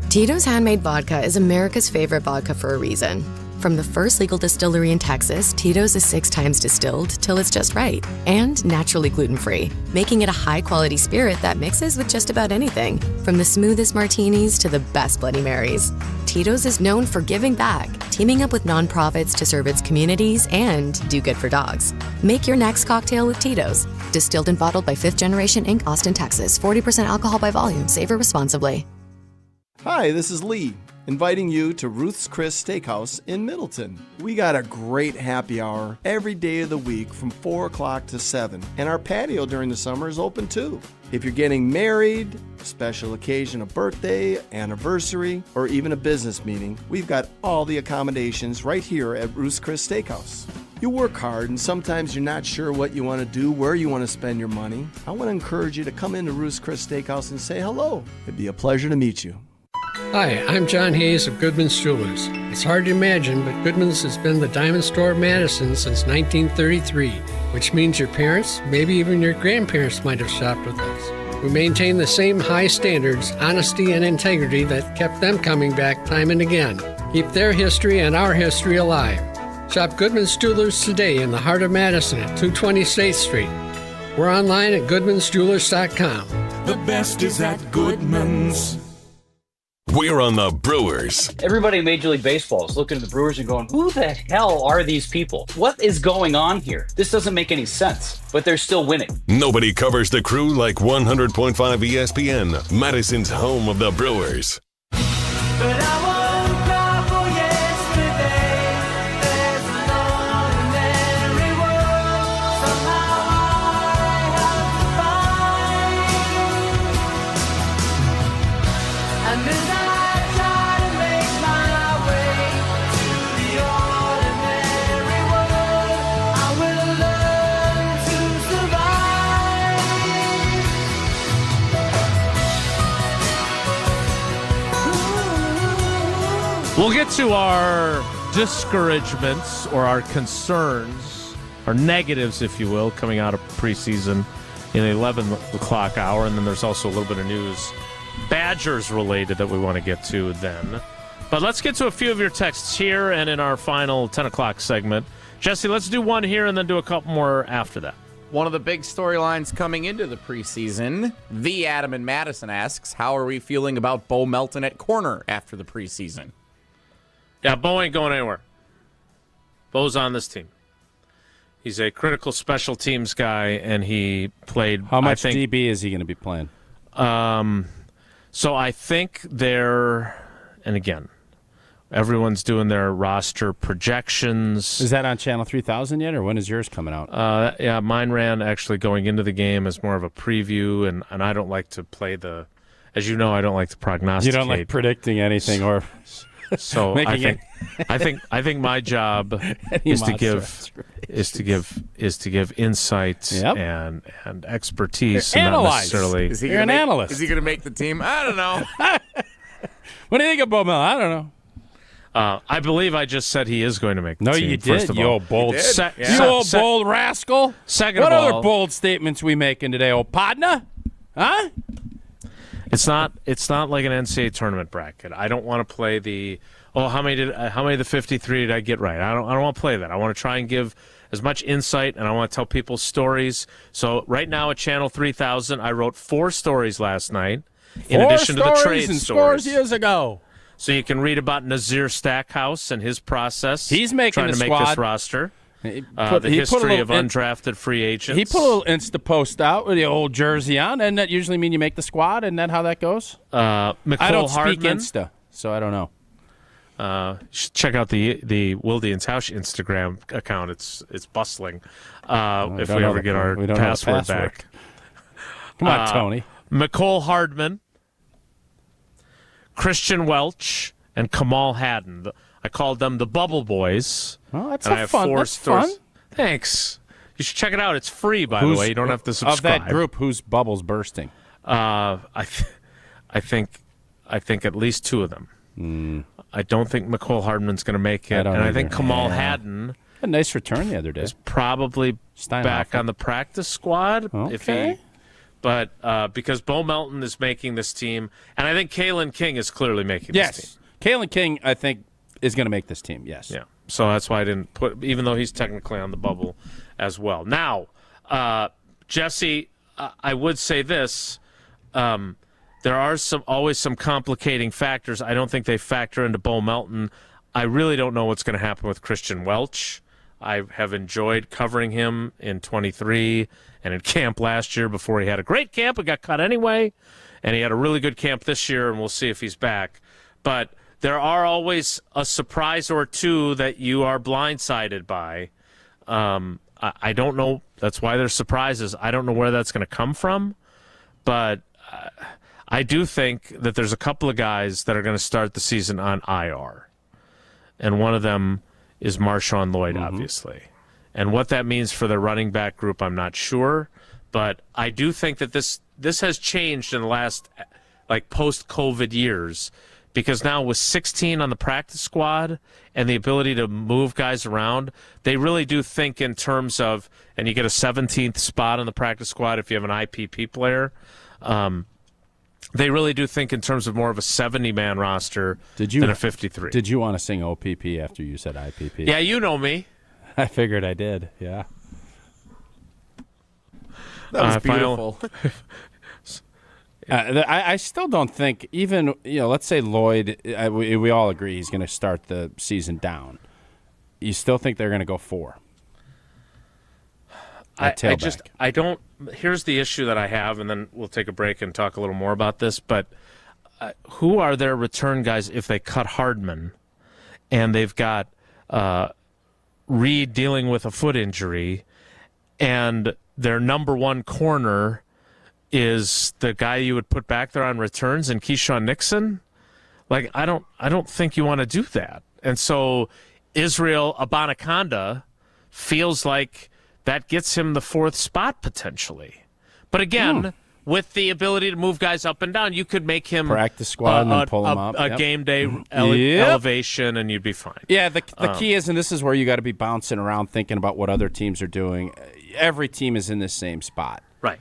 Tito's Handmade Vodka is America's favorite vodka for a reason. From the first legal distillery in Texas, Tito's is 6 times distilled till it's just right. And naturally gluten-free, making it a high-quality spirit that mixes with just about anything. From the smoothest martinis to the best Bloody Marys. Tito's is known for giving back, teaming up with nonprofits to serve its communities and do good for dogs. Make your next cocktail with Tito's. Distilled and bottled by 5th Generation Inc., Austin, Texas. 40% alcohol by volume. Savor responsibly. Hi, this is Lee, inviting you to Ruth's Chris Steakhouse in Middleton. We got a great happy hour every day of the week from 4 o'clock to 7, and our patio during the summer is open too. If you're getting married, a special occasion, a birthday, anniversary, or even a business meeting, we've got all the accommodations right here at Ruth's Chris Steakhouse. You work hard and sometimes you're not sure what you want to do, where you want to spend your money. I want to encourage you to come into Ruth's Chris Steakhouse and say hello. It'd be a pleasure to meet you. Hi, I'm John Hayes of Goodman's Jewelers. It's hard to imagine, but Goodman's has been the diamond store of Madison since 1933, which means your parents, maybe even your grandparents might have shopped with us. We maintain the same high standards, honesty, and integrity that kept them coming back time and again. Keep their history and our history alive. Shop Goodman's Jewelers today in the heart of Madison at 220 State Street. We're online at goodmansjewelers.com. The best is at Goodman's. We're on the Brewers. Everybody in Major League Baseball is looking at the Brewers and going, who the hell are these people? What is going on here? This doesn't make any sense, but they're still winning. Nobody covers the Crew like 100.5 ESPN, Madison's home of the Brewers. But I won't cry for yesterday. There's an ordinary world. Somehow I have to find. And as I try to make my way to the ordinary world, I will learn to survive. We'll get to our discouragements or our concerns, our negatives, if you will, coming out of preseason in the 11 o'clock hour. And then there's also a little bit of news, Badgers related, that we want to get to then. But let's get to a few of your texts here and in our final 10 o'clock segment. Jesse, let's do one here and then do a couple more after that. One of the big storylines coming into the preseason, the Adam in Madison asks, how are we feeling about Bo Melton at corner after the preseason? Yeah, Bo ain't going anywhere. Bo's on this team. He's a critical special teams guy, and he played. How much DB is he going to be playing? So I think they're, and again, everyone's doing their roster projections. Is that on Channel 3000 yet, or when is yours coming out? Yeah, mine ran actually going into the game as more of a preview, and I don't like to play the, as you know, I don't like to prognosticate. You don't like predicting anything or. So I think my job is to give insight and expertise. You're and not analyze. necessarily. You're an analyst. Is he going to make the team? I don't know. What do you think of Bo Melton? I don't know. I believe I just said he is going to make the No, team. you did, First of you all. old bold, You old bold rascal. Second what of other all, bold statements we making today, old partner? Huh? It's not like an NCAA tournament bracket. I don't want to play the how many of the 53 did I get right? I don't want to play that. I want to try and give as much insight, and I want to tell people stories. So right now at Channel 3000, I wrote 4 stories last night in addition to the trade and stories years ago. So you can read about Nazir Stackhouse and his process. He's making trying the to make squad. this roster. He The history of little undrafted free agents. He put a little Insta post out with the old jersey on, and that usually mean you make the squad. Isn't that how that goes? McCole I don't Hardman. speak Insta, so I don't know. You should check out the Wilde and Tausch Instagram account. It's bustling. If we ever get our password back. Come on, Tony. McCole Hardman, Christian Welch, and Kamal Haddon. I called them the Bubble Boys. Well, that's and I have fun. 4 That's stores. fun. Thanks. You should check it out. It's free, by the way. You don't have to subscribe. Of that group, whose bubble's bursting? I think at least 2 of them. I don't think McCole Hardman's going to make it, and I think Kamal Haddon. A nice return the other day. Is probably back on the practice squad. Okay. But because Bo Melton is making this team, and I think Kalen King is clearly making this team. Kalen King, I think, is going to make this team, yes. Yeah. So that's why I didn't put, even though he's technically on the bubble as well. Now, Jesse, I would say this. There are always some complicating factors. I don't think they factor into Bo Melton. I really don't know what's going to happen with Christian Welch. I have enjoyed covering him in 23 and in camp last year before he had a great camp and got cut anyway. And he had a really good camp this year, and we'll see if he's back. But there are always a surprise or two that you are blindsided by. I don't know. That's why there's surprises. I don't know where that's going to come from. But I do think that there's a couple of guys that are going to start the season on IR. And one of them is Marshawn Lloyd, obviously. And what that means for the running back group, I'm not sure. But I do think that this has changed in the last, post-COVID years, because now with 16 on the practice squad and the ability to move guys around, they really do think in terms of, and you get a 17th spot on the practice squad if you have an IPP player. They really do think in terms of more of a 70-man roster than a 53. Did you want to sing OPP after you said IPP? Yeah, you know me. I figured I did, yeah. That was beautiful. I still don't think even, let's say Lloyd, we all agree he's going to start the season down. You still think they're going to go 4? I don't. Here's the issue that I have, and then we'll take a break and talk a little more about this. But who are their return guys if they cut Hardman and they've got Reed dealing with a foot injury and their number one corner is the guy you would put back there on returns and Keyshawn Nixon? Like, I don't think you want to do that. And so Israel Abanikanda feels like that gets him the 4th spot potentially. But again, with the ability to move guys up and down, you could make him practice squad and then pull him up. A game day elevation, and you'd be fine. Yeah, the key is, and this is where you got to be bouncing around thinking about what other teams are doing. Every team is in the same spot. Right.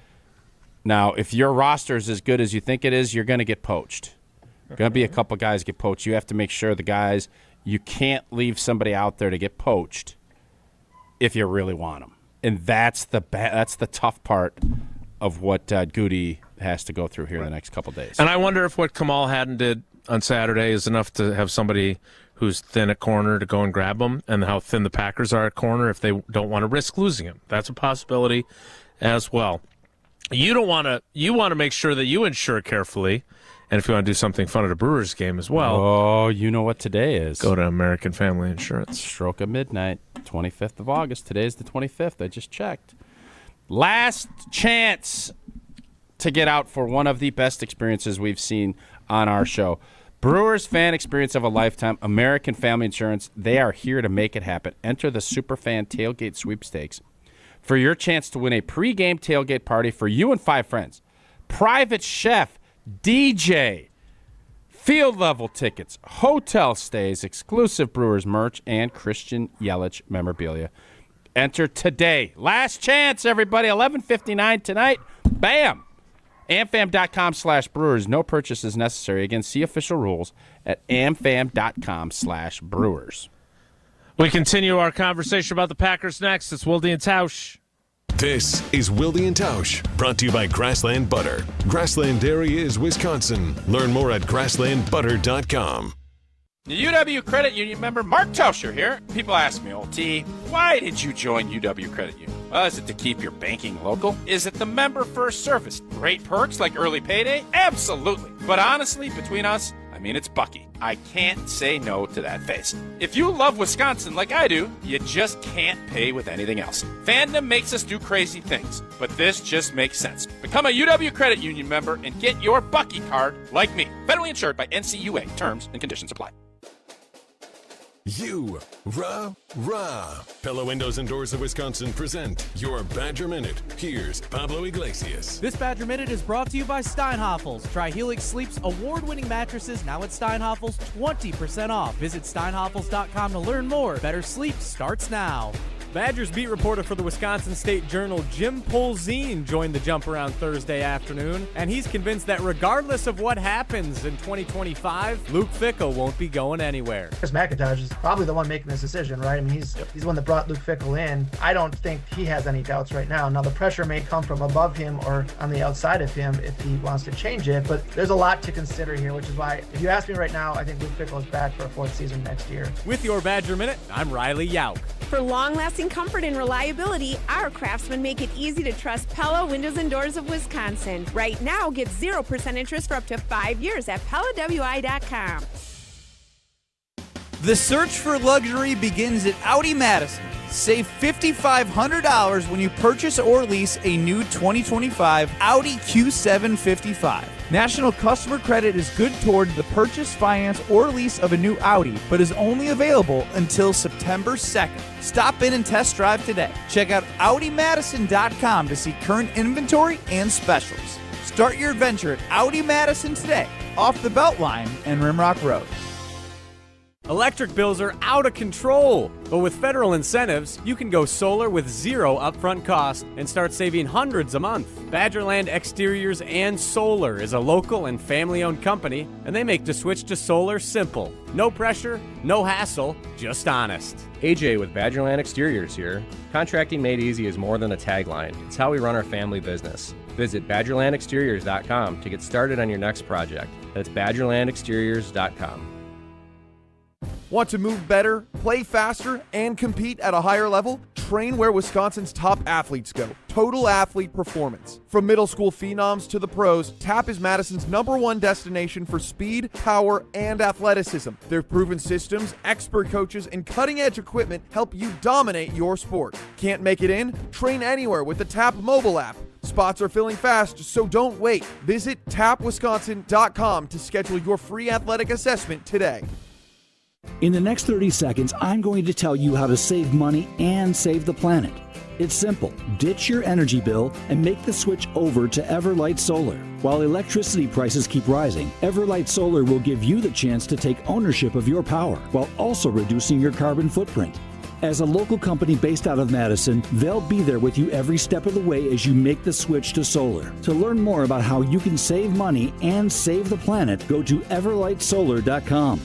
Now, if your roster is as good as you think it is, you're going to get poached. Going to be a couple guys get poached. You have to make sure the guys, you can't leave somebody out there to get poached if you really want them. And that's the tough part of what Goody has to go through here in the next couple days. And I wonder if what Kamal Hadden did on Saturday is enough to have somebody who's thin at corner to go and grab him, and how thin the Packers are at corner if they don't want to risk losing him. That's a possibility as well. You want to make sure that you insure carefully, and if you want to do something fun at a Brewers game as well. Oh, you know what today is. Go to American Family Insurance. Stroke of midnight, 25th of August. Today's the 25th. I just checked. Last chance to get out for one of the best experiences we've seen on our show. Brewers fan experience of a lifetime, American Family Insurance. They are here to make it happen. Enter the Superfan Tailgate Sweepstakes for your chance to win a pregame tailgate party for you and 5 friends. Private chef, DJ, field level tickets, hotel stays, exclusive Brewers merch, and Christian Yelich memorabilia. Enter today. Last chance, everybody. 11:59 tonight. Bam! amfam.com/brewers. No purchase is necessary. Again, see official rules at amfam.com/brewers. We continue our conversation about the Packers next. It's Wilde and Tausch. This is Wilde and Tausch, brought to you by Grassland Butter. Grassland Dairy is Wisconsin. Learn more at grasslandbutter.com. The UW Credit Union member Mark Tauscher here. People ask me, T, why did you join UW Credit Union? Well, is it to keep your banking local? Is it the member first service? Great perks like early payday? Absolutely. But honestly, between us, it's Bucky. I can't say no to that face. If you love Wisconsin like I do, you just can't pay with anything else. Fandom makes us do crazy things, but this just makes sense. Become a UW Credit Union member and get your Bucky card like me. Federally insured by NCUA. Terms and conditions apply. Pella Windows and Doors of Wisconsin present your Badger Minute. Here's Pablo Iglesias. This Badger Minute is brought to you by Steinhoffels. Try Helix Sleep's award-winning mattresses now at Steinhoffels, 20% off. Visit steinhoffels.com to learn more. Better sleep starts now. Badgers beat reporter for the Wisconsin State Journal, Jim Polzine, joined the jump around Thursday afternoon, and he's convinced that regardless of what happens in 2025, Luke Fickell won't be going anywhere. Chris McIntosh is probably the one making this decision, right? He's the one that brought Luke Fickell in. I don't think he has any doubts right now. Now, the pressure may come from above him or on the outside of him if he wants to change it, but there's a lot to consider here, which is why, if you ask me right now, I think Luke Fickell is back for a 4th season next year. With your Badger Minute, I'm Riley Yauk. For long-lasting comfort and reliability, our craftsmen make it easy to trust Pella Windows and Doors of Wisconsin. Right now, get 0% interest for up to 5 years at PellaWI.com. The search for luxury begins at Audi Madison. Save $5,500 when you purchase or lease a new 2025 Audi Q7 55. National customer credit is good toward the purchase, finance, or lease of a new Audi, but is only available until September 2nd. Stop in and test drive today. Check out AudiMadison.com to see current inventory and specials. Start your adventure at Audi Madison today. off the Beltline and Rimrock Road. Electric bills are out of control, but with federal incentives, you can go solar with zero upfront cost and start saving hundreds a month. Badgerland Exteriors and Solar is a local and family-owned company, and they make the switch to solar simple. No pressure, no hassle, just honest. AJ with Badgerland Exteriors here. Contracting made easy is more than a tagline. It's how we run our family business. Visit BadgerlandExteriors.com to get started on your next project. That's BadgerlandExteriors.com. Want to move better, play faster, and compete at a higher level? Train where Wisconsin's top athletes go. Total Athlete Performance. From middle school phenoms to the pros, TAP is Madison's #1 destination for speed, power, and athleticism. Their proven systems, expert coaches, and cutting-edge equipment help you dominate your sport. Can't make it in? Train anywhere with the TAP mobile app. Spots are filling fast, so don't wait. Visit tapwisconsin.com to schedule your free athletic assessment today. In the next 30 seconds, I'm going to tell you how to save money and save the planet. It's simple. Ditch your energy bill and make the switch over to Everlight Solar. While electricity prices keep rising, Everlight Solar will give you the chance to take ownership of your power while also reducing your carbon footprint. As a local company based out of Madison, they'll be there with you every step of the way as you make the switch to solar. To learn more about how you can save money and save the planet, go to everlightsolar.com.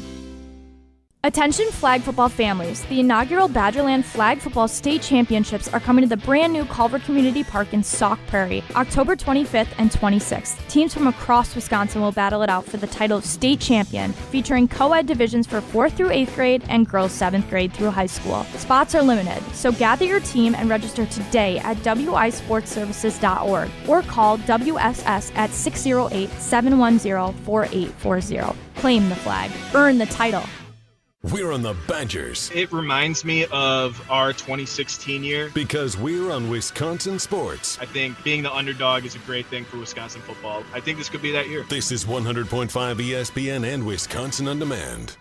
Attention flag football families. The inaugural Badgerland Flag Football State Championships are coming to the brand new Culver Community Park in Sauk Prairie, October 25th and 26th. Teams from across Wisconsin will battle it out for the title of state champion, featuring co-ed divisions for 4th through 8th grade and girls 7th grade through high school. Spots are limited, so gather your team and register today at wisportservices.org or call WSS at 608-710-4840. Claim the flag. Earn the title. We're on the Badgers. It reminds me of our 2016 year. Because we're on Wisconsin sports. I think being the underdog is a great thing for Wisconsin football. I think this could be that year. This is 100.5 ESPN and Wisconsin On Demand.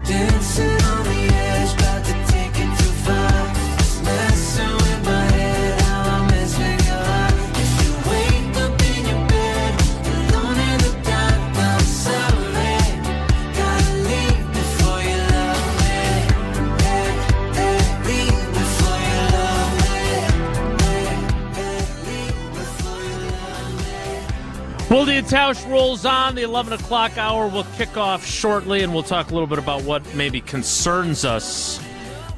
Dancing on the edge, about to take it too far. It's messing with my head, how I mess with your heart. If you wake up in your bed, alone in the dark, I'm sorry. Gotta leave before you love me. Leave before you love me. Leave before you love me. Wilde and Tausch rolls on. The 11 o'clock hour will kick off shortly, and we'll talk a little bit about what maybe concerns us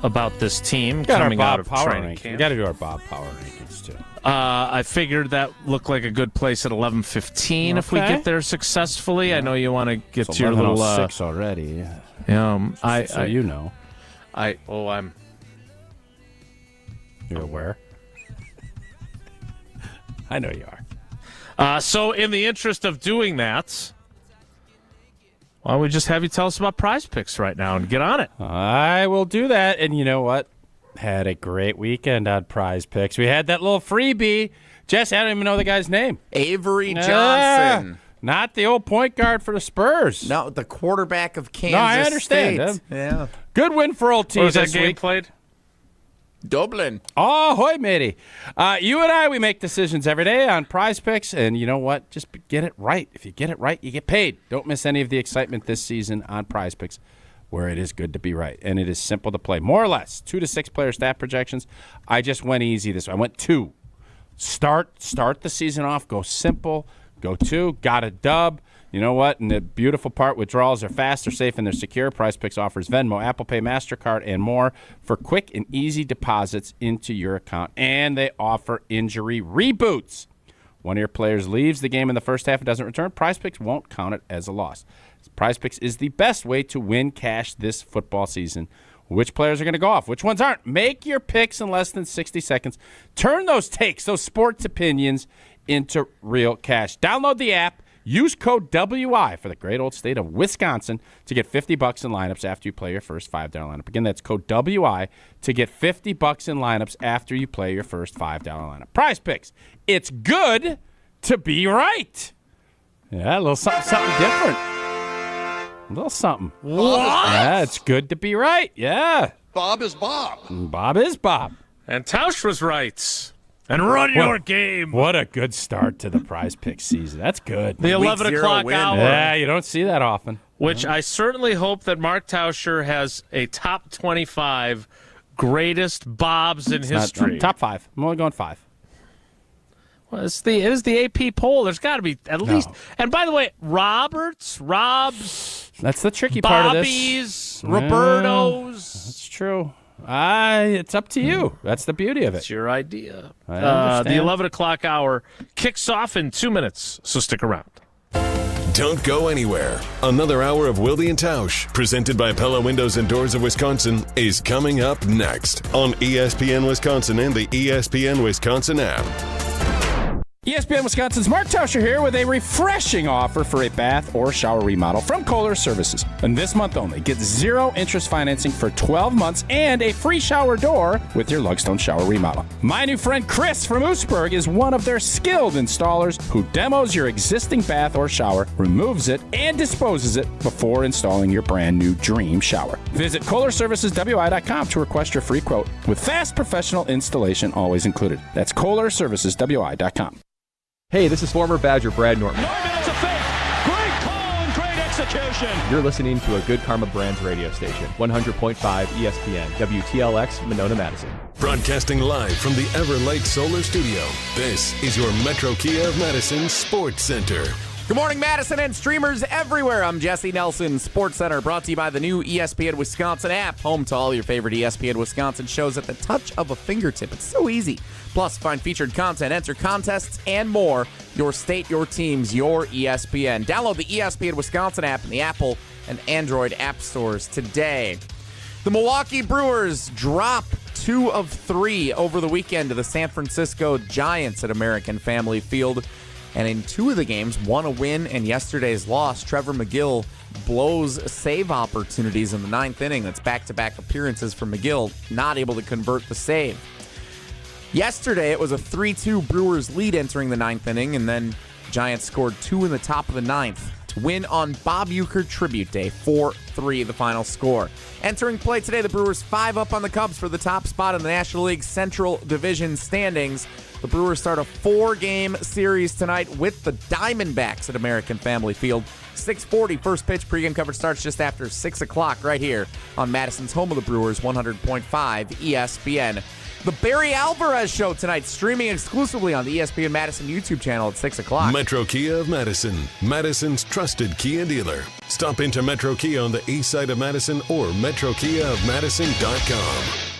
about this team coming out of training camp. We got to do our Bob Power rankings, too. I figured that looked like a good place at 11:15 if we get there successfully. I know you want to get to your little 6 already. So you know. I'm. You're aware. I know you are. So in the interest of doing that, why don't we just have you tell us about Prize Picks right now and get on it? I will do that. And you know what? Had a great weekend on Prize Picks. We had that little freebie. Jesse, I don't even know the guy's name. Avery Johnson. Not the old point guard for the Spurs. No, the quarterback of Kansas No, I understand. State. Yeah. Good win for old T Where was this that game week. played? Dublin. Oh, hoy, matey. You and I, we make decisions every day on Prize Picks, and you know what? Just get it right. If you get it right, you get paid. Don't miss any of the excitement this season on Prize Picks, where it is good to be right, and it is simple to play. More or less, 2 to 6 player stat projections. I just went easy this way. I went 2. Start the season off. Go simple. Go 2. Got a dub. You know what? And the beautiful part, withdrawals are fast, they're safe, and they're secure. Prize Picks offers Venmo, Apple Pay, MasterCard, and more for quick and easy deposits into your account. And they offer injury reboots. One of your players leaves the game in the first half and doesn't return, Prize Picks won't count it as a loss. Prize Picks is the best way to win cash this football season. Which players are going to go off? Which ones aren't? Make your picks in less than 60 seconds. Turn those takes, those sports opinions, into real cash. Download the app. Use code WI for the great old state of Wisconsin to get $50 in lineups after you play your first $5 lineup. Again, that's code WI to get $50 in lineups after you play your first $5 lineup. Prize Picks. It's good to be right. Yeah, a little something different. A little something. What? Yeah, it's good to be right. Yeah. Bob is Bob. Bob is Bob. And Tausch was right. And run your game. What a good start to the Prize Pick season. That's good. The 11 o'clock hour. Yeah, you don't see that often. Which I certainly hope that Mark Tauscher has a top 25 greatest Bobs in history. Top 5. I'm only going 5. Well, it is the AP poll. There's got to be at least. And by the way, Robs. That's the tricky part of this. Bobbies, Robertos. That's true. It's up to you. That's the beauty of it. It's your idea. I understand. The 11 o'clock hour kicks off in 2 minutes, so stick around. Don't go anywhere. Another hour of Wilde and Tausch, presented by Pella Windows and Doors of Wisconsin, is coming up next on ESPN Wisconsin and the ESPN Wisconsin app. ESPN Wisconsin's Mark Tauscher here with a refreshing offer for a bath or shower remodel from Kohler Services. And this month only, get 0 interest financing for 12 months and a free shower door with your Lugstone shower remodel. My new friend Chris from Oostburg is one of their skilled installers who demos your existing bath or shower, removes it, and disposes it before installing your brand new dream shower. Visit KohlerServicesWI.com to request your free quote with fast professional installation always included. That's KohlerServicesWI.com. Hey, this is former Badger Brad Norton. It's a fake. Great call and great execution. You're listening to a Good Karma Brands radio station, 100.5 ESPN, WTLX, Monona, Madison. Broadcasting live from the Everlight Solar Studio, this is your Metro Kia of Madison Sports Center. Good morning, Madison and streamers everywhere. I'm Jesse Nelson, Sports Center, brought to you by the new ESPN Wisconsin app, home to all your favorite ESPN Wisconsin shows at the touch of a fingertip. It's so easy. Plus, find featured content, enter contests, and more. Your state, your teams, your ESPN. Download the ESPN Wisconsin app in the Apple and Android app stores today. The Milwaukee Brewers drop 2 of 3 over the weekend to the San Francisco Giants at American Family Field. And in 2 of the games, one a win and yesterday's loss, Trevor McGill blows save opportunities in the 9th inning. That's back-to-back appearances for McGill, not able to convert the save. Yesterday, it was a 3-2 Brewers lead entering the 9th inning, and then Giants scored 2 in the top of the 9th to win on Bob Uecker Tribute Day, 4-3 the final score. Entering play today, the Brewers 5 up on the Cubs for the top spot in the National League Central Division standings. The Brewers start a 4-game series tonight with the Diamondbacks at American Family Field. 6:40 first pitch. Pregame coverage starts just after 6 o'clock right here on Madison's home of the Brewers, 100.5 ESPN. The Barry Alvarez Show tonight, streaming exclusively on the ESPN Madison YouTube channel at 6 o'clock. Metro Kia of Madison, Madison's trusted Kia dealer. Stop into Metro Kia on the east side of Madison or metrokiaofmadison.com.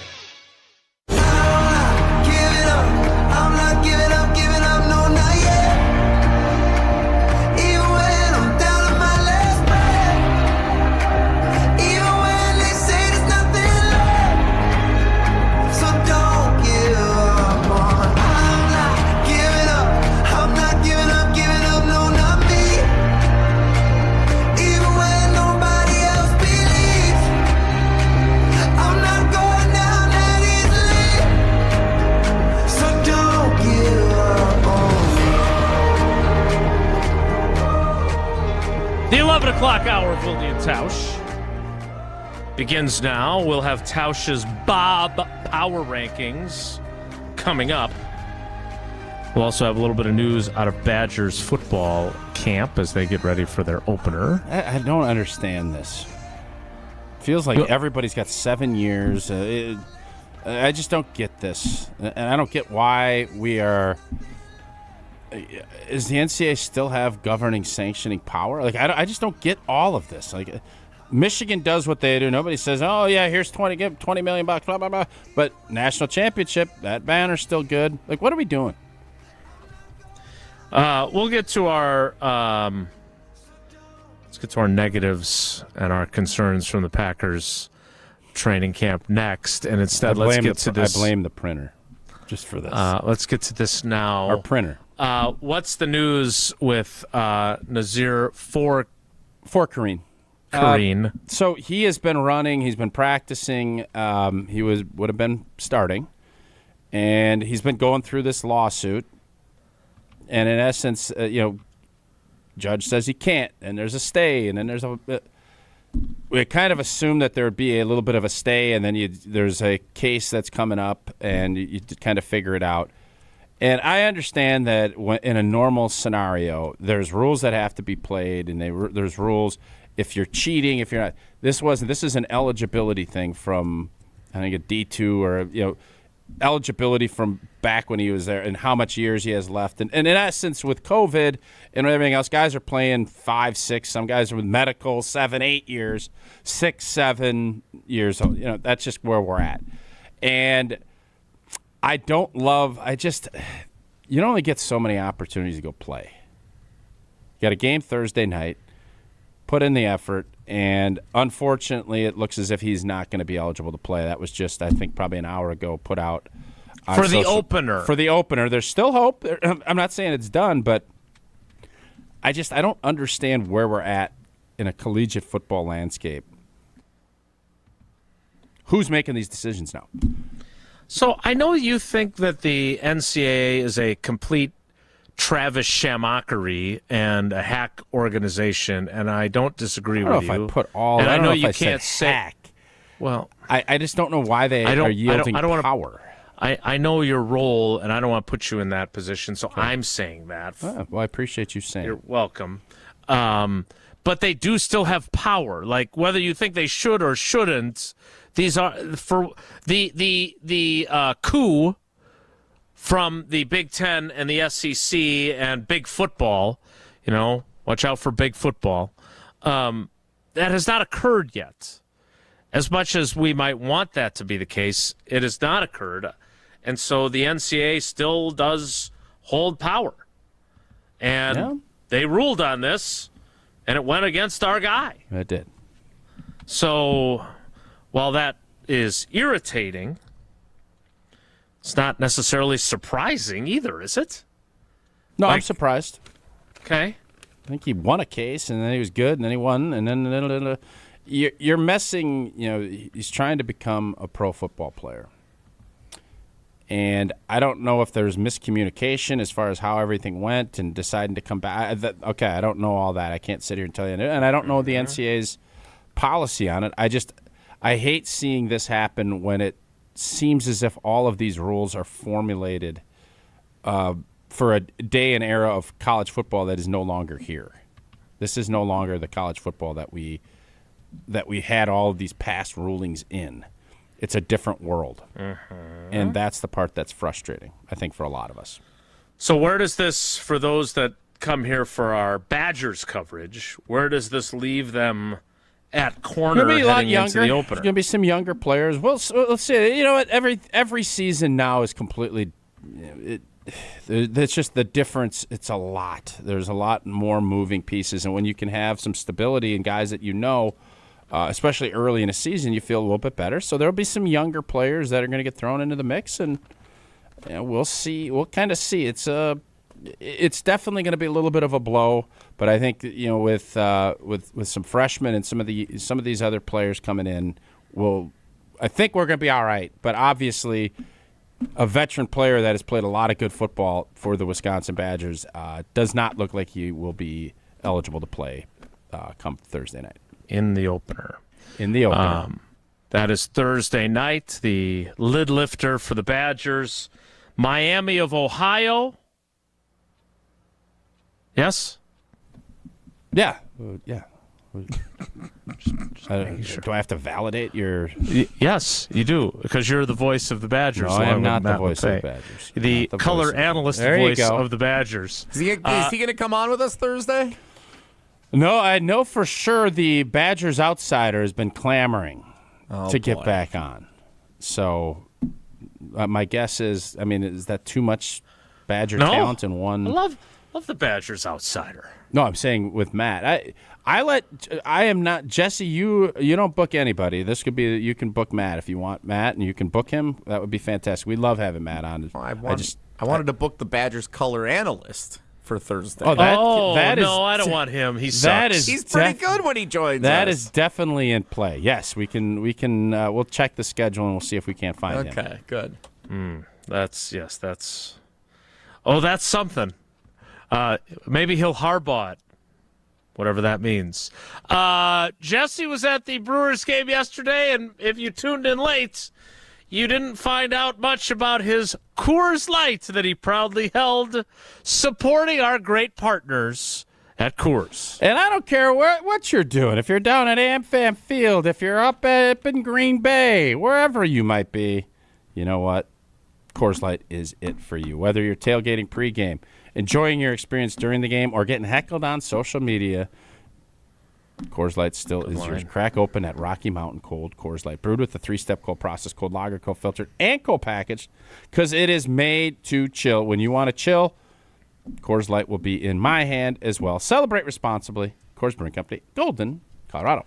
The 11 o'clock hour of Wilde and Tausch begins now. We'll have Tausch's Bob Power Rankings coming up. We'll also have a little bit of news out of Badgers football camp as they get ready for their opener. I don't understand this. Feels like everybody's got 7 years. I just don't get this. And I don't get why we are... Does the NCAA still have governing, sanctioning power? Like, I just don't get all of this. Like, Michigan does what they do. Nobody says, "Oh yeah, here's $20 million, blah blah blah." But national championship, that banner's still good. Like, what are we doing? We'll get to our negatives and our concerns from the Packers training camp next, and instead let's get to this. I blame the printer just for this. Let's get to this now. Our printer. What's the news with Nazir Kareem? So he has been running. He's been practicing. He would have been starting, and he's been going through this lawsuit. And in essence, judge says he can't, and there's a stay, and then there's we kind of assumed that there would be a little bit of a stay, and then there's a case that's coming up, and you kind of figure it out. And I understand that in a normal scenario, there's rules that have to be played, and there's rules if you're cheating, if you're not. This is an eligibility thing from, I think, a D2 or eligibility from back when he was there and how much years he has left. And in essence, with COVID and everything else, guys are playing 5, 6. Some guys are with medical 7, 8 years, 6, 7 years. That's just where we're at. And you don't only get so many opportunities to go play. You got a game Thursday night, put in the effort, and unfortunately it looks as if he's not going to be eligible to play. That was just, I think, probably an hour ago put out. For the opener. For the opener. There's still hope. I'm not saying it's done, but I don't understand where we're at in a collegiate football landscape. Who's making these decisions now? So I know you think that the NCAA is a complete Travis Shamockery and a hack organization, and I don't disagree with you. I don't know if I put all. And I know know you if I can't said say. Hack. Well, I just don't know why they are yielding power. I know your role, and I don't want to put you in that position, so I'm saying that. Oh, well, I appreciate you saying. You're welcome. But they do still have power. Like, whether you think they should or shouldn't, these are for the coup from the Big Ten and the SEC and big football. Watch out for big football. That has not occurred yet. As much as we might want that to be the case, it has not occurred. And so the NCAA still does hold power. And they ruled on this, and it went against our guy. It did. So while that is irritating, it's not necessarily surprising either, is it? No, I'm surprised. Okay. I think he won a case, and then he was good, and then he won, and then you're messing. He's trying to become a pro football player, and I don't know if there's miscommunication as far as how everything went and deciding to come back. I don't know all that. I can't sit here and tell you, and I don't know the NCAA's policy on it. I hate seeing this happen when it seems as if all of these rules are formulated for a day and era of college football that is no longer here. This is no longer the college football that we had all of these past rulings in. It's a different world. And that's the part that's frustrating, I think, for a lot of us. So where does this, for those that come here for our Badgers coverage, where does this leave them at corner heading into the opener? There's going to be some younger players. Well, let's see. You know what? Every season now is completely it's just the difference. It's a lot. There's a lot more moving pieces. And when you can have some stability and guys that especially early in a season, you feel a little bit better. So there'll be some younger players that are going to get thrown into the mix, and we'll see. We'll kind of see. It's definitely going to be a little bit of a blow, but I think with some freshmen and some of these other players coming in, I think we're going to be all right. But obviously, a veteran player that has played a lot of good football for the Wisconsin Badgers does not look like he will be eligible to play come Thursday night. In the opener. That is Thursday night, the lid lifter for the Badgers. Miami of Ohio. Yes? Yeah. Yeah. Do I have to validate your... Yes, you do, because you're the voice of the Badgers. No, I am not the voice of the Badgers. The color analyst voice of the Badgers. Is he going to come on with us Thursday? No, I know for sure the Badgers Outsider has been clamoring to get back on. So my guess is, is that too much Badger talent in one? I love the Badgers Outsider. No, I'm saying with Matt. I am not Jesse. You don't book anybody. This could be, you can book Matt if you want Matt, and you can book him. That would be fantastic. We love having Matt on. I wanted to book the Badgers color analyst for Thursday. That is no, I don't want him. He sucks. He's pretty good when he joins us. That is definitely in play. Yes, we can. We'll check the schedule and we'll see if we can't find him. Okay, good. That's something. Maybe he'll Harbaugh it, whatever that means. Jesse was at the Brewers game yesterday, and if you tuned in late, you didn't find out much about his Coors Light that he proudly held, supporting our great partners at Coors. And I don't care what you're doing. If you're down at AmFam Field, if you're up in Green Bay, wherever you might be, you know what? Coors Light is it for you. Whether you're tailgating pregame, enjoying your experience during the game, or getting heckled on social media, Coors Light still is yours. Crack open at Rocky Mountain Cold Coors Light, brewed with the 3-step cold process, cold lager, cold filtered, and cold packaged, because it is made to chill. When you want to chill, Coors Light will be in my hand as well. Celebrate responsibly. Coors Brewing Company, Golden, Colorado.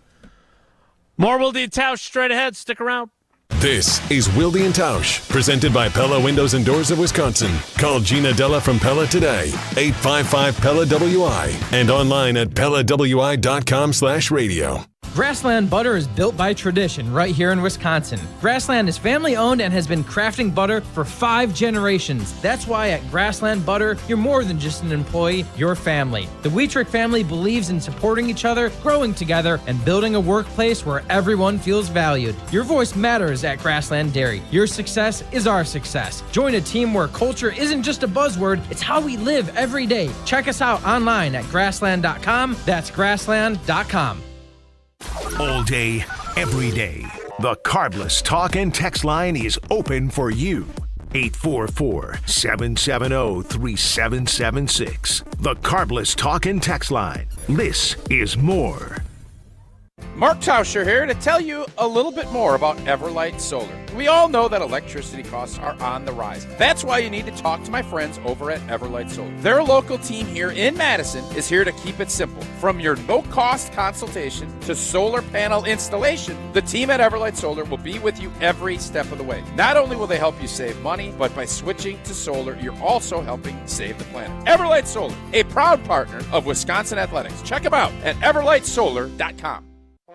More Wilde and Tausch straight ahead. Stick around. This is Wilde and Tausch, presented by Pella Windows and Doors of Wisconsin. Call Gina Della from Pella today, 855-PELLA-WI, and online at PellaWI.com/radio. Grassland Butter is built by tradition right here in Wisconsin. Grassland is family owned and has been crafting butter for 5 generations. That's why at Grassland Butter, you're more than just an employee, you're family. The Wietrich family believes in supporting each other, growing together, and building a workplace where everyone feels valued. Your voice matters at Grassland Dairy. Your success is our success. Join a team where culture isn't just a buzzword, it's how we live every day. Check us out online at grassland.com. That's grassland.com. All day, every day, the Carbless Talk and Text line is open for you. 844-770-3776. The Carbless Talk and Text line. This is more. Mark Tauscher here to tell you a little bit more about Everlight Solar. We all know that electricity costs are on the rise. That's why you need to talk to my friends over at Everlight Solar. Their local team here in Madison is here to keep it simple. From your no-cost consultation to solar panel installation, the team at Everlight Solar will be with you every step of the way. Not only will they help you save money, but by switching to solar, you're also helping save the planet. Everlight Solar, a proud partner of Wisconsin Athletics. Check them out at everlightsolar.com.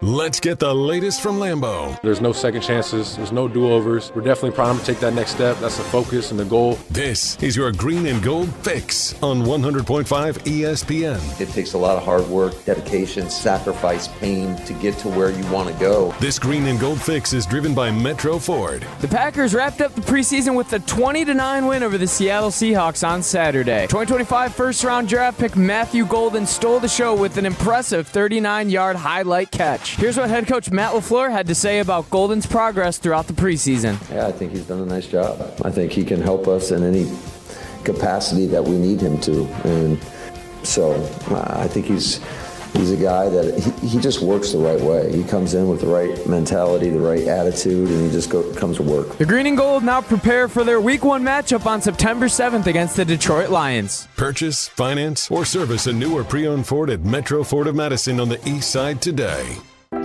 Let's get the latest from Lambeau. There's no second chances. There's no do-overs. We're definitely primed to take that next step. That's the focus and the goal. This is your Green and Gold Fix on 100.5 ESPN. It takes a lot of hard work, dedication, sacrifice, pain to get to where you want to go. This Green and Gold Fix is driven by Metro Ford. The Packers wrapped up the preseason with a 20-9 win over the Seattle Seahawks on Saturday. 2025 first-round draft pick Matthew Golden stole the show with an impressive 39-yard highlight catch. Here's what head coach Matt LaFleur had to say about Golden's progress throughout the preseason. Yeah, I think he's done a nice job. I think he can help us in any capacity that we need him to. And so I think he's a guy that he just works the right way. He comes in with the right mentality, the right attitude, and he just comes to work. The Green and Gold now prepare for their Week 1 matchup on September 7th against the Detroit Lions. Purchase, finance, or service a new or pre-owned Ford at Metro Ford of Madison on the east side today.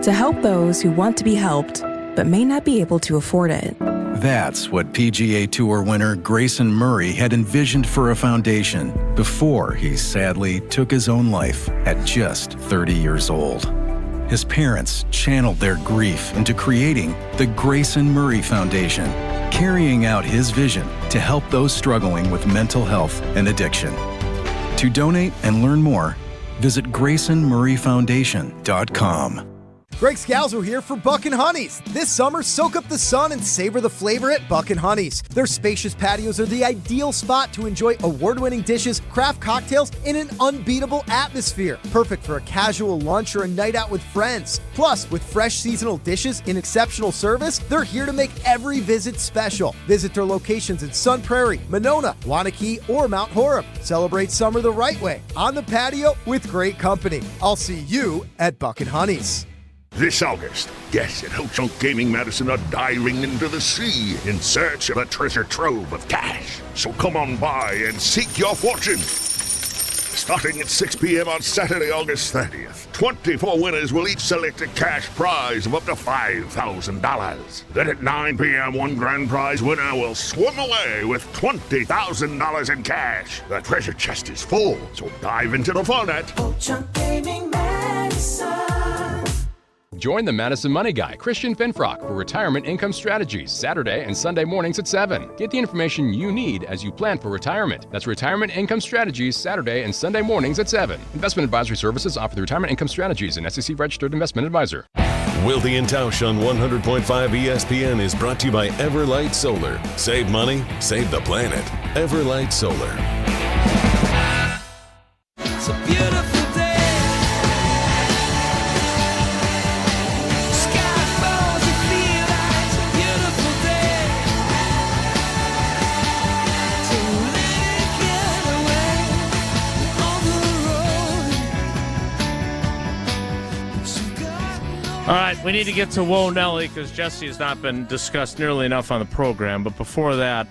To help those who want to be helped, but may not be able to afford it. That's what PGA Tour winner Grayson Murray had envisioned for a foundation before he sadly took his own life at just 30 years old. His parents channeled their grief into creating the Grayson Murray Foundation, carrying out his vision to help those struggling with mental health and addiction. To donate and learn more, visit GraysonMurrayFoundation.com. Greg Scalzo here for Buck and Honey's. This summer, soak up the sun and savor the flavor at Buck and Honey's. Their spacious patios are the ideal spot to enjoy award-winning dishes, craft cocktails, in an unbeatable atmosphere. Perfect for a casual lunch or a night out with friends. Plus, with fresh seasonal dishes and exceptional service, they're here to make every visit special. Visit their locations in Sun Prairie, Monona, Wanakee, or Mount Horeb. Celebrate summer the right way, on the patio with great company. I'll see you at Buck and Honey's. This August, guests at Ho-Chunk Gaming Madison are diving into the sea in search of a treasure trove of cash. So come on by and seek your fortune. Starting at 6 p.m. on Saturday, August 30th, 24 winners will each select a cash prize of up to $5,000. Then at 9 p.m., one grand prize winner will swim away with $20,000 in cash. The treasure chest is full, so dive into the fun at Ho-Chunk Gaming Madison. Join the Madison Money Guy, Christian Finfrock, for Retirement Income Strategies, Saturday and Sunday mornings at 7. Get the information you need as you plan for retirement. That's Retirement Income Strategies, Saturday and Sunday mornings at 7. Investment advisory services offered through Retirement Income Strategies, an SEC-registered investment advisor. Wilde and Tausch on 100.5 ESPN is brought to you by Everlight Solar. Save money, save the planet. Everlight Solar. It's a beautiful day. Sky falls, you feel like it's a beautiful day. So let it get away on the road. But you got no. All right, we need to get to Whoa Nelly because Jesse has not been discussed nearly enough on the program. But before that,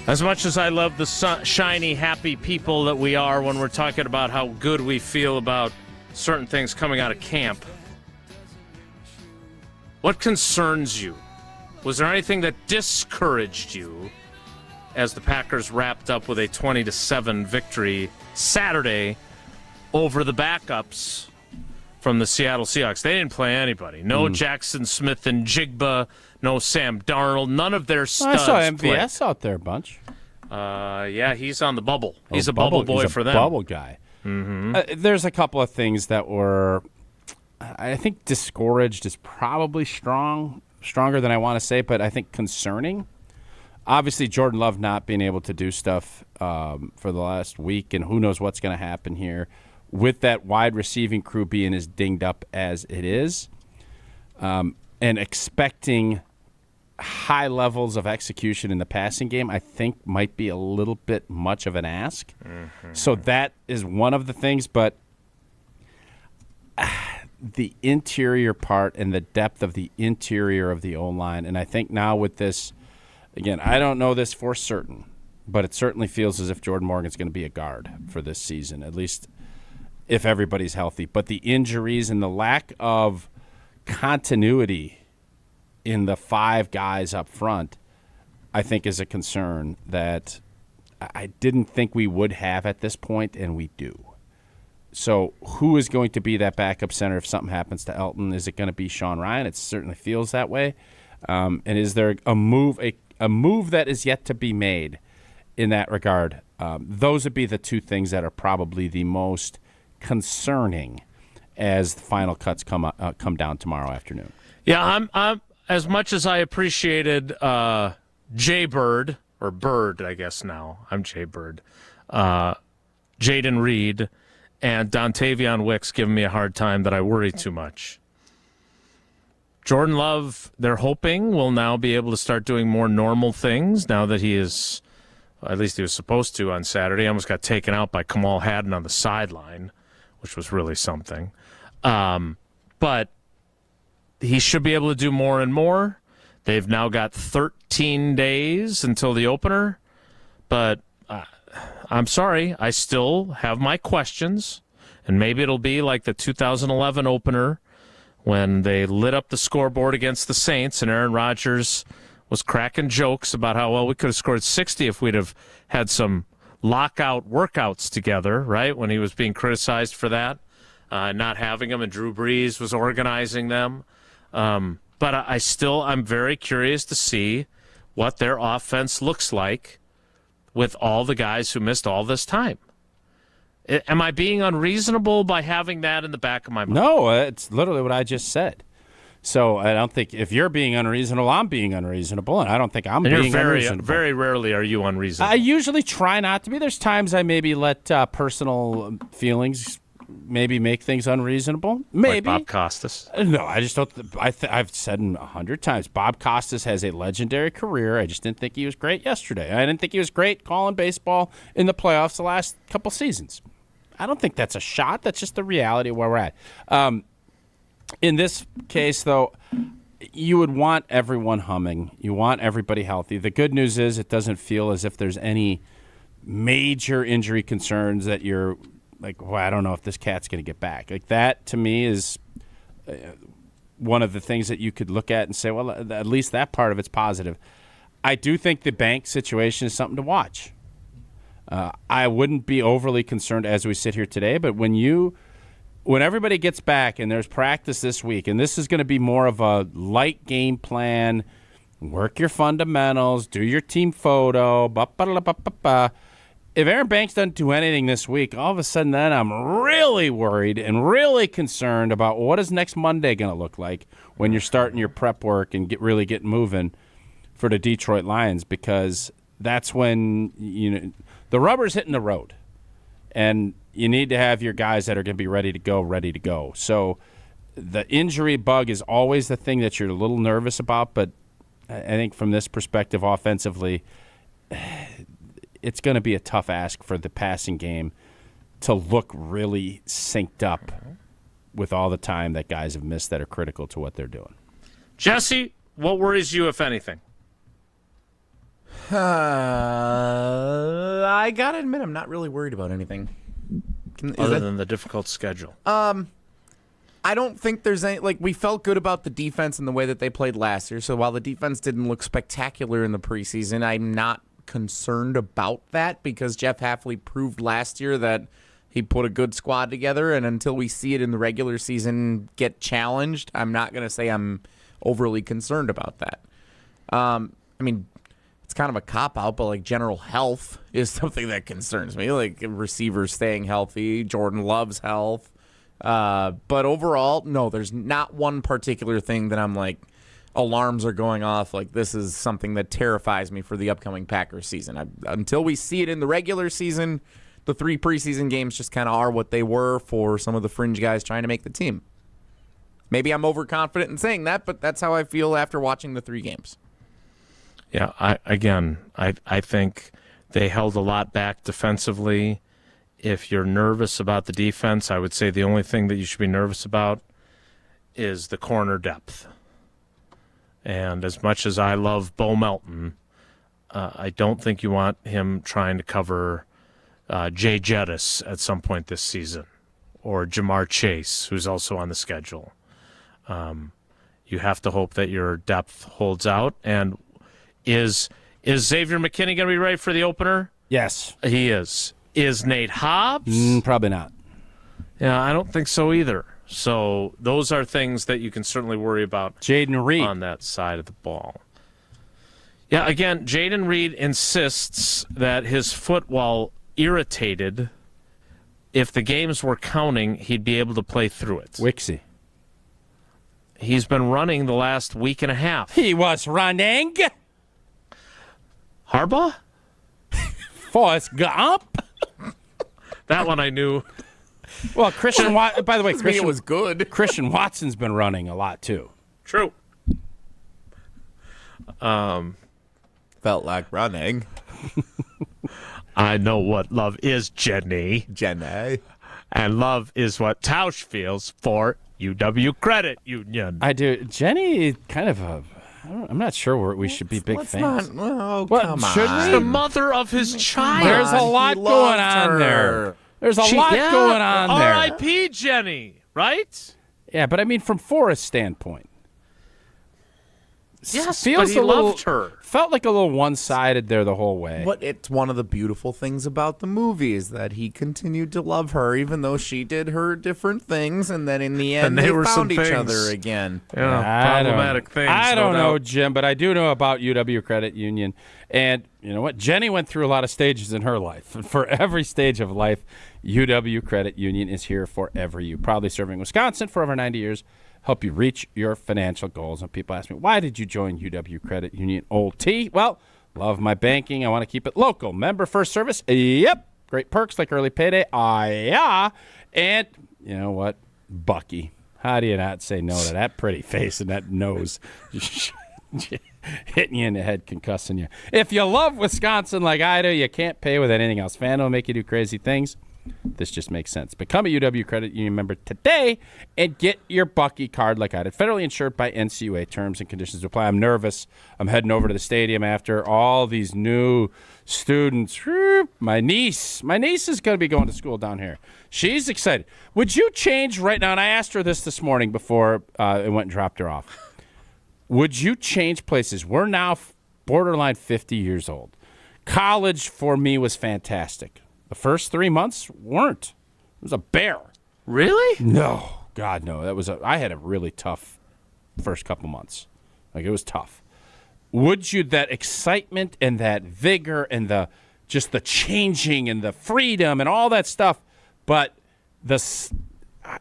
as much as I love the shiny, happy people that we are when we're talking about how good we feel about certain things coming out of camp, what concerns you? Was there anything that discouraged you as the Packers wrapped up with a 20-7 victory Saturday over the backups from the Seattle Seahawks? They didn't play anybody. No Jackson Smith and Jigba, no Sam Darnold, none of their studs. I saw MVS played. out there a bunch. Yeah, he's on the bubble. He's a bubble boy he's for a them. Bubble guy. Mm-hmm. There's a couple of things that were, I think, discouraged is probably stronger than I want to say, but I think concerning. Obviously, Jordan Love not being able to do stuff for the last week, and who knows what's going to happen here with that wide receiving crew being as dinged up as it is, and expecting high levels of execution in the passing game, I think might be a little bit much of an ask. Mm-hmm. So that is one of the things, but the interior part and the depth of the interior of the O-line, and I think now with this, again, I don't know this for certain, but it certainly feels as if Jordan Morgan's going to be a guard for this season, at least if everybody's healthy. But the injuries and the lack of continuity in the five guys up front, I think is a concern that I didn't think we would have at this point, and we do. So who is going to be that backup center if something happens to Elton? Is it going to be Sean Ryan? It certainly feels that way. And is there a move that is yet to be made in that regard? Those would be the two things that are probably the most concerning as the final cuts come down tomorrow afternoon. Yeah, I'm as much as I appreciated Jay Bird, or Bird, I guess now. I'm Jay Bird. Jaden Reed and Dontavion Wicks giving me a hard time that I worry too much. Jordan Love, they're hoping, will now be able to start doing more normal things now that he is, at least he was supposed to on Saturday. Almost got taken out by Kamal Hadden on the sideline, which was really something. But he should be able to do more and more. They've now got 13 days until the opener. But I'm sorry, I still have my questions. And maybe it'll be like the 2011 opener when they lit up the scoreboard against the Saints and Aaron Rodgers was cracking jokes about how, well, we could have scored 60 if we'd have had some lockout workouts together, right, when he was being criticized for that, not having them, and Drew Brees was organizing them. But I'm very curious to see what their offense looks like with all the guys who missed all this time. Am I being unreasonable by having that in the back of my mind? No, it's literally what I just said. So I don't think if you're being unreasonable, I'm being unreasonable, and I don't think I'm being unreasonable. Very rarely are you unreasonable. I usually try not to be. There's times I maybe let personal feelings maybe make things unreasonable. Maybe. Like Bob Costas? No, I just don't. I've said 100 times, Bob Costas has a legendary career. I just didn't think he was great yesterday. I didn't think he was great calling baseball in the playoffs the last couple seasons. I don't think that's a shot. That's just the reality of where we're at. In this case, though, you would want everyone humming. You want everybody healthy. The good news is it doesn't feel as if there's any major injury concerns that you're like, well, I don't know if this cat's going to get back. Like that, to me, is one of the things that you could look at and say, well, at least that part of it's positive. I do think the bank situation is something to watch. I wouldn't be overly concerned as we sit here today, but when everybody gets back and there's practice this week, and this is going to be more of a light game plan, work your fundamentals, do your team photo, if Aaron Banks doesn't do anything this week, all of a sudden then I'm really worried and really concerned about what is next Monday going to look like when you're starting your prep work and really get moving for the Detroit Lions, because that's when the rubber's hitting the road, and you need to have your guys that are going to be ready to go. So the injury bug is always the thing that you're a little nervous about, but I think from this perspective offensively, it's going to be a tough ask for the passing game to look really synced up with all the time that guys have missed that are critical to what they're doing. Jesse, what worries you, if anything? I got to admit, I'm not really worried about anything. Other than the difficult schedule. I don't think there's any, we felt good about the defense and the way that they played last year. So while the defense didn't look spectacular in the preseason, I'm not concerned about that, because Jeff Hafley proved last year that he put a good squad together, and until we see it in the regular season get challenged, I'm not going to say I'm overly concerned about that. It's kind of a cop-out, but general health is something that concerns me, like receivers staying healthy, Jordan Love's health. But overall, no, there's not one particular thing that I'm alarms are going off. This is something that terrifies me for the upcoming Packers season. Until we see it in the regular season, the 3 preseason games just kind of are what they were for some of the fringe guys trying to make the team. Maybe I'm overconfident in saying that, but that's how I feel after watching the 3 games. Yeah, I think they held a lot back defensively. If you're nervous about the defense, I would say the only thing that you should be nervous about is the corner depth. And as much as I love Bo Melton, I don't think you want him trying to cover Jay Jettis at some point this season, or Jamar Chase, who's also on the schedule. You have to hope that your depth holds out. And is Xavier McKinney going to be ready for the opener? Yes. He is. Is Nate Hobbs? Probably not. Yeah, I don't think so either. So those are things that you can certainly worry about. Jaden Reed on that side of the ball. Yeah, again, Jaden Reed insists that his foot, while irritated, if the games were counting, he'd be able to play through it. Wixie. He's been running the last week and a half. He was running. Harbaugh? Forrest Gump? That one I knew. Well, Christian Watson, by the way, Christian was good. Christian Watson's been running a lot too. True. Felt like running. I know what love is, Jenny. And love is what Tausch feels for UW Credit Union. I do. Jenny, kind of I'm not sure where we should be big fans. Come on. She's the mother of his child. There's a lot going on there. There's a lot going on there. R.I.P. Jenny, right? Yeah, but I mean, from Forrest's standpoint. Yes, feels but he loved her. Felt like a little one-sided there the whole way. But it's one of the beautiful things about the movie is that he continued to love her, even though she did her different things, and then in the end they found each other again. Yeah, problematic things. I don't know, Jim, but I do know about UW Credit Union. And you know what? Jenny went through a lot of stages in her life. And for every stage of life, UW Credit Union is here for you. Proudly serving Wisconsin for over 90 years. Help you reach your financial goals. And people ask me, why did you join UW Credit Union, Old T? Well, love my banking. I want to keep it local. Member first service. Yep. Great perks like early payday. Yeah. And you know what? Bucky. How do you not say no to that pretty face and that nose hitting you in the head, concussing you? If you love Wisconsin like I do, you can't pay with anything else. Fan will make you do crazy things. This just makes sense. Become a UW Credit Union member today and get your Bucky card like I did. Federally insured by NCUA. Terms and conditions apply. I'm nervous. I'm heading over to the stadium after all these new students. My niece is going to be going to school down here. She's excited. Would you change right now? And I asked her this morning before I went and dropped her off. Would you change places? We're now borderline 50 years old. College for me was fantastic. The first 3 months weren't. It was a bear. Really? No. God, no. I had a really tough first couple months. Like, it was tough. Would you, that excitement and that vigor and the just the changing and the freedom and all that stuff. But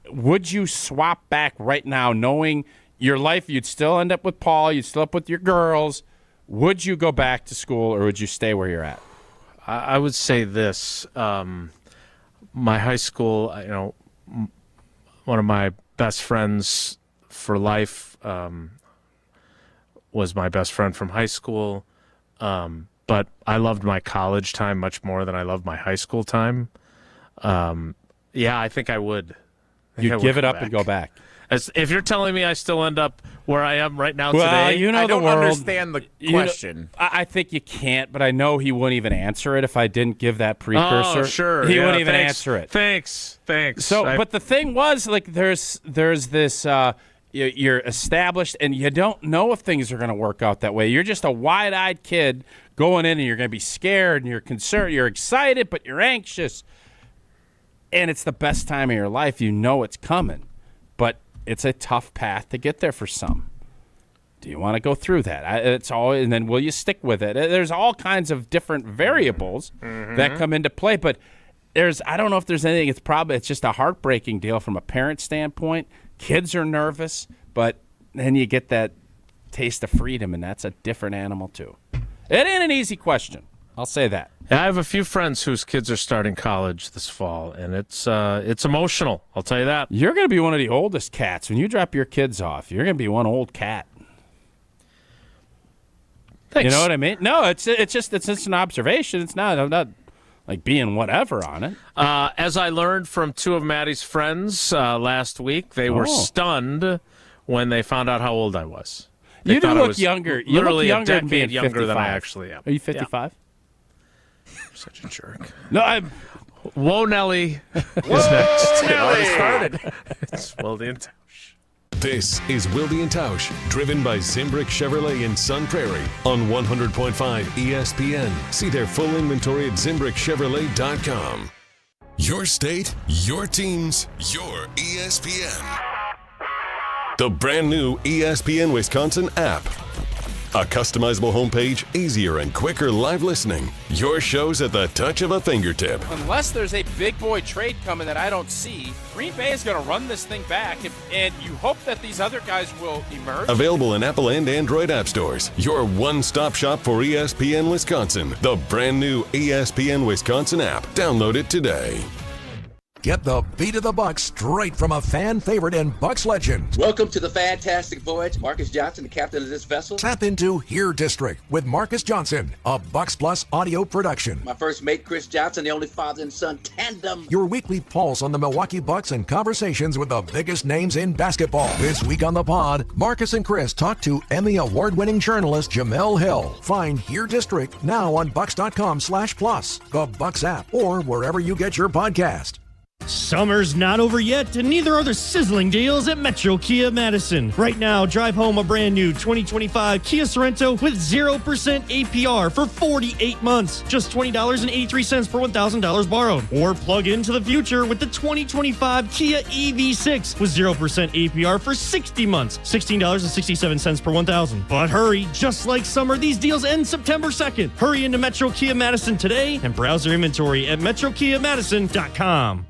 would you swap back right now, knowing your life, you'd still end up with Paul, you'd still end up with your girls? Would you go back to school, or would you stay where you're at? I would say this. My high school, one of my best friends for life was my best friend from high school. But I loved my college time much more than I loved my high school time. Yeah, I think I would. You'd give it up and go back. If you're telling me I still end up where I am right now Well, today, you know I don't the world. understand the question. I think you can't, but I know he wouldn't even answer it if I didn't give that precursor. Oh, sure. He Yeah, wouldn't even thanks. answer it. Thanks. So, but the thing was, like, there's this. You're established, and you don't know if things are going to work out that way. You're just a wide-eyed kid going in, and you're going to be scared, and you're concerned. You're excited, but you're anxious, and it's the best time of your life. You know it's coming, but it's a tough path to get there for some. Do you want to go through that? It's all, and then will you stick with it? There's all kinds of different variables that come into play, but I don't know if there's anything. It's just a heartbreaking deal from a parent standpoint. Kids are nervous, but then you get that taste of freedom, and that's a different animal too. It ain't an easy question. I'll say that. Yeah, I have a few friends whose kids are starting college this fall, and it's emotional. I'll tell you that. You're going to be one of the oldest cats when you drop your kids off. You're going to be one old cat. Thanks. You know what I mean? No, it's just an observation. It's not. I'm not like being whatever on it. As I learned from two of Maddie's friends last week, they were stunned when they found out how old I was. They You do thought I look was younger. You literally look younger a than being decade younger 55. than I actually am. Are you 55? Such a jerk. No, I'm. Whoa, Nelly is next. It already started. It's Wilde and Tausch. This is Wilde and Tausch, driven by Zimbrick Chevrolet in Sun Prairie on 100.5 ESPN. See their full inventory at ZimbrickChevrolet.com. Your state, your teams, your ESPN. The brand new ESPN Wisconsin app. A customizable homepage, easier and quicker live listening. Your shows at the touch of a fingertip. Unless there's a big boy trade coming that I don't see, Green Bay is going to run this thing back, and you hope that these other guys will emerge. Available in Apple and Android app stores. Your one-stop shop for ESPN Wisconsin. The brand new ESPN Wisconsin app. Download it today. Get the beat of the Bucks straight from a fan favorite and Bucks legend. Welcome to the fantastic voyage. Marcus Johnson, the captain of this vessel. Tap into Here District with Marcus Johnson, a Bucks Plus audio production. My first mate, Chris Johnson, the only father and son tandem. Your weekly pulse on the Milwaukee Bucks and conversations with the biggest names in basketball. This week on the pod, Marcus and Chris talk to Emmy award-winning journalist Jamel Hill. Find Here District now on Bucks.com/plus, the Bucks app, or wherever you get your podcast. Summer's not over yet, and neither are the sizzling deals at Metro Kia Madison. Right now, drive home a brand new 2025 Kia Sorento with 0% APR for 48 months. Just $20.83 per $1,000 borrowed. Or plug into the future with the 2025 Kia EV6 with 0% APR for 60 months. $16.67 per $1,000. But hurry, just like summer, these deals end September 2nd. Hurry into Metro Kia Madison today and browse their inventory at metrokiamadison.com.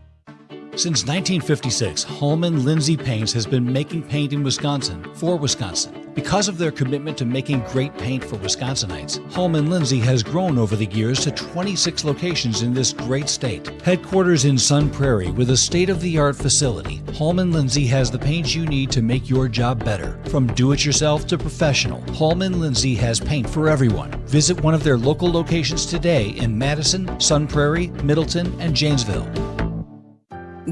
Since 1956, Holman Lindsay Paints has been making paint in Wisconsin for Wisconsin. Because of their commitment to making great paint for Wisconsinites, Holman Lindsay has grown over the years to 26 locations in this great state. Headquarters in Sun Prairie with a state-of-the-art facility, Holman Lindsay has the paint you need to make your job better. From do-it-yourself to professional, Holman Lindsay has paint for everyone. Visit one of their local locations today in Madison, Sun Prairie, Middleton, and Janesville.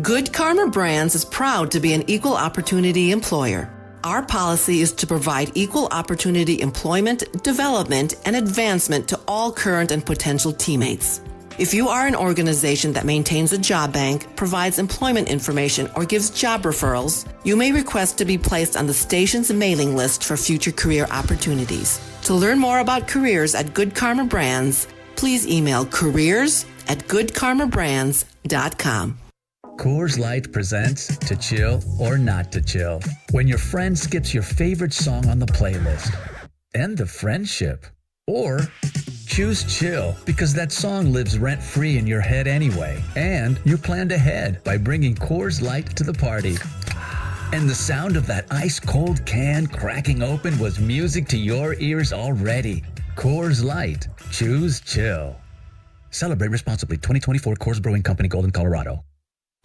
Good Karma Brands is proud to be an equal opportunity employer. Our policy is to provide equal opportunity employment, development, and advancement to all current and potential teammates. If you are an organization that maintains a job bank, provides employment information, or gives job referrals, you may request to be placed on the station's mailing list for future career opportunities. To learn more about careers at Good Karma Brands, please email careers@goodkarmabrands.com. Coors Light presents To Chill or Not to Chill. When your friend skips your favorite song on the playlist. End the friendship. Or Choose chill because that song lives rent-free in your head anyway. And you planned ahead by bringing Coors Light to the party. And the sound of that ice-cold can cracking open was music to your ears already. Coors Light. Choose chill. Celebrate responsibly. 2024 Coors Brewing Company, Golden, Colorado.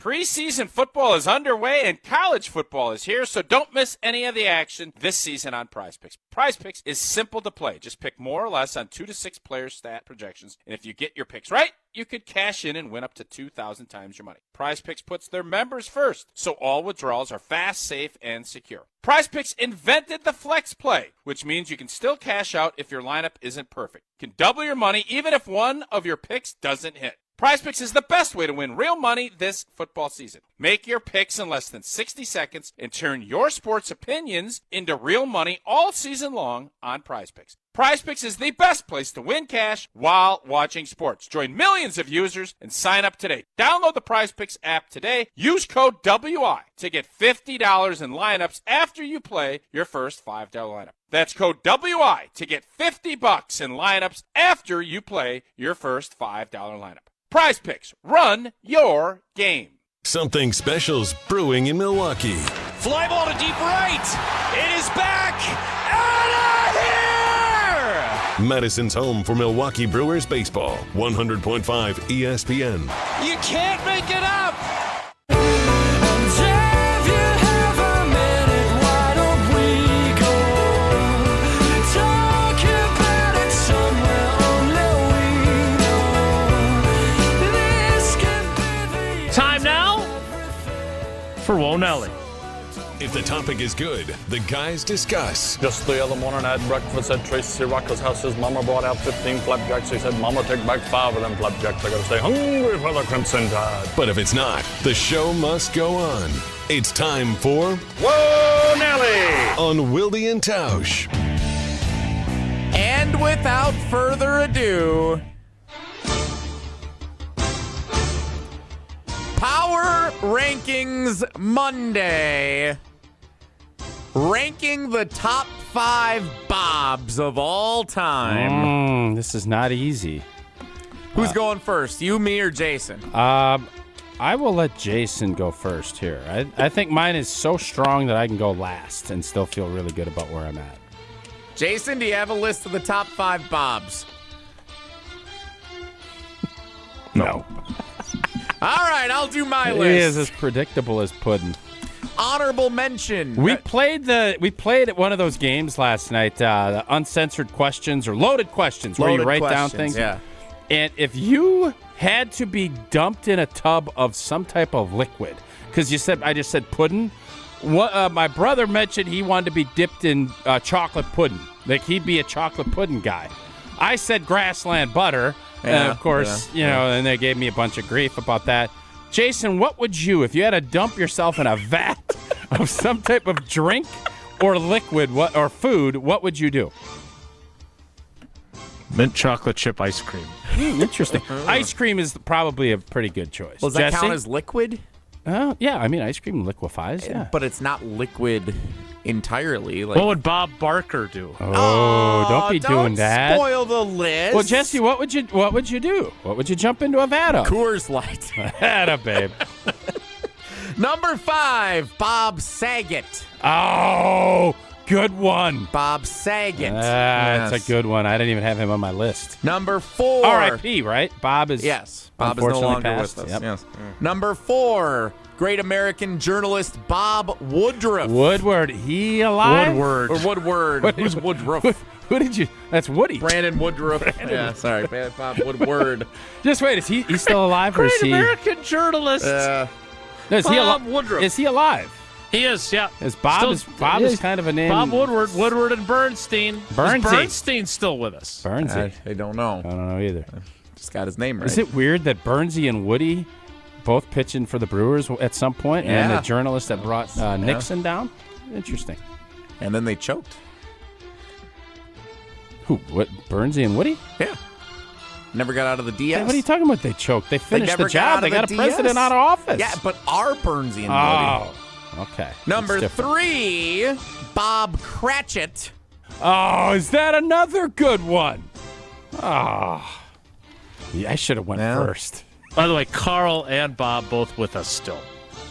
Preseason football is underway and college football is here, so don't miss any of the action this season on PrizePicks. PrizePicks is simple to play. Just pick more or less on 2 to 6 player stat projections, and if you get your picks right, you could cash in and win up to 2,000 times your money. PrizePicks puts their members first, so all withdrawals are fast, safe, and secure. PrizePicks invented the flex play, which means you can still cash out if your lineup isn't perfect. You can double your money even if one of your picks doesn't hit. PrizePicks is the best way to win real money this football season. Make your picks in less than 60 seconds and turn your sports opinions into real money all season long on PrizePicks. PrizePicks is the best place to win cash while watching sports. Join millions of users and sign up today. Download the PrizePicks app today. Use code WI to get $50 in lineups after you play your first $5 lineup. That's code WI to get $50 in lineups after you play your first $5 lineup. PrizePicks, run your game. Something special's brewing in Milwaukee. Fly ball to deep right. It is back. Out of here! Madison's home for Milwaukee Brewers baseball. 100.5 ESPN. You can't make it up. Time now for Wonelli. If the topic is good, the guys discuss. Just the other morning I had breakfast at Tracy Rocker's house. His mama brought out 15 flapjacks. He said, Mama, take back 5 of them flapjacks. I gotta stay hungry for the Crimson Tide. But if it's not, the show must go on. It's time for Wonelli on Wilde and Tausch. And without further ado, Power Rankings Monday. Ranking the top 5 Bobs of all time. This is not easy. Who's going first? You, me, or Jason? I will let Jason go first here. I think mine is so strong that I can go last and still feel really good about where I'm at. Jason, do you have a list of the top 5 Bobs? No. All right, I'll do my list. He is as predictable as pudding. Honorable mention. We played at one of those games last night, the uncensored questions or loaded questions, where you write down things. Yeah. And if you had to be dumped in a tub of some type of liquid, because I just said pudding. My brother mentioned he wanted to be dipped in chocolate pudding. Like he'd be a chocolate pudding guy. I said grassland butter. And of course, and they gave me a bunch of grief about that. Jason, what would you, if you had to dump yourself in a vat of some type of drink or liquid or food, what would you do? Mint chocolate chip ice cream. Interesting. Ice cream is probably a pretty good choice. Does that count as liquid? Yeah, I mean, ice cream liquefies, yeah. But it's not liquid entirely. What would Bob Barker do? Oh, don't be doing that. Don't spoil the list. Well, Jesse, what would you do? What would you jump into a vat of? Coors Light. Atta, babe. Number 5, Bob Saget. Oh, good one. Bob Saget. That's a good one. I didn't even have him on my list. Number 4. R.I.P., right? Bob is Bob is no longer passed. with us. Yep. Yes. Number 4, great American journalist Bob Woodruff. Woodward. He alive? Woodward. Who's Woodruff? Who did you? That's Woody. Brandon Woodruff. Yeah, sorry. Bob Woodward. Just wait. Is he still alive? Or is Great he? American journalist. Bob Woodruff. Is he alive? He is, yeah. Bob is kind of a name. Bob Woodward and Bernstein. Bernsey. Is Bernstein still with us? Bernsey. I don't know. I don't know either. Just got his name right. Is it weird that Bernsey and Woody both pitching for the Brewers at some point, and the journalist that brought Nixon down? Interesting. And then they choked. Who? What? Bernsey and Woody? Yeah. Never got out of the DS. Hey, what are you talking about? They choked. They finished the job. They got a president out of office. Yeah, but our Bernsey and Woody. Oh, okay. Number 3, Bob Cratchit. Oh, is that another good one? Oh. Yeah, I should have went first. By the way, Carl and Bob both with us still.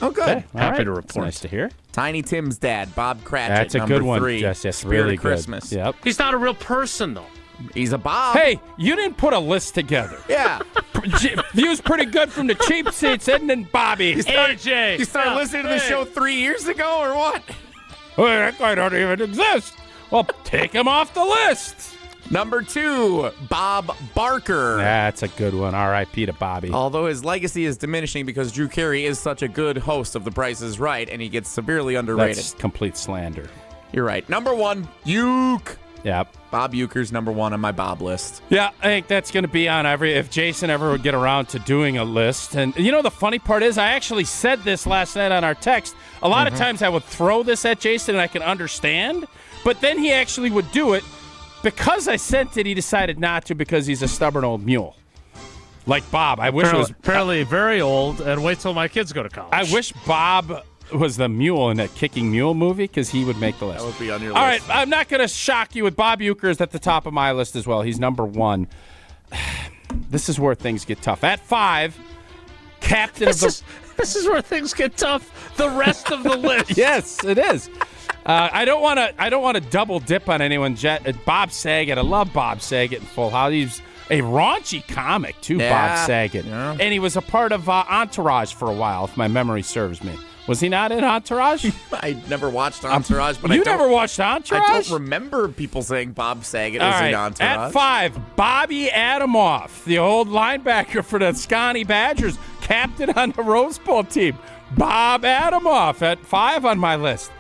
Oh, good. Okay. Happy to report. That's nice to hear. Tiny Tim's dad, Bob Cratchit. That's a number good one. 3. Yes, Spirit really of good. Christmas. Yep. He's not a real person, though. He's a Bob. Hey, you didn't put a list together. Yeah. View's pretty good from the cheap seats, isn't it, Bobby? AJ. You started listening to the show 3 years ago, or what? Well, that guy don't even exist. Well, take him off the list. Number 2, Bob Barker. That's a good one. R.I.P. to Bobby. Although his legacy is diminishing because Drew Carey is such a good host of The Price is Right, and he gets severely underrated. That's complete slander. You're right. Number 1, Uke. Yep. Bob Uecker's number 1 on my Bob list. Yeah, I think that's going to be on if Jason ever would get around to doing a list. And you know, the funny part is I actually said this last night on our text. A lot of times I would throw this at Jason and I can understand, but then he actually would do it. Because I sent it, he decided not to because he's a stubborn old mule. Like Bob. I wish it was apparently very old, and wait till my kids go to college. I wish Bob was the mule in that Kicking Mule movie because he would make the list. That would be on your All list. right, I'm not going to shock you with Bob Uecker is at the top of my list as well. He's number 1. This is where things get tough. At 5, captain of the... This is where things get tough. The rest of the list. Yes, it is. I don't want to double dip on anyone. Bob Saget. I love Bob Saget in Full House. He's a raunchy comic too. Yeah. Bob Saget, Yeah. and he was a part of Entourage for a while, if my memory serves me. Was he not in Entourage? I never watched Entourage, but you never watched Entourage? I don't remember people saying Bob Saget was in Entourage. At 5, Bobby Adamoff, the old linebacker for the Scotty Badgers, captain on the Rose Bowl team. Bob Adamoff at 5 on my list.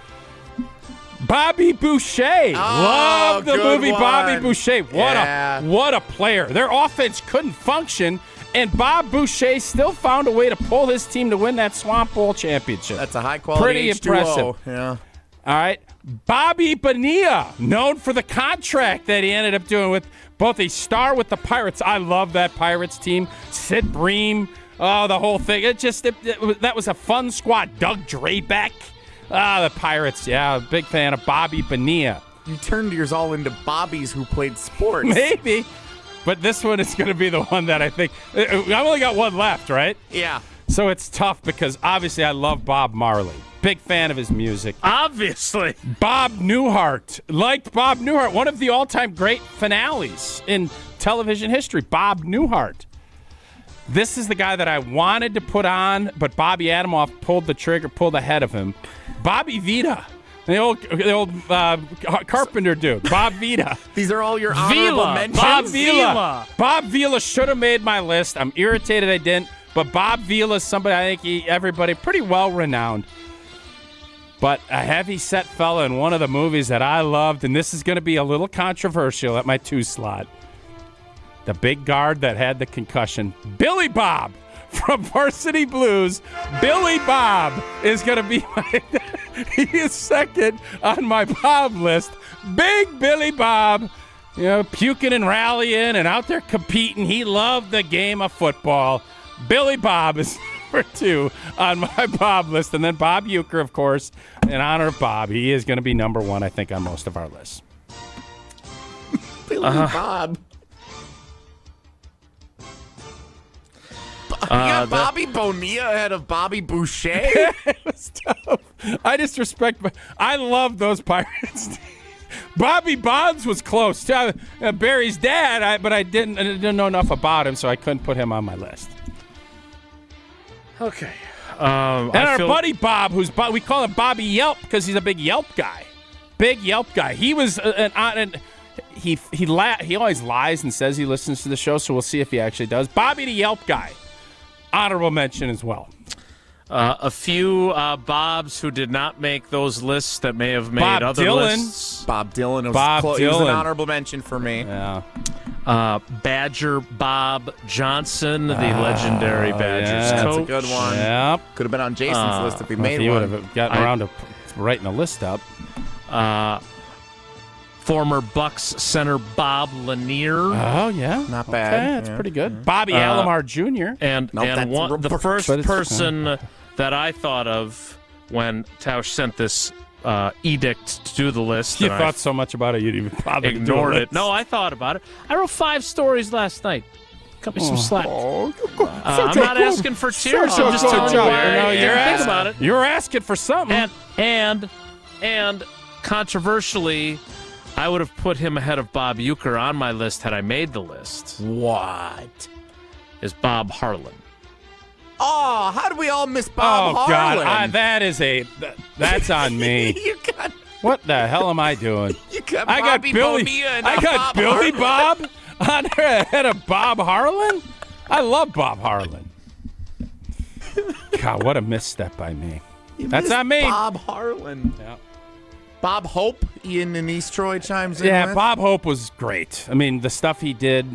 Bobby Boucher. Love the movie one. Bobby Boucher. What a player. Their offense couldn't function, and Bob Boucher still found a way to pull his team to win that Swamp Bowl championship. That's a high-quality Pretty H2O. impressive. Yeah. All right. Bobby Bonilla, known for the contract that he ended up doing with both a star with the Pirates. I love that Pirates team. Sid Bream, the whole thing. That was a fun squad. Doug Drabeck. The Pirates, yeah, big fan of Bobby Bonilla. You turned yours all into Bobbies who played sports. Maybe, but this one is going to be the one that I think. I've only got one left, right? Yeah. So it's tough because obviously I love Bob Marley. Big fan of his music. Obviously. Bob Newhart. Liked Bob Newhart. One of the all-time great finales in television history. Bob Newhart. This is the guy that I wanted to put on, but Bobby Adamoff pulled the trigger, pulled ahead of him. Bobby Vita, the old carpenter dude. Bob Vita. These are all your honorable mentions. Bob Vila. Bob Vila should have made my list. I'm irritated I didn't, but Bob Vila is somebody I think everybody pretty well renowned. But a heavy-set fella in one of the movies that I loved, and this is going to be a little controversial at my 2 slot. The big guard that had the concussion, Billy Bob from Varsity Blues. Billy Bob is going to be he is second on my Bob list. Big Billy Bob, puking and rallying and out there competing. He loved the game of football. Billy Bob is number 2 on my Bob list. And then Bob Uecker, of course, in honor of Bob. He is going to be number 1, I think, on most of our lists. Billy Bob. You got Bobby Bonilla ahead of Bobby Boucher? It was tough. I just respect. I love those Pirates. Bobby Bonds was close to Barry's dad, but I didn't know enough about him, so I couldn't put him on my list. Okay. And our buddy Bob, we call him Bobby Yelp because he's a big Yelp guy. Big Yelp guy. He was he always lies and says he listens to the show, so we'll see if he actually does. Bobby the Yelp guy. Honorable mention as well. A few Bobs who did not make those lists that may have made Bob other Dylan. lists. Bob Dylan was Bob close. He was an Dylan. honorable mention for me. Yeah. Badger Bob Johnson, the legendary Badgers coach. That's a good one. Yep. Could have been on Jason's list if he made he one. would have gotten around to writing a list up. Former Bucks center Bob Lanier. Oh, yeah. Not bad. Okay, that's Yeah. pretty good. Bobby Alomar Jr. And the first But it's- person that I thought of when Tausch sent this edict to do the list. You and thought so much about it, you'd even bother to do ignored it. it. No, I thought about it. I wrote 5 stories last night. Cut me some slack. I'm not asking for tears. I'm just telling you why. Think about it. You're asking for something. And controversially, I would have put him ahead of Bob Uecker on my list had I made the list. What? Is Bob Harlan. Oh, how do we all miss Bob Harlan? God, that's on me. What the hell am I doing? I got Billy. I got Billy Bob on there ahead of Bob Harlan. I love Bob Harlan. God, what a misstep by me. That's on me. Bob Harlan. Yeah. Bob Hope, Ian in East Troy chimes in. Yeah, with. Bob Hope was great. I mean, the stuff he did,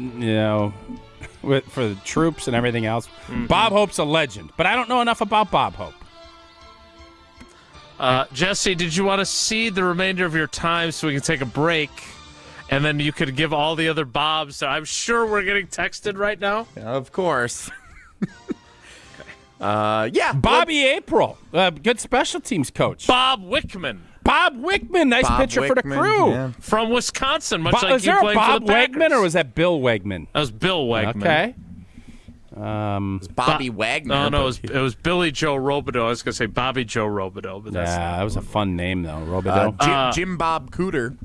for the troops and everything else. Mm-hmm. Bob Hope's a legend, but I don't know enough about Bob Hope. Jesse, did you want to cede the remainder of your time so we can take a break, and then you could give all the other Bobs? So I'm sure we're getting texted right now. Of course. Yeah. Bobby April, good special teams coach. Bob Wickman, nice pitcher for the Crew. Yeah. From Wisconsin, much like was he there played a Bob for the Packers. Wegman, or was that Bill Wegman? That was Bill Wegman. Okay. It was Bobby Wagner. No, it was Billy Joe Robideau. I was going to say Bobby Joe Robideau, but that's that was a fun name, though, Robideau. Jim Bob Cooter.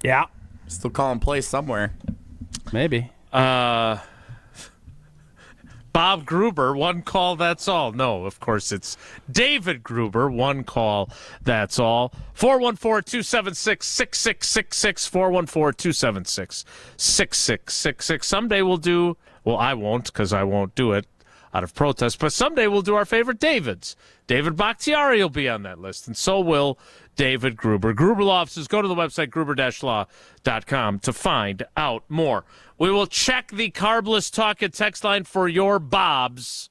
Yeah. Still calling plays somewhere. Maybe. Bob Gruber, one call, that's all. No, of course, it's David Gruber, one call, that's all. 414-276-6666, 414-276-6666. Someday we'll do, well, I won't, because I won't do it out of protest, but someday we'll do our favorite Davids. David Bakhtiari will be on that list, and so will David Gruber. Gruber Law Offices, go to the website, gruber-law.com to find out more. We will check the carbless talk and text line for your Bobs.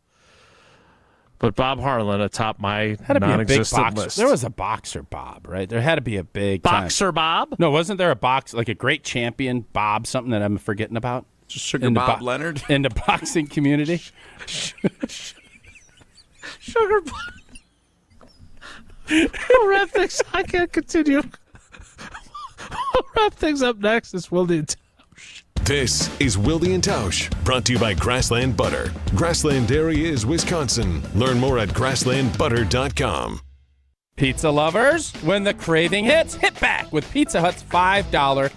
But Bob Harlan atop my non-existent list. There was a boxer Bob, right? There had to be a big boxer Bob? No, wasn't there like a great champion Bob, something that I'm forgetting about? Just Sugar Bob Leonard? In the boxing community? Sugar Bob. We'll wrap things. I can't continue. We'll wrap things up next. It's Wilde and Tausch. This is Wilde and Tausch, brought to you by Grassland Butter. Grassland Dairy is Wisconsin. Learn more at grasslandbutter.com. Pizza lovers, when the craving hits, hit back with Pizza Hut's $5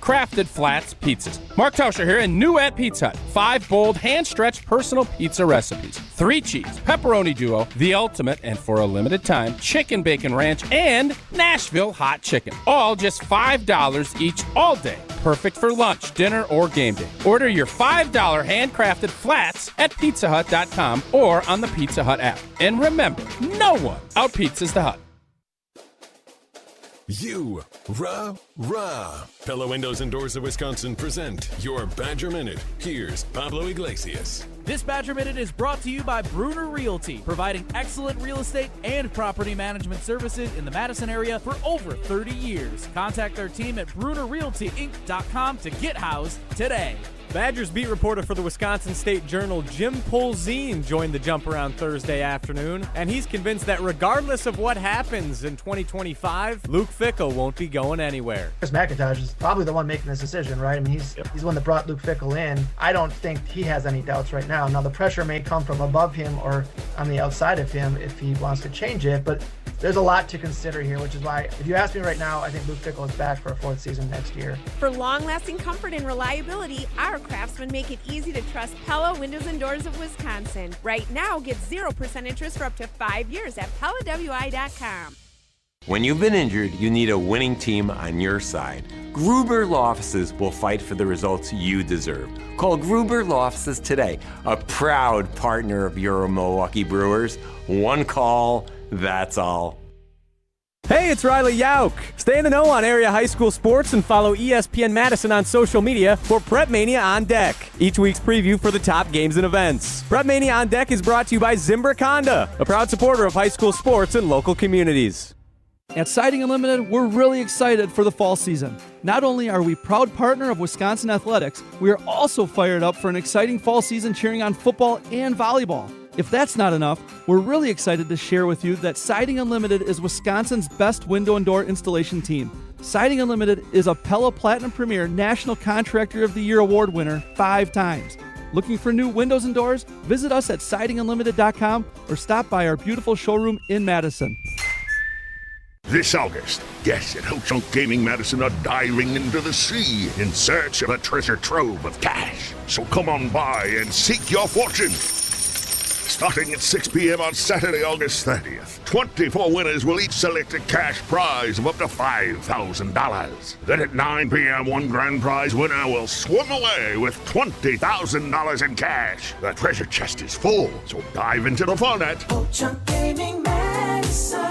crafted flats pizzas. Mark Tauscher here, and new at Pizza Hut. 5 bold, hand-stretched personal pizza recipes. 3 cheese, pepperoni duo, the ultimate, and for a limited time, chicken bacon ranch, and Nashville hot chicken. All just $5 each all day. Perfect for lunch, dinner, or game day. Order your $5 handcrafted flats at pizzahut.com or on the Pizza Hut app. And remember, no one out-pizzas the Hut. You, rah, rah. Pella Windows and Doors of Wisconsin present your Badger Minute. Here's Pablo Iglesias. This Badger Minute is brought to you by Bruner Realty, providing excellent real estate and property management services in the Madison area for over 30 years. Contact their team at BrunerRealtyInc.com to get housed today. Badgers beat reporter for the Wisconsin State Journal, Jim Polzine, joined the jump around Thursday afternoon, and he's convinced that regardless of what happens in 2025, Luke Fickell won't be going anywhere. Chris McIntosh is probably the one making this decision, right? I mean, he's the one that brought Luke Fickell in. I don't think he has any doubts right now. Now, the pressure may come from above him or on the outside of him if he wants to change it, but there's a lot to consider here, which is why, if you ask me right now, I think Luke Fickell is back for a 4th season next year. For long-lasting comfort and reliability, our craftsmen make it easy to trust Pella Windows and Doors of Wisconsin. Right now, get 0% interest for up to 5 years at PellaWI.com. When you've been injured, you need a winning team on your side. Gruber Law Offices will fight for the results you deserve. Call Gruber Law Offices today, a proud partner of your Milwaukee Brewers. One call, that's all. Hey, it's Riley Yauk. Stay in the know on area high school sports and follow ESPN Madison on social media for Prep Mania on Deck, each week's preview for the top games and events. Prep Mania on Deck is brought to you by Zimbrick Honda, a proud supporter of high school sports and local communities. At Siding Unlimited, we're really excited for the fall season. Not only are we proud partner of Wisconsin Athletics, we are also fired up for an exciting fall season cheering on football and volleyball. If that's not enough, we're really excited to share with you that Siding Unlimited is Wisconsin's best window and door installation team. Siding Unlimited is a Pella Platinum Premier National Contractor of the Year award winner 5 times. Looking for new windows and doors? Visit us at sidingunlimited.com or stop by our beautiful showroom in Madison. This August, guests at Ho Chunk Gaming Madison are diving into the sea in search of a treasure trove of cash. So come on by and seek your fortune. Starting at 6 p.m. on Saturday, August 30th, 24 winners will each select a cash prize of up to $5,000. Then at 9 p.m., one grand prize winner will swim away with $20,000 in cash. The treasure chest is full, so dive into the fun at Ho Chunk Gaming Madison.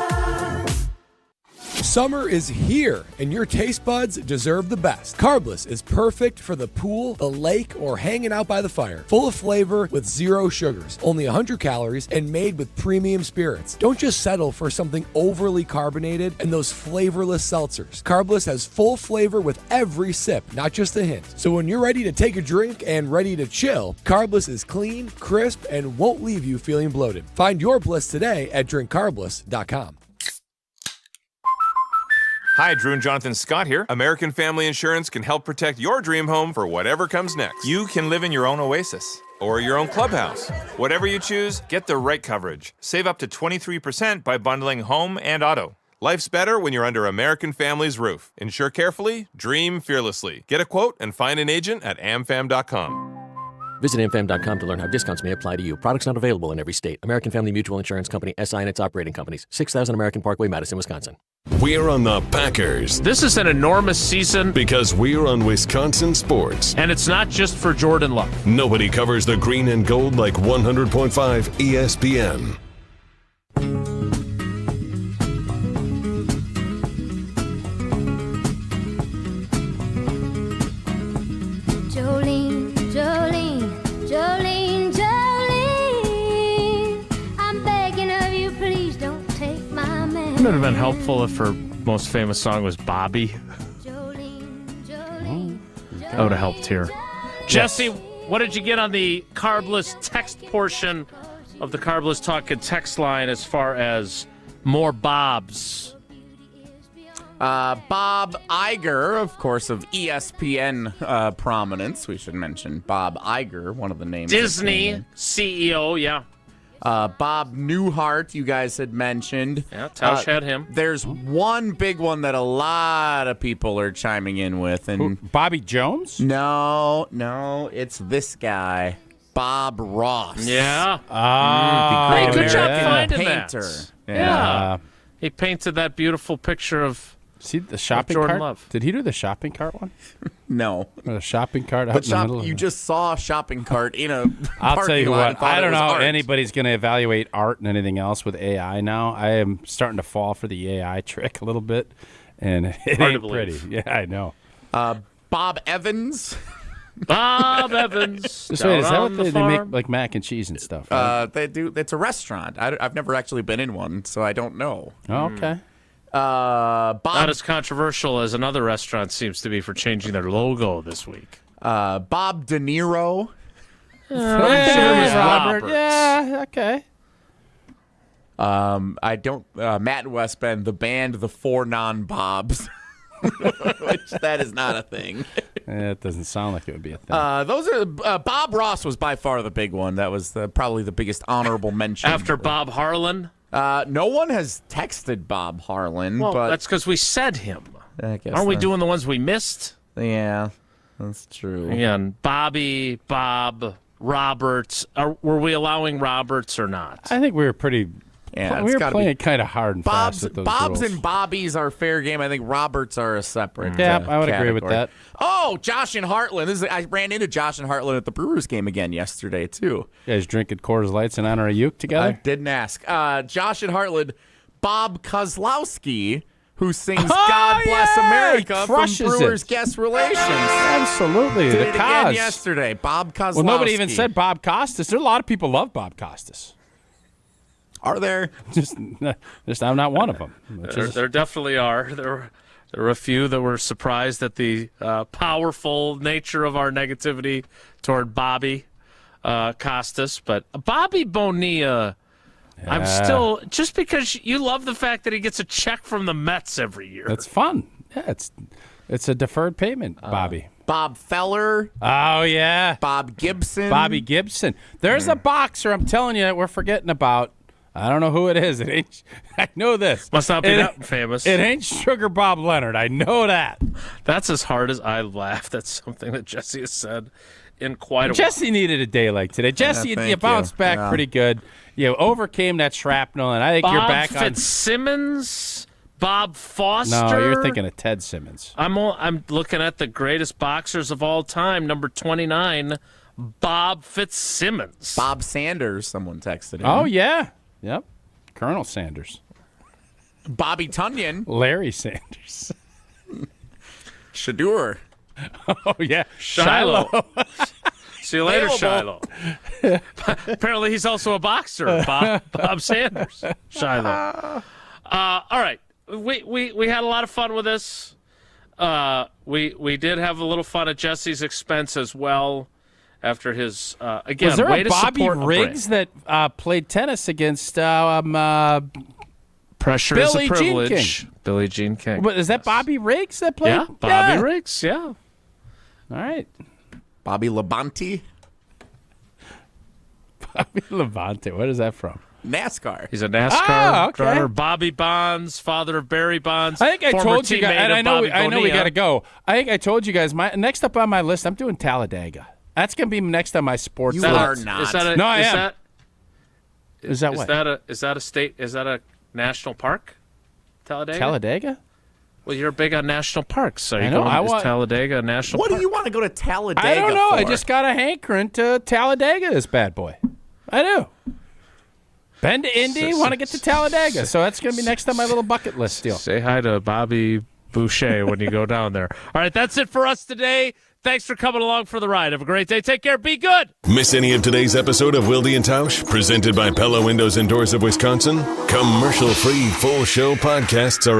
Summer is here, and your taste buds deserve the best. Carbless is perfect for the pool, the lake, or hanging out by the fire. Full of flavor with 0 sugars, only 100 calories, and made with premium spirits. Don't just settle for something overly carbonated and those flavorless seltzers. Carbless has full flavor with every sip, not just a hint. So when you're ready to take a drink and ready to chill, Carbless is clean, crisp, and won't leave you feeling bloated. Find your bliss today at drinkcarbless.com. Hi, Drew and Jonathan Scott here. American Family Insurance can help protect your dream home for whatever comes next. You can live in your own oasis or your own clubhouse. Whatever you choose, get the right coverage. Save up to 23% by bundling home and auto. Life's better when you're under American Family's roof. Insure carefully, dream fearlessly. Get a quote and find an agent at amfam.com. Visit amfam.com to learn how discounts may apply to you. Products not available in every state. American Family Mutual Insurance Company, SI and its operating companies. 6000 American Parkway, Madison, Wisconsin. We're on the Packers. This is an enormous season. Because we're on Wisconsin sports. And it's not just for Jordan Love. Nobody covers the green and gold like 100.5 ESPN. Jolene, Jolene, Jolene, Jolene, I'm begging of you, please don't take my man. It would have been helpful if her most famous song was Bobby. That would have helped here. Jesse, what did you get on the Carbless text portion of the Carbless Talk and text line as far as more Bobs? Bob Uecker, of course, of ESPN prominence. We should mention Bob Uecker, one of the names. Disney CEO, yeah. Bob Newhart, you guys had mentioned. Yeah, Tausch had him. There's one big one that a lot of people are chiming in with. And Bobby Jones? No, it's this guy, Bob Ross. Yeah. Hey, good job American finding painter. that. Yeah. He painted that beautiful picture of See the shopping Jordan cart? Love. Did he do the shopping cart one? No. The shopping cart out But in the middle of you just saw a shopping cart in a I'll tell you parking lot what, and thought I it don't was know how art. anybody's going to evaluate art and anything else with AI now. I am starting to fall for the AI trick a little bit, and it Hard to ain't believe. pretty. Yeah, I know. Bob Evans. Bob Evans. Just wait, is that down what the they make, farm. like mac and cheese and stuff? Right? They do. It's a restaurant. I've never actually been in one, so I don't know. Oh, okay. Bob, Not as controversial as another restaurant seems to be for changing their logo this week. Bob De Niro. Robert. Yeah, okay. I don't. Matt and West Bend, the band, the Four Non-Bobs, which that is not a thing. It doesn't sound like it would be a thing. Those are Bob Ross was by far the big one. That was probably the biggest honorable mention. After Bob Harlan? No one has texted Bob Harlan. Well, but that's because we said him. I guess Aren't we doing the ones we missed? Yeah, that's true. Again, Bobby, Bob, Roberts. Were we allowing Roberts or not? I think we were pretty. Yeah, we were playing kind of hard and fast with those Bob's rules. and Bobbies are fair game. I think Roberts are a separate. Yeah, I would agree with category. that. Oh, Josh and Heartland. I ran into Josh and Heartland at the Brewers game again yesterday too. You guys drinking Coors Lights in honor of Uke together? I didn't ask. Josh and Heartland, Bob Kozlowski, who sings Oh, "God Bless yeah! America" He from crushes Brewers it. Guest Relations. Absolutely. Did the it again Cos. yesterday. Bob Kozlowski. Well, nobody even said Bob Costas. There are a lot of people love Bob Costas. Are there? Just I'm not one of them. There definitely are. There were a few that were surprised at the powerful nature of our negativity toward Bobby. Costas, but Bobby Bonilla, I'm still, just because you love the fact that he gets a check from the Mets every year. That's fun. Yeah, it's a deferred payment, Bobby. Bob Feller. Oh, yeah. Bob Gibson. Bobby Gibson. There's a boxer I'm telling you that we're forgetting about. I don't know who it is. It ain't. I know this. Must not be that famous. It ain't Sugar Bob Leonard. I know that. That's as hard as I laughed at something that Jesse has said in quite a while. Jesse needed a day like today. Jesse, you bounced back pretty good. You overcame that shrapnel, and I think you're back on. Bob Fitzsimmons, Bob Foster. No, you're thinking of Ted Simmons. I'm looking at the greatest boxers of all time, number 29, Bob Fitzsimmons. Bob Sanders, someone texted in. Oh, yeah. Yep. Colonel Sanders. Bobby Tunyon. Larry Sanders. Shadur. Oh, yeah. Shiloh. See you later, Shiloh. Apparently, he's also a boxer, Bob Sanders. Shiloh. All right. We had a lot of fun with this. We did have a little fun at Jesse's expense as well. After his again, was there way a to Bobby support Riggs that played tennis against Pressure is Billie a Jean privilege. King. Billie Jean King. But is that Bobby Riggs that played? Yeah, Bobby Riggs. Yeah. All right. Bobby Labonte. Bobby Levante. What is that from? NASCAR. He's a NASCAR okay. driver. Bobby Bonds, father of Barry Bonds. I think I former told you guys, teammate and of I know Bobby we Bonilla. got to go. I think I told you guys, next up on my list, I'm doing Talladega. That's going to be next on my sports You list. are not. Is that a, No, I is am. That, Is that what? Is that a state? Is that a national park? Talladega. Talladega? Well, you're big on national parks. So I know. Is Talladega a national What park? do you want to go to Talladega I don't know. for? I just got a hankering to Talladega, this bad boy. I do. Been to Indy, want to get to Talladega. So that's going to be next on my little bucket list deal. Say hi to Bobby Boucher when you go down there. All right, that's it for us today. Thanks for coming along for the ride. Have a great day. Take care. Be good. Miss any of today's episode of Wilde and Tausch, presented by Pella Windows and Doors of Wisconsin? Commercial-free full show podcasts are available